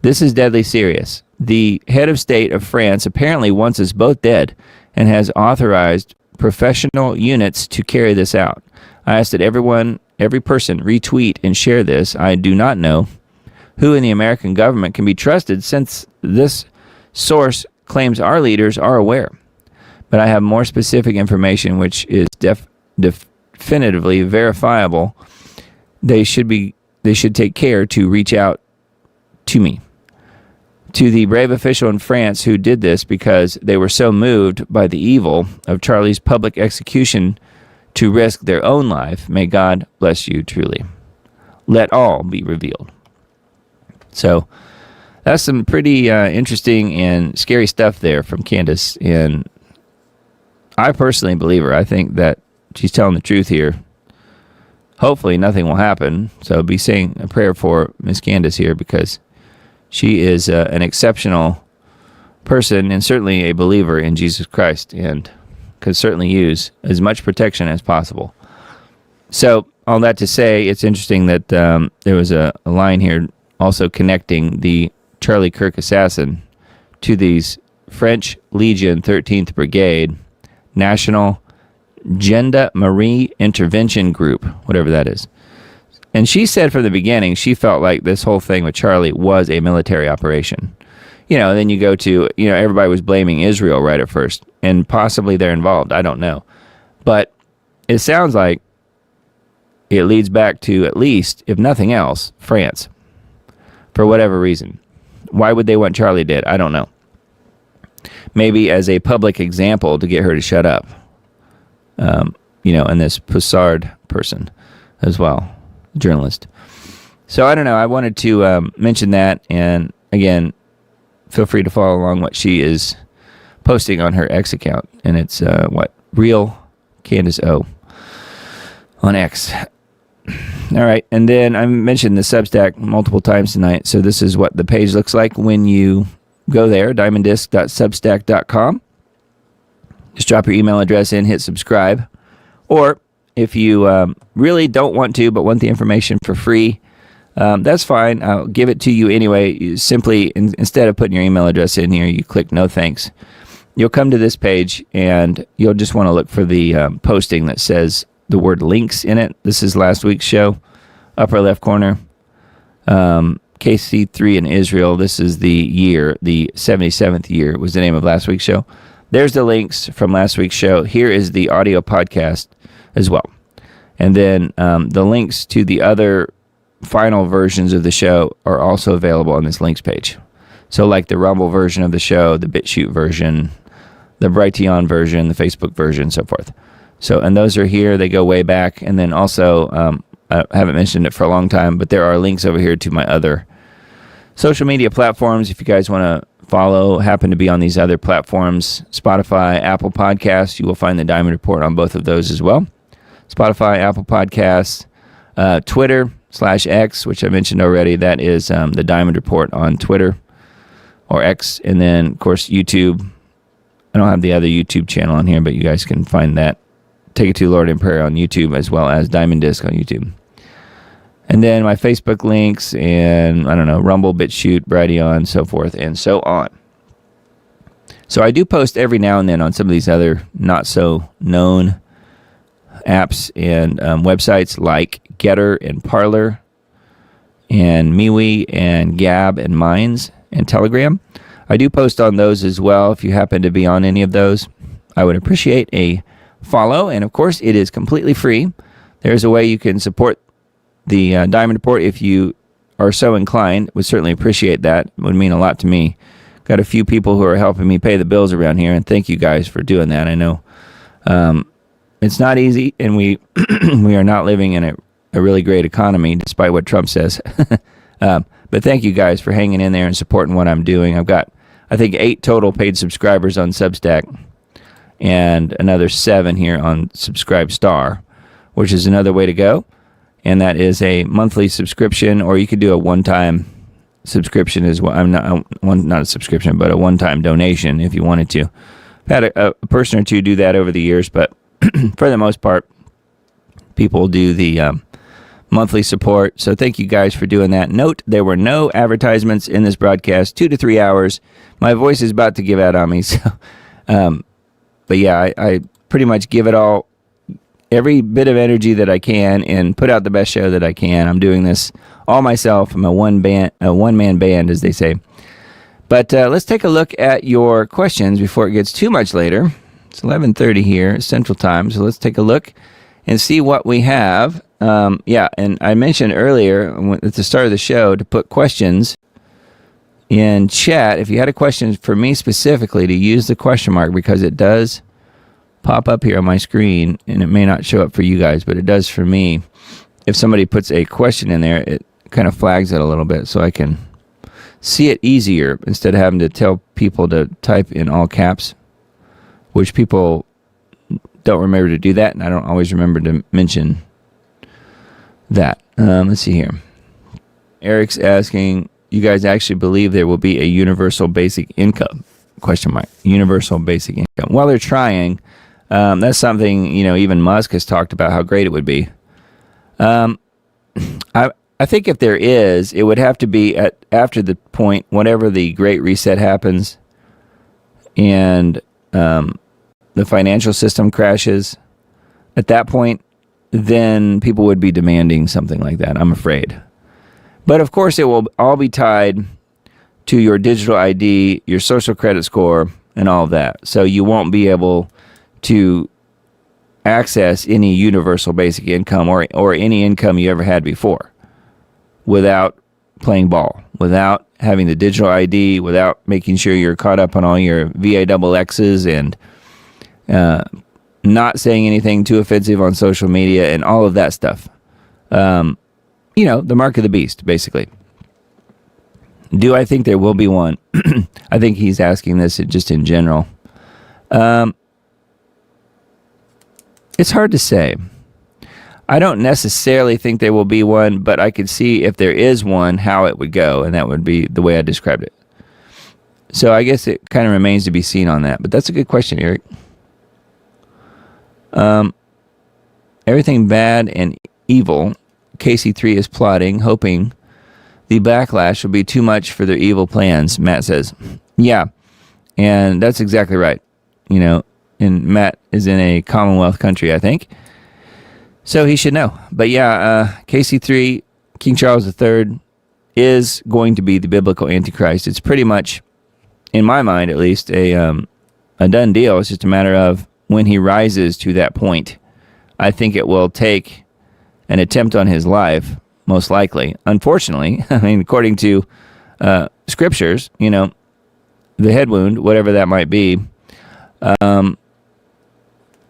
This is deadly serious. The head of state of France apparently wants us both dead and has authorized professional units to carry this out. I ask that every person retweet and share this. I do not know who in the American government can be trusted since this source claims our leaders are aware. But I have more specific information which is definitively verifiable. They should take care to reach out to me. To the brave official in France who did this because they were so moved by the evil of Charlie's public execution to risk their own life, may God bless you truly. Let all be revealed. So that's some pretty interesting and scary stuff there from Candace. And I personally believe her. I think that she's telling the truth here. Hopefully nothing will happen. So be saying a prayer for Miss Candace here because she is an exceptional person and certainly a believer in Jesus Christ and could certainly use as much protection as possible. So all that to say, it's interesting that there was a line here also connecting the Charlie Kirk assassin to these French Legion 13th Brigade National Gendarmerie Intervention Group, whatever that is. And she said from the beginning she felt like this whole thing with Charlie was a military operation. Then you go to, everybody was blaming Israel right at first, and possibly they're involved. I don't know. But it sounds like it leads back to, at least, if nothing else, France, for whatever reason. Why would they want Charlie dead? I don't know. Maybe as a public example to get her to shut up. And this Poussard person as well, journalist. So I don't know. I wanted to mention that. And again, feel free to follow along what she is posting on her X account. And it's Real Candace O on X. All right. And then I mentioned the Substack multiple times tonight. So this is what the page looks like when you go there, diamonddisc.substack.com. Just drop your email address in, hit subscribe. Or if you really don't want to, but want the information for free, that's fine. I'll give it to you anyway. You simply, instead of putting your email address in here, you click no thanks. You'll come to this page, and you'll just want to look for the posting that says the word links in it. This is last week's show, upper left corner. KC3 in Israel. This is the year, the 77th year was the name of last week's show. There's the links from last week's show. Here is the audio podcast as well. And then the links to the other final versions of the show are also available on this links page. So like the Rumble version of the show, the BitChute version, the Brighteon version, the Facebook version, so forth. So, and those are here. They go way back. And then also, I haven't mentioned it for a long time, but there are links over here to my other social media platforms. If you guys want to follow, happen to be on these other platforms, Spotify, Apple Podcasts, you will find the Diamond Report on both of those as well. Spotify, Apple Podcasts, Twitter/X, which I mentioned already. That is the Diamond Report on Twitter or X. And then, of course, YouTube. I don't have the other YouTube channel on here, but you guys can find that. Take It to Lord in Prayer on YouTube, as well as Diamond Disc on YouTube. And then my Facebook links and, I don't know, Rumble, BitChute, Brighteon, so forth, and so on. So I do post every now and then on some of these other not-so-known apps and websites like Getter and Parler and MeWe and Gab and Minds and Telegram. I do post on those as well. If you happen to be on any of those, I would appreciate a follow. And, of course, it is completely free. There's a way you can support the Diamond Report if you are so inclined. Would certainly appreciate that. It would mean a lot to me. Got a few people who are helping me pay the bills around here, and thank you guys for doing that. I know it's not easy, and we we are not living in a really great economy, despite what Trump says. But thank you guys for hanging in there and supporting what I'm doing. I've got, I think, 8 total paid subscribers on Substack, and another 7 here on Subscribe Star, which is another way to go. And that is a monthly subscription, or you could do a one-time subscription as well. I'm not a subscription, but a one-time donation if you wanted to. I've had a person or two do that over the years, but for the most part, people do the monthly support. So thank you guys for doing that. Note, there were no advertisements in this broadcast. 2 to 3 hours. My voice is about to give out on me. So, but yeah, I pretty much give it all, every bit of energy that I can, and put out the best show that I can. I'm doing this all myself. I'm a one-man band, as they say. But let's take a look at your questions before it gets too much later. It's 11:30 here, Central Time. So let's take a look and see what we have. And I mentioned earlier at the start of the show to put questions in chat. If you had a question for me specifically, to use the question mark, because it does pop up here on my screen, and it may not show up for you guys, but it does for me. If somebody puts a question in there, it kind of flags it a little bit so I can see it easier instead of having to tell people to type in all caps, which people don't remember to do that, and I don't always remember to mention that. Let's see here. Eric's asking, you guys actually believe there will be a universal basic income? Question mark. Universal basic income. Well, they're trying. That's something, even Musk has talked about how great it would be. I think if there is, it would have to be after the point, whenever the Great Reset happens and the financial system crashes. At that point, then people would be demanding something like that, I'm afraid. But of course, it will all be tied to your digital ID, your social credit score, and all of that. So you won't be able to access any universal basic income or any income you ever had before without playing ball, without having the digital ID, without making sure you're caught up on all your VAXXs and not saying anything too offensive on social media and all of that stuff. You know, the mark of the beast, basically. Do I think there will be one? I think he's asking this just in general. It's hard to say. I don't necessarily think there will be one, but I could see if there is one, how it would go, and that would be the way I described it. So I guess it kind of remains to be seen on that, but that's a good question, Eric. Everything bad and evil, KC3 is plotting, hoping the backlash will be too much for their evil plans, Matt says. Yeah, and that's exactly right. You know, and Matt is in a Commonwealth country, I think. So he should know. But yeah, KC3, King Charles III, is going to be the biblical Antichrist. It's pretty much, in my mind at least, a done deal. It's just a matter of when he rises to that point. I think it will take an attempt on his life, most likely. Unfortunately, I mean, according to scriptures, you know, the head wound, whatever that might be, and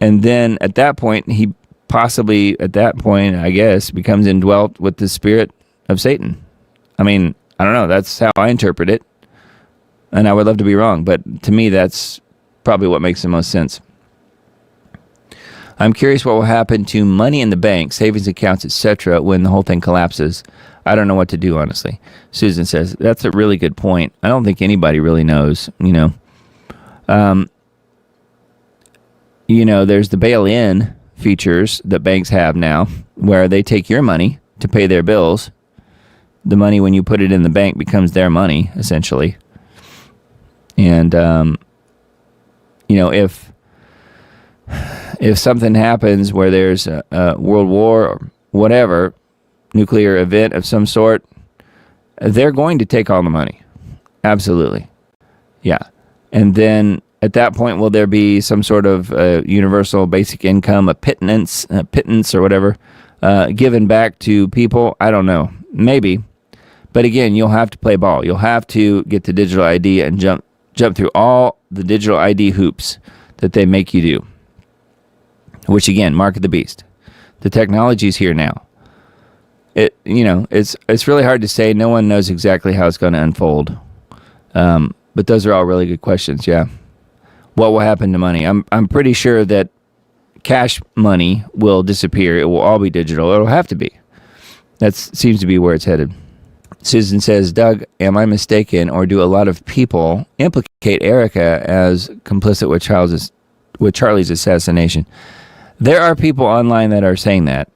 then at that point, he possibly, at that point, I guess, becomes indwelt with the spirit of Satan. I mean, I don't know. That's how I interpret it. And I would love to be wrong, but to me, that's probably what makes the most sense. I'm curious what will happen to money in the bank, savings accounts, etc. when the whole thing collapses. I don't know what to do, honestly. Susan says, that's a really good point. I don't think anybody really knows, you know. There's the bail-in features that banks have now where they take your money to pay their bills. The money, when you put it in the bank, becomes their money, essentially. And, if something happens where there's a world war or whatever, nuclear event of some sort, they're going to take all the money. Absolutely. Yeah. And then at that point, will there be some sort of universal basic income, a pittance or whatever, given back to people? I don't know. Maybe. But again, you'll have to play ball. You'll have to get the digital ID and jump through all the digital ID hoops that they make you do. Which again, mark of the beast. The technology's here now. It's really hard to say. No one knows exactly how it's going to unfold. But those are all really good questions. Yeah. What will happen to money? I'm pretty sure that cash money will disappear. It will all be digital. It'll have to be. That seems to be where it's headed. Susan says, Doug, am I mistaken, or do a lot of people implicate Erica as complicit with Charlie's assassination? There are people online that are saying that.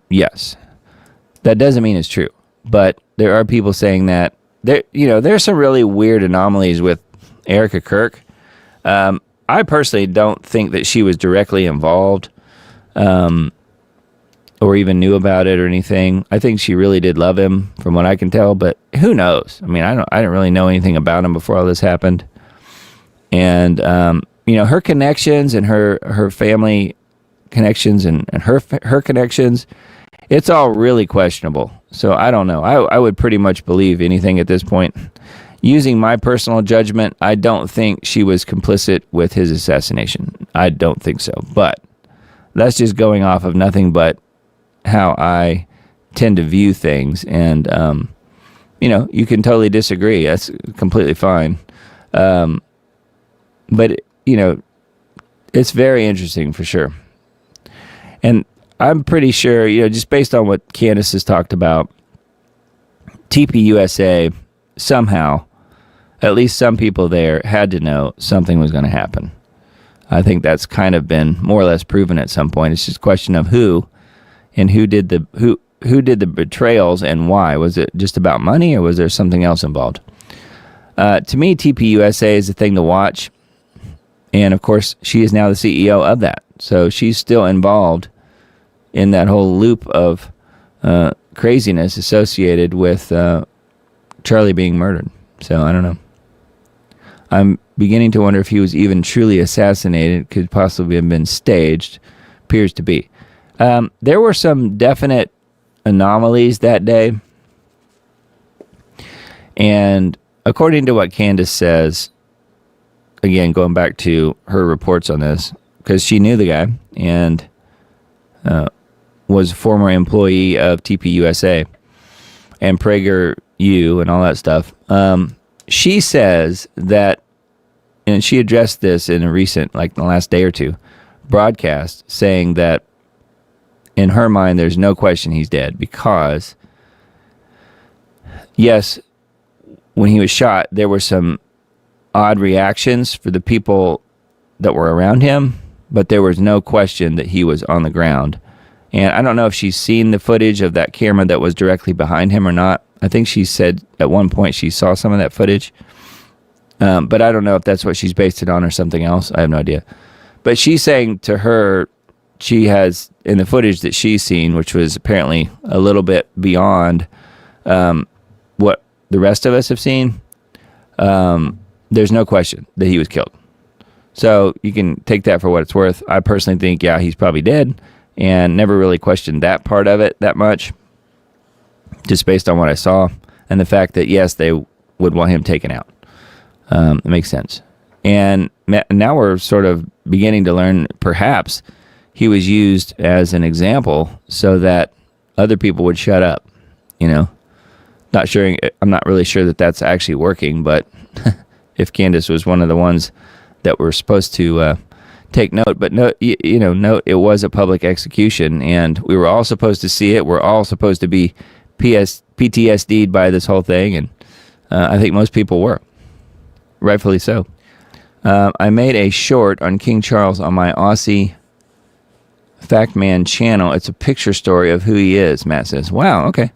Yes. That doesn't mean it's true. But there are people saying that. There's some really weird anomalies with Erica Kirk. I personally don't think that she was directly involved or even knew about it or anything. I think she really did love him, from what I can tell, but who knows? I mean, I didn't really know anything about him before all this happened. And, her connections and her family connections and her connections, it's all really questionable. So I don't know. I would pretty much believe anything at this point. Using my personal judgment, I don't think she was complicit with his assassination. I don't think so. But that's just going off of nothing but how I tend to view things. And, you can totally disagree. That's completely fine. But, it's very interesting for sure. And I'm pretty sure, just based on what Candace has talked about, TPUSA somehow, at least some people there had to know something was going to happen. I think that's kind of been more or less proven at some point. It's just a question of who and who did the betrayals and why. Was it just about money, or was there something else involved? To me, TPUSA is the thing to watch. And of course, she is now the CEO of that. So she's still involved in that whole loop of craziness associated with Charlie being murdered. So I don't know. I'm beginning to wonder if he was even truly assassinated, could possibly have been staged. Appears to be. There were some definite anomalies that day. And according to what Candace says, again, going back to her reports on this, because she knew the guy and was a former employee of TPUSA and PragerU and all that stuff. She says that, and she addressed this in a recent, like the last day or two, broadcast, saying that in her mind, there's no question he's dead because, yes, when he was shot, there were some odd reactions for the people that were around him, but there was no question that he was on the ground. And I don't know if she's seen the footage of that camera that was directly behind him or not. I think she said at one point she saw some of that footage. But I don't know if that's what she's based it on or something else. I have no idea. But she's saying to her, she has, in the footage that she's seen, which was apparently a little bit beyond what the rest of us have seen, there's no question that he was killed. So you can take that for what it's worth. I personally think, yeah, he's probably dead, and never really questioned that part of it that much, just based on what I saw and the fact that, yes, they would want him taken out. It makes sense. And now we're sort of beginning to learn, perhaps, he was used as an example so that other people would shut up, you know. I'm not really sure that that's actually working, but if Candace was one of the ones that were supposed to take note, but note it was a public execution, and we were all supposed to see it. We're all supposed to be PTSD'd by this whole thing, and I think most people were, rightfully so. I made a short on King Charles on my Aussie Fact Man channel. It's a picture story of who he is, Matt says. Wow, okay.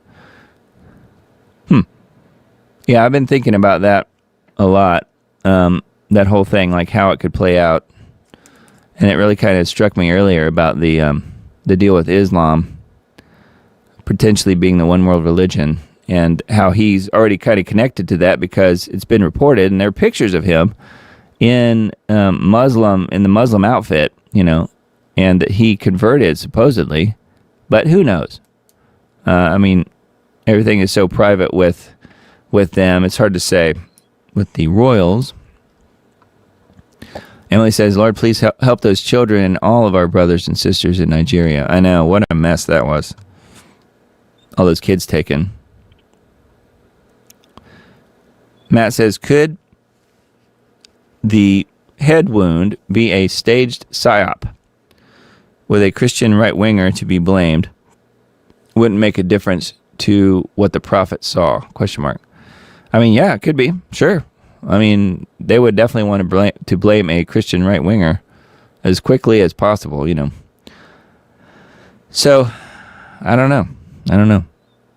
Yeah, I've been thinking about that a lot, that whole thing, like how it could play out. And it really kind of struck me earlier about the deal with Islam potentially being the one world religion, and how he's already kind of connected to that because it's been reported, and there are pictures of him in the Muslim outfit, you know, and that he converted supposedly, but who knows? I mean, everything is so private with them. It's hard to say with the royals. Emily says, Lord, please help those children and all of our brothers and sisters in Nigeria. I know, what a mess that was. All those kids taken. Matt says, could the head wound be a staged psyop with a Christian right-winger to be blamed? Wouldn't make a difference to what the prophet saw? ? I mean, yeah, it could be. Sure. I mean, they would definitely want to blame a Christian right-winger as quickly as possible, you know. So, I don't know.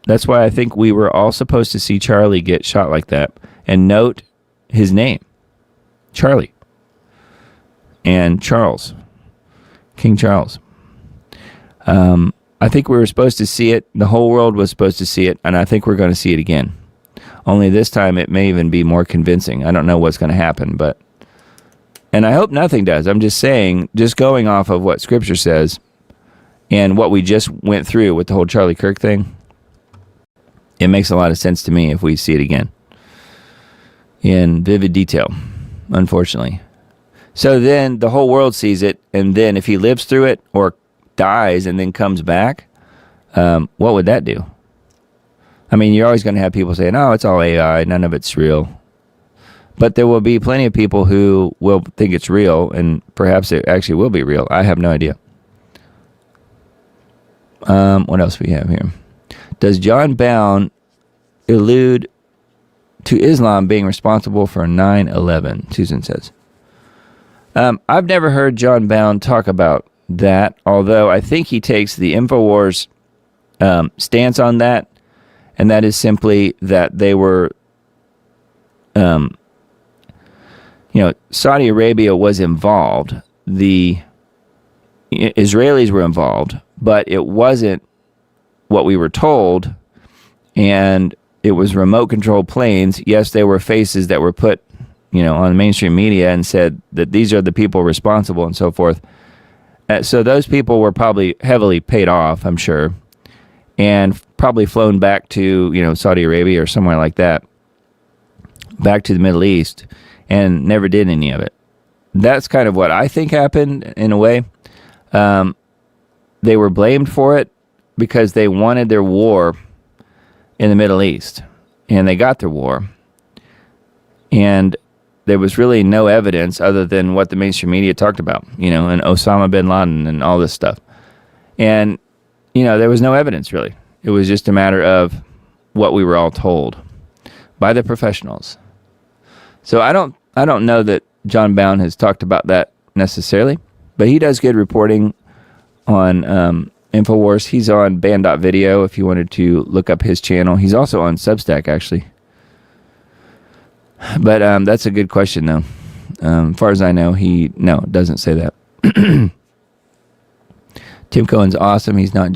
That's why I think we were all supposed to see Charlie get shot like that and note his name. Charlie. And Charles. King Charles. I think we were supposed to see it. The whole world was supposed to see it, and I think we're going to see it again. Only this time it may even be more convincing. I don't know what's going to happen, and I hope nothing does. I'm just saying, just going off of what Scripture says and what we just went through with the whole Charlie Kirk thing, it makes a lot of sense to me if we see it again in vivid detail, unfortunately. So then the whole world sees it, and then if he lives through it or dies and then comes back, what would that do? I mean, you're always going to have people saying, oh, it's all AI, none of it's real. But there will be plenty of people who will think it's real, and perhaps it actually will be real. I have no idea. What else we have here? Does John Bound allude to Islam being responsible for 9/11? Susan says. I've never heard John Bound talk about that, although I think he takes the InfoWars stance on that, and that is simply that they were, Saudi Arabia was involved. The Israelis were involved, but it wasn't what we were told, and it was remote controlled planes. Yes, there were faces that were put, on mainstream media and said that these are the people responsible and so forth. So those people were probably heavily paid off, I'm sure, and probably flown back to, Saudi Arabia or somewhere like that, back to the Middle East, and never did any of it. That's kind of what I think happened in a way. They were blamed for it because they wanted their war in the Middle East, and they got their war. And there was really no evidence other than what the mainstream media talked about, and Osama bin Laden and all this stuff. And, there was no evidence really. It was just a matter of what we were all told by the professionals. So I don't know that John Bound has talked about that necessarily, but he does good reporting on InfoWars. He's on band.video if you wanted to look up his channel. He's also on Substack, actually. But that's a good question, though. As far as I know, doesn't say that. Tim Cohen's awesome. He's not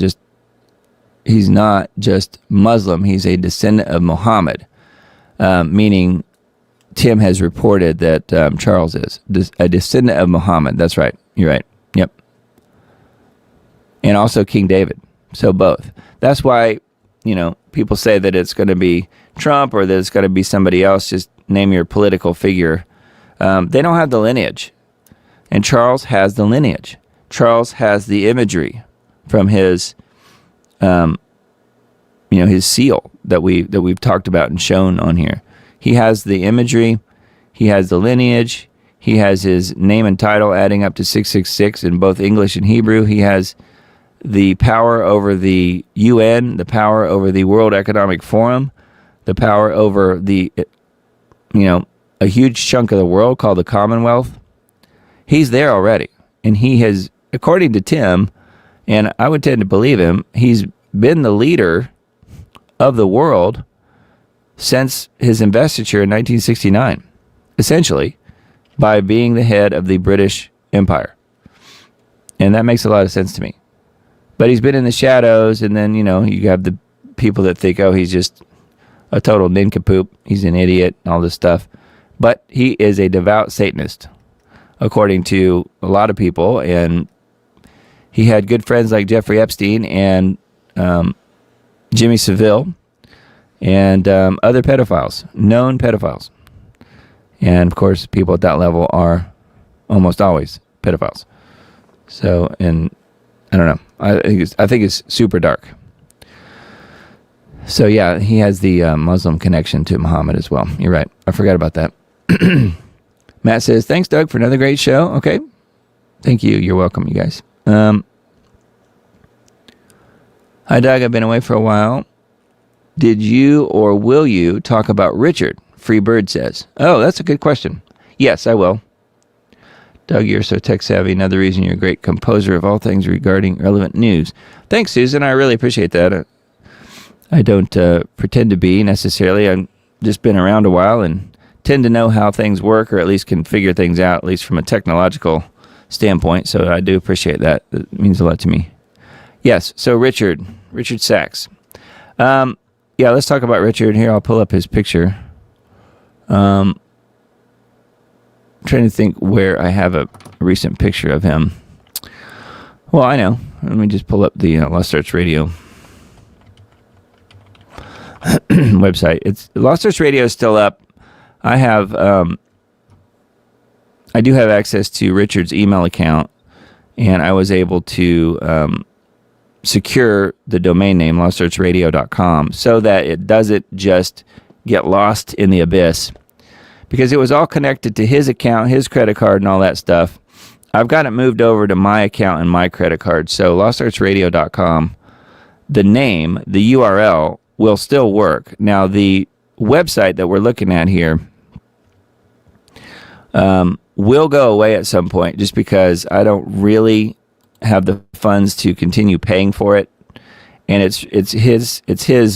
just Muslim. He's a descendant of Muhammad, meaning Tim has reported that Charles is a descendant of Muhammad. That's right. You're right. Yep. And also King David. So both. That's why, people say that it's going to be Trump or that it's going to be somebody else. Just name your political figure. They don't have the lineage. And Charles has the lineage. Charles has the imagery from his, his seal that we've talked about and shown on here. He has the imagery. He has the lineage. He has his name and title adding up to 666 in both English and Hebrew. He has the power over the UN, the power over the World Economic Forum, the power over a huge chunk of the world called the Commonwealth. He's there already. And he has, according to Tim, and I would tend to believe him, he's been the leader of the world since his investiture in 1969, essentially, by being the head of the British Empire. And that makes a lot of sense to me. But he's been in the shadows, and then, you have the people that think, oh, he's just a total nincompoop, he's an idiot, and all this stuff. But he is a devout Satanist, according to a lot of people, and he had good friends like Jeffrey Epstein and Jimmy Savile and other pedophiles, known pedophiles. And, of course, people at that level are almost always pedophiles. So, and I don't know. I think it's super dark. So, yeah, he has the Muslim connection to Muhammad as well. You're right. I forgot about that. Matt says, thanks, Doug, for another great show. Okay. Thank you. You're welcome, you guys. Hi, Doug. I've been away for a while. Did you or will you talk about Richard? Free Bird says. Oh, that's a good question. Yes, I will. Doug, you're so tech savvy. Another reason you're a great composer of all things regarding relevant news. Thanks, Susan. I really appreciate that. I don't pretend to be necessarily. I've just been around a while and tend to know how things work, or at least can figure things out, at least from a technological standpoint. So I do appreciate that. It means a lot to me. Yes. So Richard Sachs. Yeah, let's talk about Richard. Here, I'll pull up his picture. Trying to think where I have a recent picture of him. Well, I know. Let me just pull up the Lost Arts Radio website. It's Lost Arts Radio is still up. I do have access to Richard's email account, and I was able to secure the domain name lostartsradio.com so that it doesn't just get lost in the abyss, because it was all connected to his account, his credit card, and all that stuff. I've got it moved over to my account and my credit card. So lostartsradio.com, the name, the URL will still work. Now, the website that we're looking at here will go away at some point, just because I don't really have the funds to continue paying for it, and it's his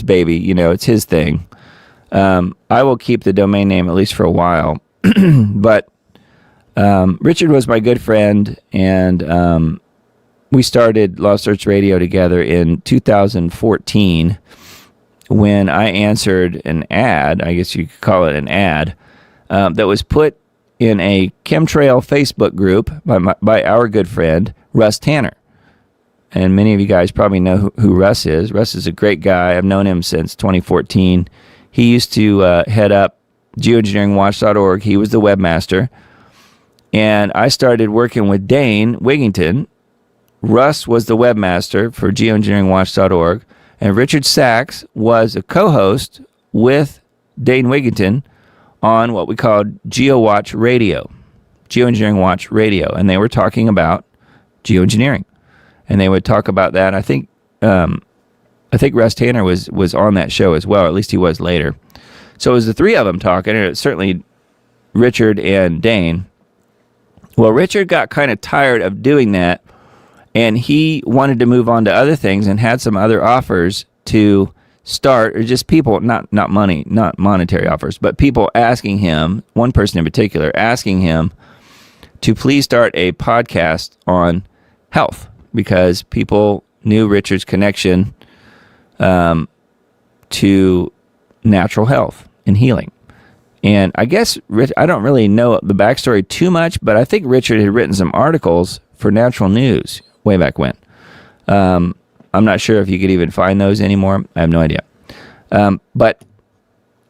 baby, it's his thing. I will keep the domain name at least for a while, but Richard was my good friend, and we started Lost Arts Radio together in 2014 when I answered an ad, I guess you could call it an ad, that was put in a chemtrail Facebook group by our good friend, Russ Tanner. And many of you guys probably know who Russ is. Russ is a great guy. I've known him since 2014. He used to head up geoengineeringwatch.org. He was the webmaster. And I started working with Dane Wigington. Russ was the webmaster for geoengineeringwatch.org. And Richard Sachs was a co-host with Dane Wigington on what we called GeoWatch Radio, Geoengineering Watch Radio. And they were talking about geoengineering. And they would talk about that. I think Russ Tanner was on that show as well. At least he was later. So it was the three of them talking, and it was certainly Richard and Dane. Well, Richard got kind of tired of doing that, and he wanted to move on to other things and had some other offers to start, or just people, not money, not monetary offers, but people asking him, one person in particular, asking him to please start a podcast on health, because people knew Richard's connection to natural health and healing. And I guess, I don't really know the backstory too much, but I think Richard had written some articles for Natural News way back when. I'm not sure if you could even find those anymore. I have no idea. But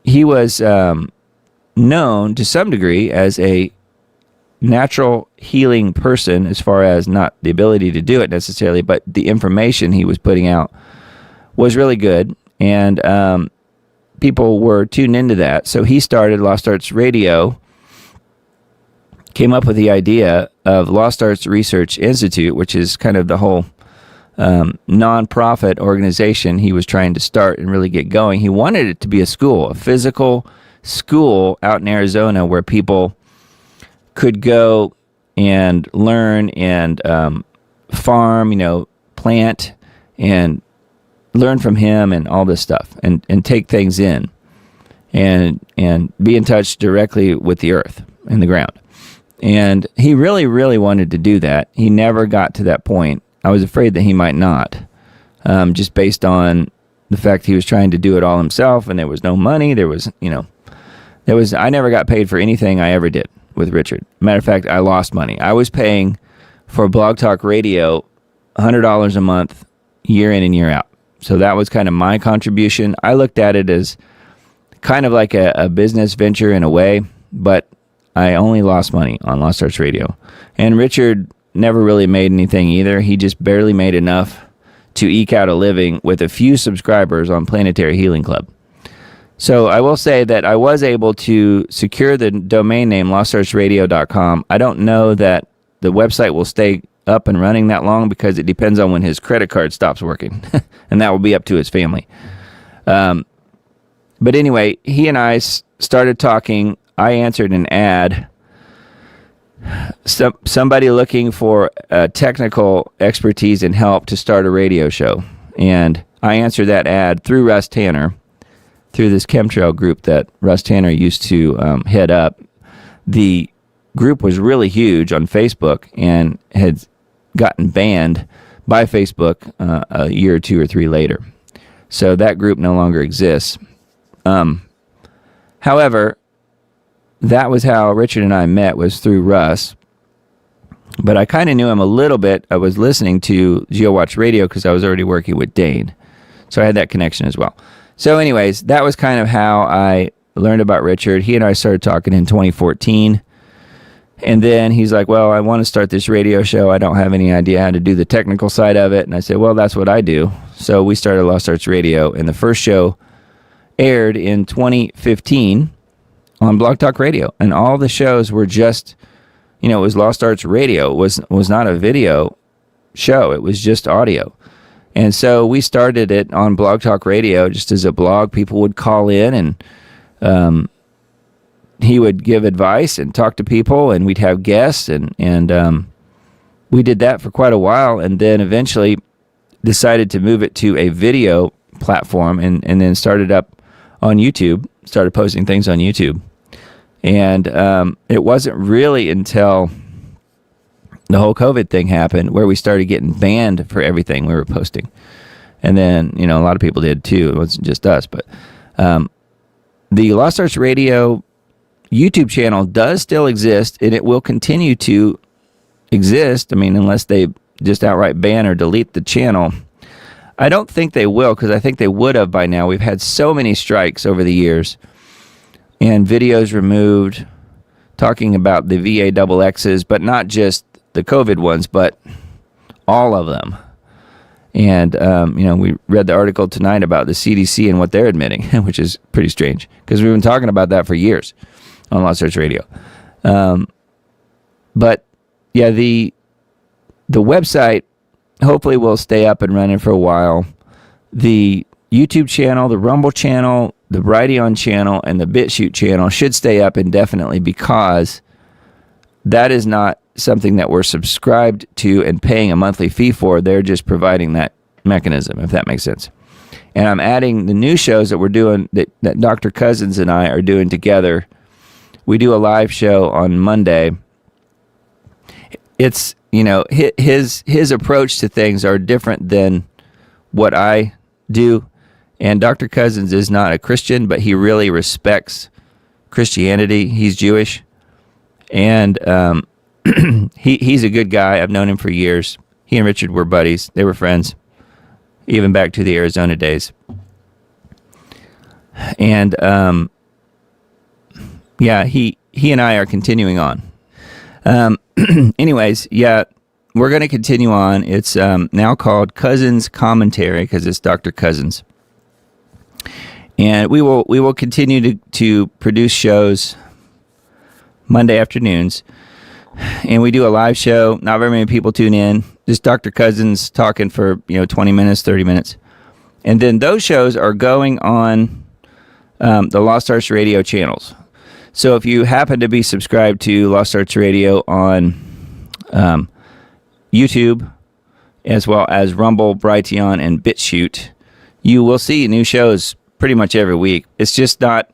he was known to some degree as a natural healing person, as far as not the ability to do it necessarily, but the information he was putting out was really good. And people were tuned into that. So he started Lost Arts Radio, came up with the idea of Lost Arts Research Institute, which is kind of the whole nonprofit organization he was trying to start and really get going. He wanted it to be a school, a physical school out in Arizona where people could go and learn and farm, plant and learn from him and all this stuff, and take things in and be in touch directly with the earth and the ground. And he really, really wanted to do that. He never got to that point. I was afraid that he might not, just based on the fact he was trying to do it all himself, and there was no money. I never got paid for anything I ever did with Richard. Matter of fact, I lost money. I was paying for Blog Talk Radio $100 a month, year in and year out. So that was kind of my contribution. I looked at it as kind of like a business venture in a way, but I only lost money on Lost Arts Radio. And Richard never really made anything either. He just barely made enough to eke out a living with a few subscribers on Planetary Healing Club. So I will say that I was able to secure the domain name lostartsradio.com. I don't know that the website will stay up and running that long, because it depends on when his credit card stops working. And that will be up to his family. But anyway, he and I started talking. I answered an ad. Somebody looking for technical expertise and help to start a radio show. And I answered that ad through Russ Tanner, through this chemtrail group that Russ Tanner used to head up. The group was really huge on Facebook and had gotten banned by Facebook a year or two or three later. So that group no longer exists. However, that was how Richard and I met, was through Russ. But I kind of knew him a little bit. I was listening to GeoWatch Radio because I was already working with Dane. So I had that connection as well. So anyways, that was kind of how I learned about Richard. He and I started talking in 2014. And then he's like, well, I want to start this radio show. I don't have any idea how to do the technical side of it. And I said, well, that's what I do. So we started Lost Arts Radio. And the first show aired in 2015 on Blog Talk Radio. And all the shows were just, it was Lost Arts Radio. It was not a video show. It was just audio. And so we started it on Blog Talk Radio just as a blog. People would call in, and he would give advice and talk to people, and we'd have guests, and we did that for quite a while, and then eventually decided to move it to a video platform, and then started up on YouTube, started posting things on YouTube. And it wasn't really until the whole COVID thing happened, where we started getting banned for everything we were posting. And then, a lot of people did too. It wasn't just us, but the Lost Arts Radio YouTube channel does still exist, and it will continue to exist. I mean, unless they just outright ban or delete the channel. I don't think they will, because I think they would have by now. We've had so many strikes over the years and videos removed talking about the VA-XXs, but not just the COVID ones, but all of them. And, we read the article tonight about the CDC and what they're admitting, which is pretty strange, because we've been talking about that for years on Lost Arts Radio. But, yeah, the website hopefully will stay up and running for a while. The YouTube channel, the Rumble channel, the Brighteon channel, and the BitChute channel should stay up indefinitely, because that is not something that we're subscribed to and paying a monthly fee for. They're just providing that mechanism, if that makes sense. And I'm adding the new shows that we're doing, that Dr. Cousins and I are doing together. We do a live show on Monday. It's, his approach to things are different than what I do. And Dr. Cousins is not a Christian, but he really respects Christianity. He's Jewish. And he's a good guy. I've known him for years. He and Richard were buddies. They were friends, even back to the Arizona days. And he and I are continuing on. Anyways, we're going to continue on. It's now called Cousins Commentary, because it's Dr. Cousins. And we will continue to produce shows Monday afternoons. And we do a live show. Not very many people tune in. Just Dr. Cousins talking for 20 minutes, 30 minutes. And then those shows are going on the Lost Arts Radio channels. So if you happen to be subscribed to Lost Arts Radio on YouTube, as well as Rumble, Brighteon, and BitChute, you will see new shows pretty much every week. It's just not,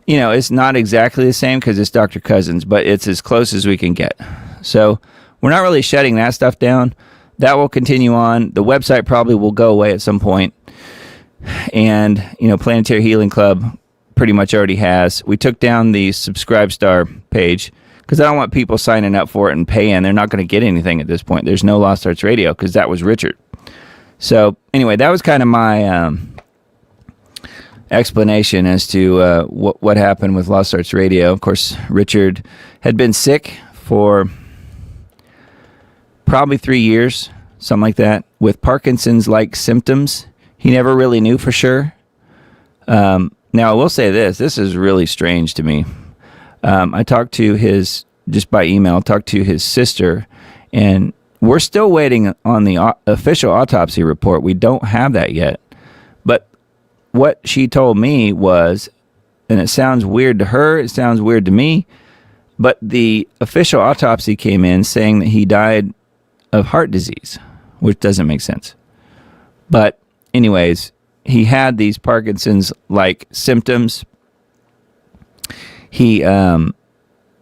it's not exactly the same, because it's Dr. Cousins, but it's as close as we can get. So we're not really shutting that stuff down. That will continue on. The website probably will go away at some point. And, Planetary Healing Club pretty much already has. We took down the Subscribe Star page, because I don't want people signing up for it and paying. They're not going to get anything at this point. There's no Lost Arts Radio, because that was Richard. So anyway, that was kind of my explanation as to what happened with Lost Arts Radio. Of course, Richard had been sick for probably 3 years, something like that, with Parkinson's-like symptoms. He never really knew for sure. Now, I will say this is really strange to me. I talked to just by email, talked to his sister, and we're still waiting on the official autopsy report. We don't have that yet. But what she told me was, and it sounds weird to her, it sounds weird to me, but the official autopsy came in saying that he died of heart disease, which doesn't make sense. But anyways, he had these Parkinson's-like symptoms. He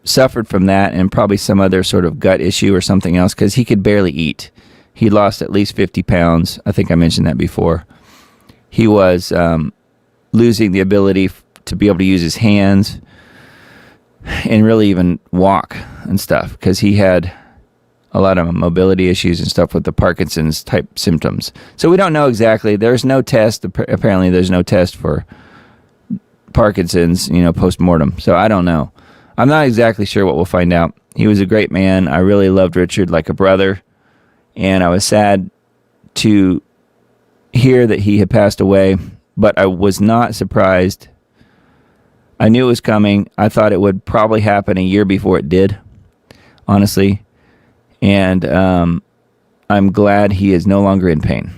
suffered from that and probably some other sort of gut issue or something else, because he could barely eat. He lost at least 50 pounds. I think I mentioned that before. He was losing the ability to be able to use his hands and really even walk and stuff, because he had a lot of mobility issues and stuff with the Parkinson's type symptoms. So we don't know exactly. There's no test. Apparently there's no test for Parkinson's, post-mortem. So I don't know. I'm not exactly sure what we'll find out. He was a great man. I really loved Richard like a brother. And I was sad to hear that he had passed away, but I was not surprised. I knew it was coming. I thought it would probably happen a year before it did, honestly. And I'm glad he is no longer in pain.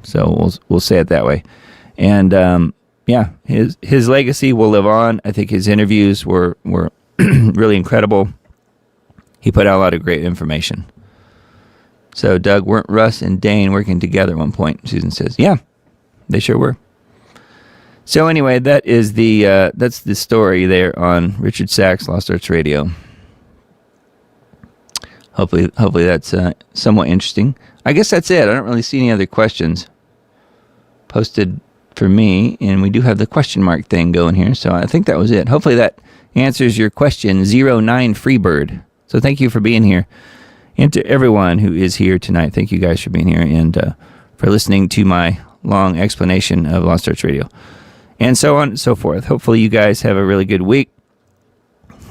So we'll say it that way. And his legacy will live on. I think his interviews were really incredible. He put out a lot of great information. So, Doug, weren't Russ and Dane working together at one point? Susan says, yeah, they sure were. So anyway, that is that's the story there on Richard Sachs, Lost Arts Radio. hopefully that's somewhat interesting. I guess that's it. I don't really see any other questions posted for me, and we do have the question mark thing going here, so I think that was it. Hopefully that answers your question, 09 Freebird. So thank you for being here, and to everyone who is here tonight, thank you guys for being here and for listening to my long explanation of Lost Arts Radio, and so on and so forth. Hopefully you guys have a really good week,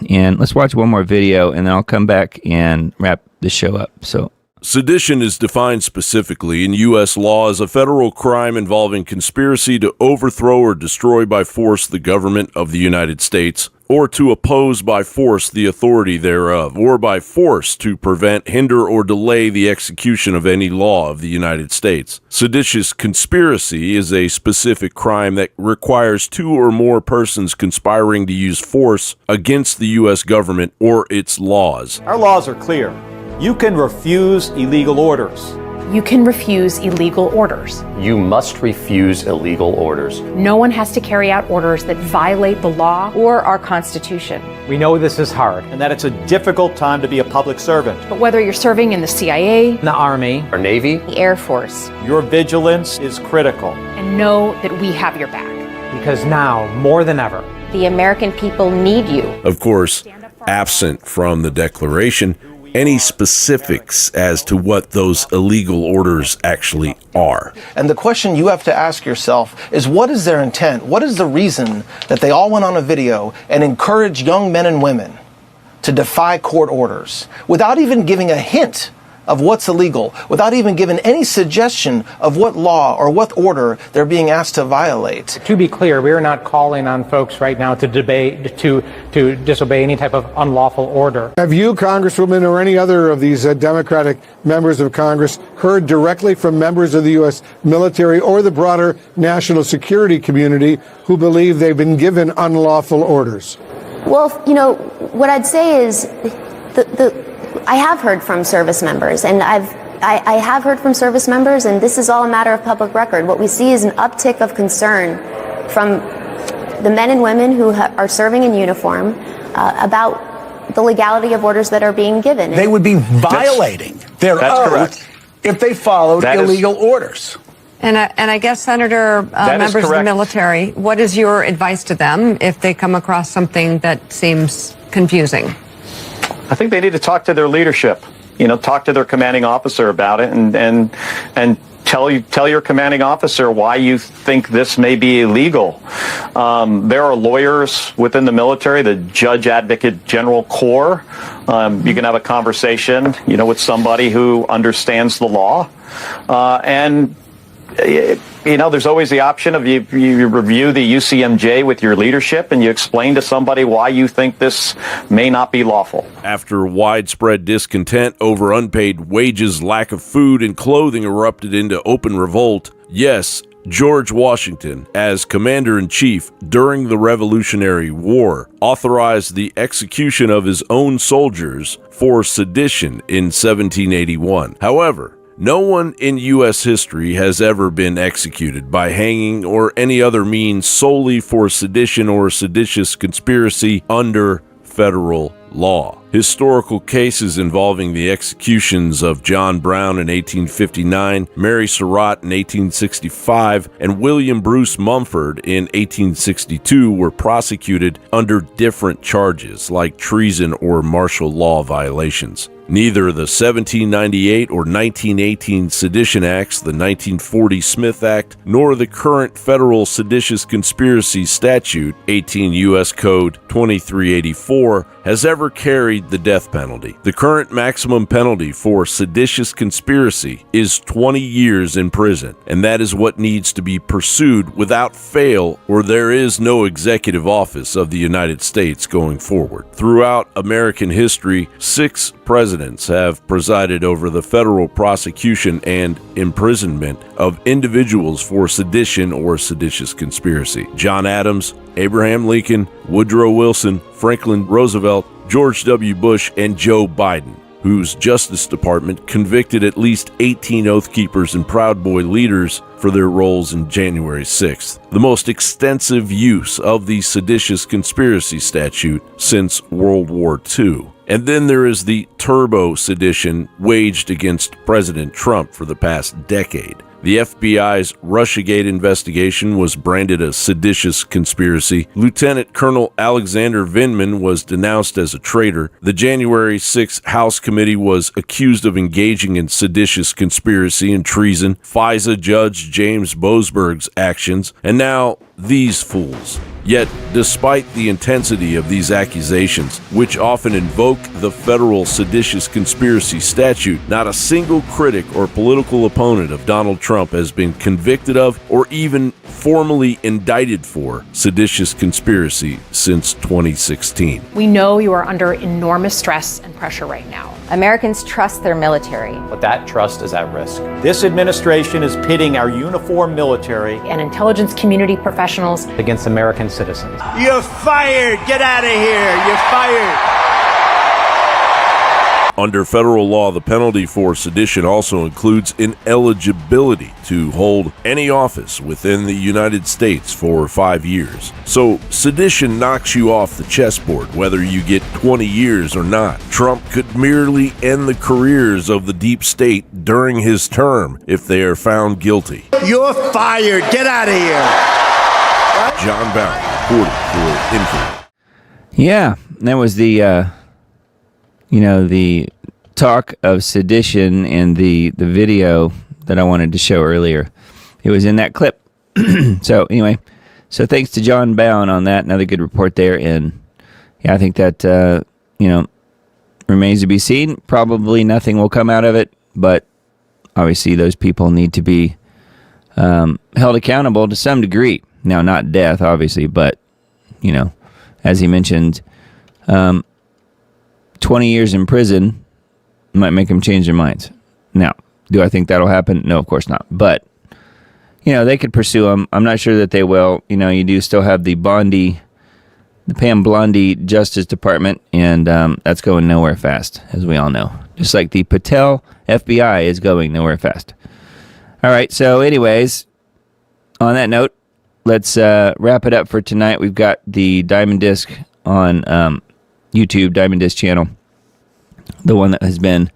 and let's watch one more video, and then I'll come back and wrap the show up. So. Sedition is defined specifically in U.S. law as a federal crime involving conspiracy to overthrow or destroy by force the government of the United States, or to oppose by force the authority thereof, or by force to prevent, hinder, or delay the execution of any law of the United States. Seditious conspiracy is a specific crime that requires two or more persons conspiring to use force against the U.S. government or its laws. Our laws are clear. You can refuse illegal orders. You can refuse illegal orders. You must refuse illegal orders. No one has to carry out orders that violate the law or our Constitution. We know this is hard and that it's a difficult time to be a public servant. But whether you're serving in the CIA, the Army, or Navy, the Air Force, your vigilance is critical. And know that we have your back. Because now, more than ever, the American people need you. Of course, absent from the Declaration, any specifics as to what those illegal orders actually are. And the question you have to ask yourself is, what is their intent? What is the reason that they all went on a video and encouraged young men and women to defy court orders without even giving a hint of what's illegal, without even giving any suggestion of what law or what order they're being asked to violate? To be clear, we are not calling on folks right now to disobey any type of unlawful order. Have you, Congresswoman, or any other of these Democratic members of Congress heard directly from members of the U.S. military or the broader national security community who believe they've been given unlawful orders? Well, you know, what I'd say is I have heard from service members, and I have heard from service members, and this is all a matter of public record. What we see is an uptick of concern from the men and women who are serving in uniform about the legality of orders that are being given. They would be violating their oath if they followed illegal orders. And I guess, Senator, members of the military, what is your advice to them if they come across something that seems confusing? I think they need to talk to their leadership, talk to their commanding officer about it and tell your commanding officer why you think this may be illegal. There are lawyers within the military, the Judge Advocate General Corps. You can have a conversation, with somebody who understands the law. There's always the option of you review the UCMJ with your leadership and you explain to somebody why you think this may not be lawful. After widespread discontent over unpaid wages, lack of food, and clothing erupted into open revolt, yes, George Washington, as Commander-in-Chief during the Revolutionary War, authorized the execution of his own soldiers for sedition in 1781. However, no one in U.S. history has ever been executed by hanging or any other means solely for sedition or seditious conspiracy under federal law. Historical cases involving the executions of John Brown in 1859, Mary Surratt in 1865, and William Bruce Mumford in 1862 were prosecuted under different charges like treason or martial law violations. Neither the 1798 or 1918 Sedition Acts, the 1940 Smith Act, nor the current federal seditious conspiracy statute, 18 U.S. Code 2384, has ever carried the death penalty. The current maximum penalty for seditious conspiracy is 20 years in prison, and that is what needs to be pursued without fail, or there is no executive office of the United States going forward. Throughout American history, 6 presidents have presided over the federal prosecution and imprisonment of individuals for sedition or seditious conspiracy. John Adams, Abraham Lincoln, Woodrow Wilson, Franklin Roosevelt, George W. Bush, and Joe Biden, whose Justice Department convicted at least 18 Oath Keepers and Proud Boy leaders for their roles in January 6th, the most extensive use of the seditious conspiracy statute since World War II. And then there is the turbo sedition waged against President Trump for the past decade. The FBI's Russiagate investigation was branded a seditious conspiracy. Lieutenant Colonel Alexander Vindman was denounced as a traitor. The January 6th House Committee was accused of engaging in seditious conspiracy and treason. FISA Judge James Boasberg's actions. And now these fools. Yet, despite the intensity of these accusations, which often invoke the federal seditious conspiracy statute, not a single critic or political opponent of Donald Trump has been convicted of or even formally indicted for seditious conspiracy since 2016. We know you are under enormous stress and pressure right now. Americans trust their military. But that trust is at risk. This administration is pitting our uniformed military And intelligence community professionals Against American citizens. You're fired. Get out of here. You're fired. Under federal law, the penalty for sedition also includes ineligibility to hold any office within the United States for 5 years. So sedition knocks you off the chessboard, whether you get 20 years or not. Trump could merely end the careers of the deep state during his term if they are found guilty. You're fired. Get out of here. John Bound, reporting for Infinite. Yeah, that was the the talk of sedition in the video that I wanted to show earlier. It was in that clip. So anyway, thanks to John Bound on that. Another good report there. And yeah, I think that, remains to be seen. Probably nothing will come out of it, but obviously those people need to be held accountable to some degree. Now, not death, obviously, but, as he mentioned, 20 years in prison might make them change their minds. Now, do I think that'll happen? No, of course not. But, they could pursue them. I'm not sure that they will. You do still have the Pam Bondi Justice Department, and that's going nowhere fast, as we all know. Just like the Patel FBI is going nowhere fast. All right, so anyways, on that note, let's wrap it up for tonight. We've got the Diamond Disc on YouTube, Diamond Disc channel, the one that has been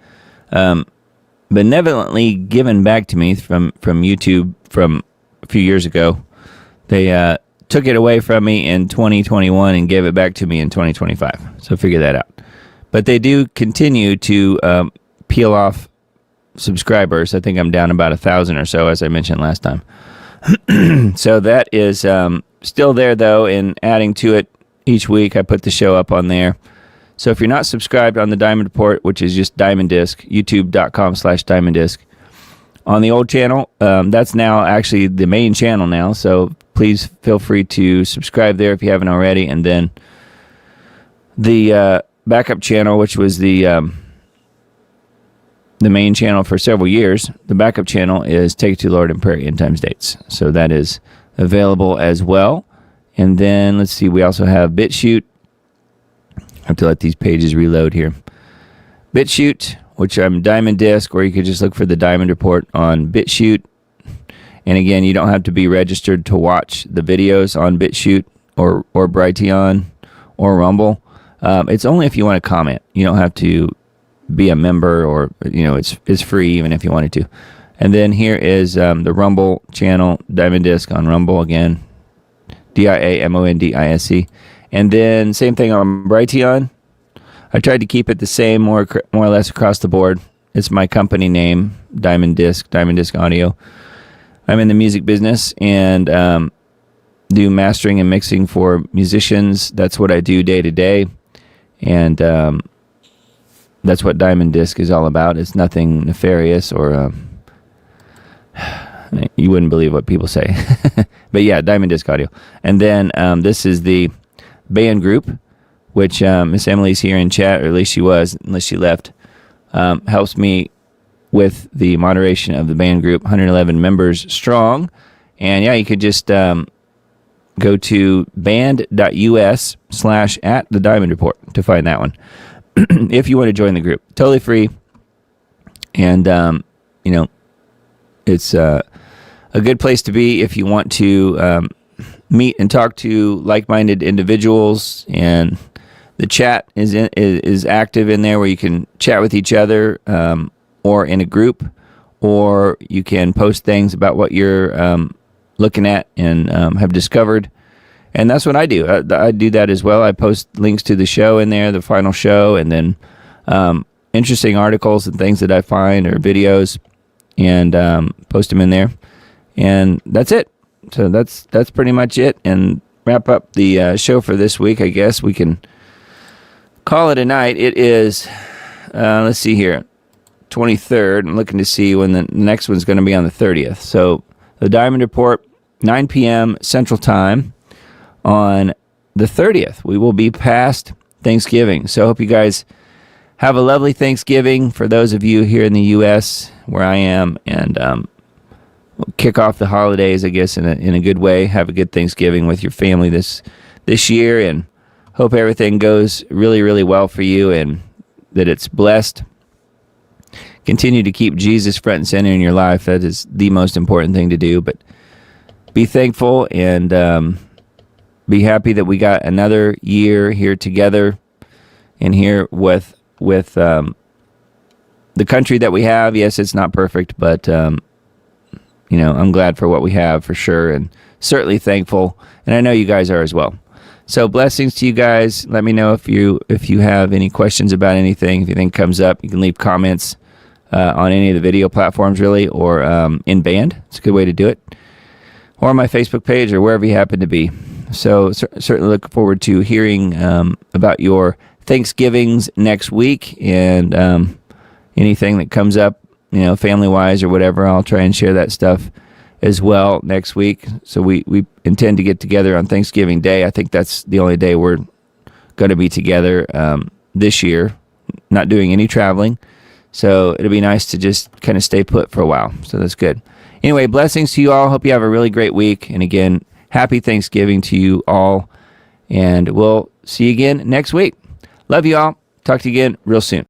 benevolently given back to me from YouTube from a few years ago. They took it away from me in 2021 and gave it back to me in 2025. So figure that out. But they do continue to peel off subscribers. I think I'm down about 1,000 or so, as I mentioned last time. So that is still there, though, and adding to it each week. I put the show up on there. So if you're not subscribed on the Diamond Report, which is just Diamond Disc, youtube.com/Diamond Disc, on the old channel, that's now actually the main channel now. So please feel free to subscribe there if you haven't already. And then the backup channel, which was the main channel for several years, the backup channel is Take It to Lord and Prairie End Times Dates. So that is available as well. And then let's see, we also have BitChute. I have to let these pages reload here. BitChute, which I'm Diamond Disc, or you could just look for the Diamond Report on BitChute. And again, you don't have to be registered to watch the videos on BitChute or Brighteon or Rumble. It's only if you want to comment. You don't have to be a member, or it's free even if you wanted to. And then here is the Rumble channel, Diamond Disc on Rumble again, DIAMONDISC. And then same thing on Brighteon. I tried to keep it the same more or less across the board. It's my company name, Diamond Disc Audio. I'm in the music business and do mastering and mixing for musicians. That's what I do day to day. And that's what Diamond Disc is all about. It's nothing nefarious or you wouldn't believe what people say. But yeah, Diamond Disc Audio. And then this is the band group, which Miss Emily's here in chat, or at least she was, unless she left. Helps me with the moderation of the band group, 111 members strong. And yeah, you could just go to band.us/@thediamondreport to find that one. If you want to join the group, totally free. And, it's a good place to be if you want to meet and talk to like-minded individuals and The chat is active in there where you can chat with each other or in a group, or you can post things about what you're looking at and have discovered. And that's what I do. I do that as well. I post links to the show in there, the final show, and then interesting articles and things that I find or videos, and post them in there. And that's it. So that's pretty much it. And wrap up the show for this week. I guess we can call it a night. It is, let's see here, 23rd. I'm looking to see when the next one's going to be on the 30th. So the Diamond Report, 9 p.m. Central Time on the 30th. We will be past Thanksgiving. So I hope you guys have a lovely Thanksgiving for those of you here in the U.S. where I am, and we'll kick off the holidays, I guess, in a good way. Have a good Thanksgiving with your family this year, and hope everything goes really, really well for you and that it's blessed. Continue to keep Jesus front and center in your life. That is the most important thing to do. But be thankful and be happy that we got another year here together and here with the country that we have. Yes, it's not perfect, but I'm glad for what we have for sure, and certainly thankful. And I know you guys are as well. So blessings to you guys. Let me know if you have any questions about anything. If anything comes up, you can leave comments on any of the video platforms, really, or in band. It's a good way to do it. Or on my Facebook page or wherever you happen to be. So certainly look forward to hearing about your Thanksgivings next week, and anything that comes up, family-wise or whatever. I'll try and share that stuff as well next week. So we intend to get together on Thanksgiving Day. I think that's the only day we're going to be together this year, not doing any traveling. So it'll be nice to just kind of stay put for a while. So that's good. Anyway, blessings to you all. Hope you have a really great week. And again, happy Thanksgiving to you all. And we'll see you again next week. Love you all. Talk to you again real soon.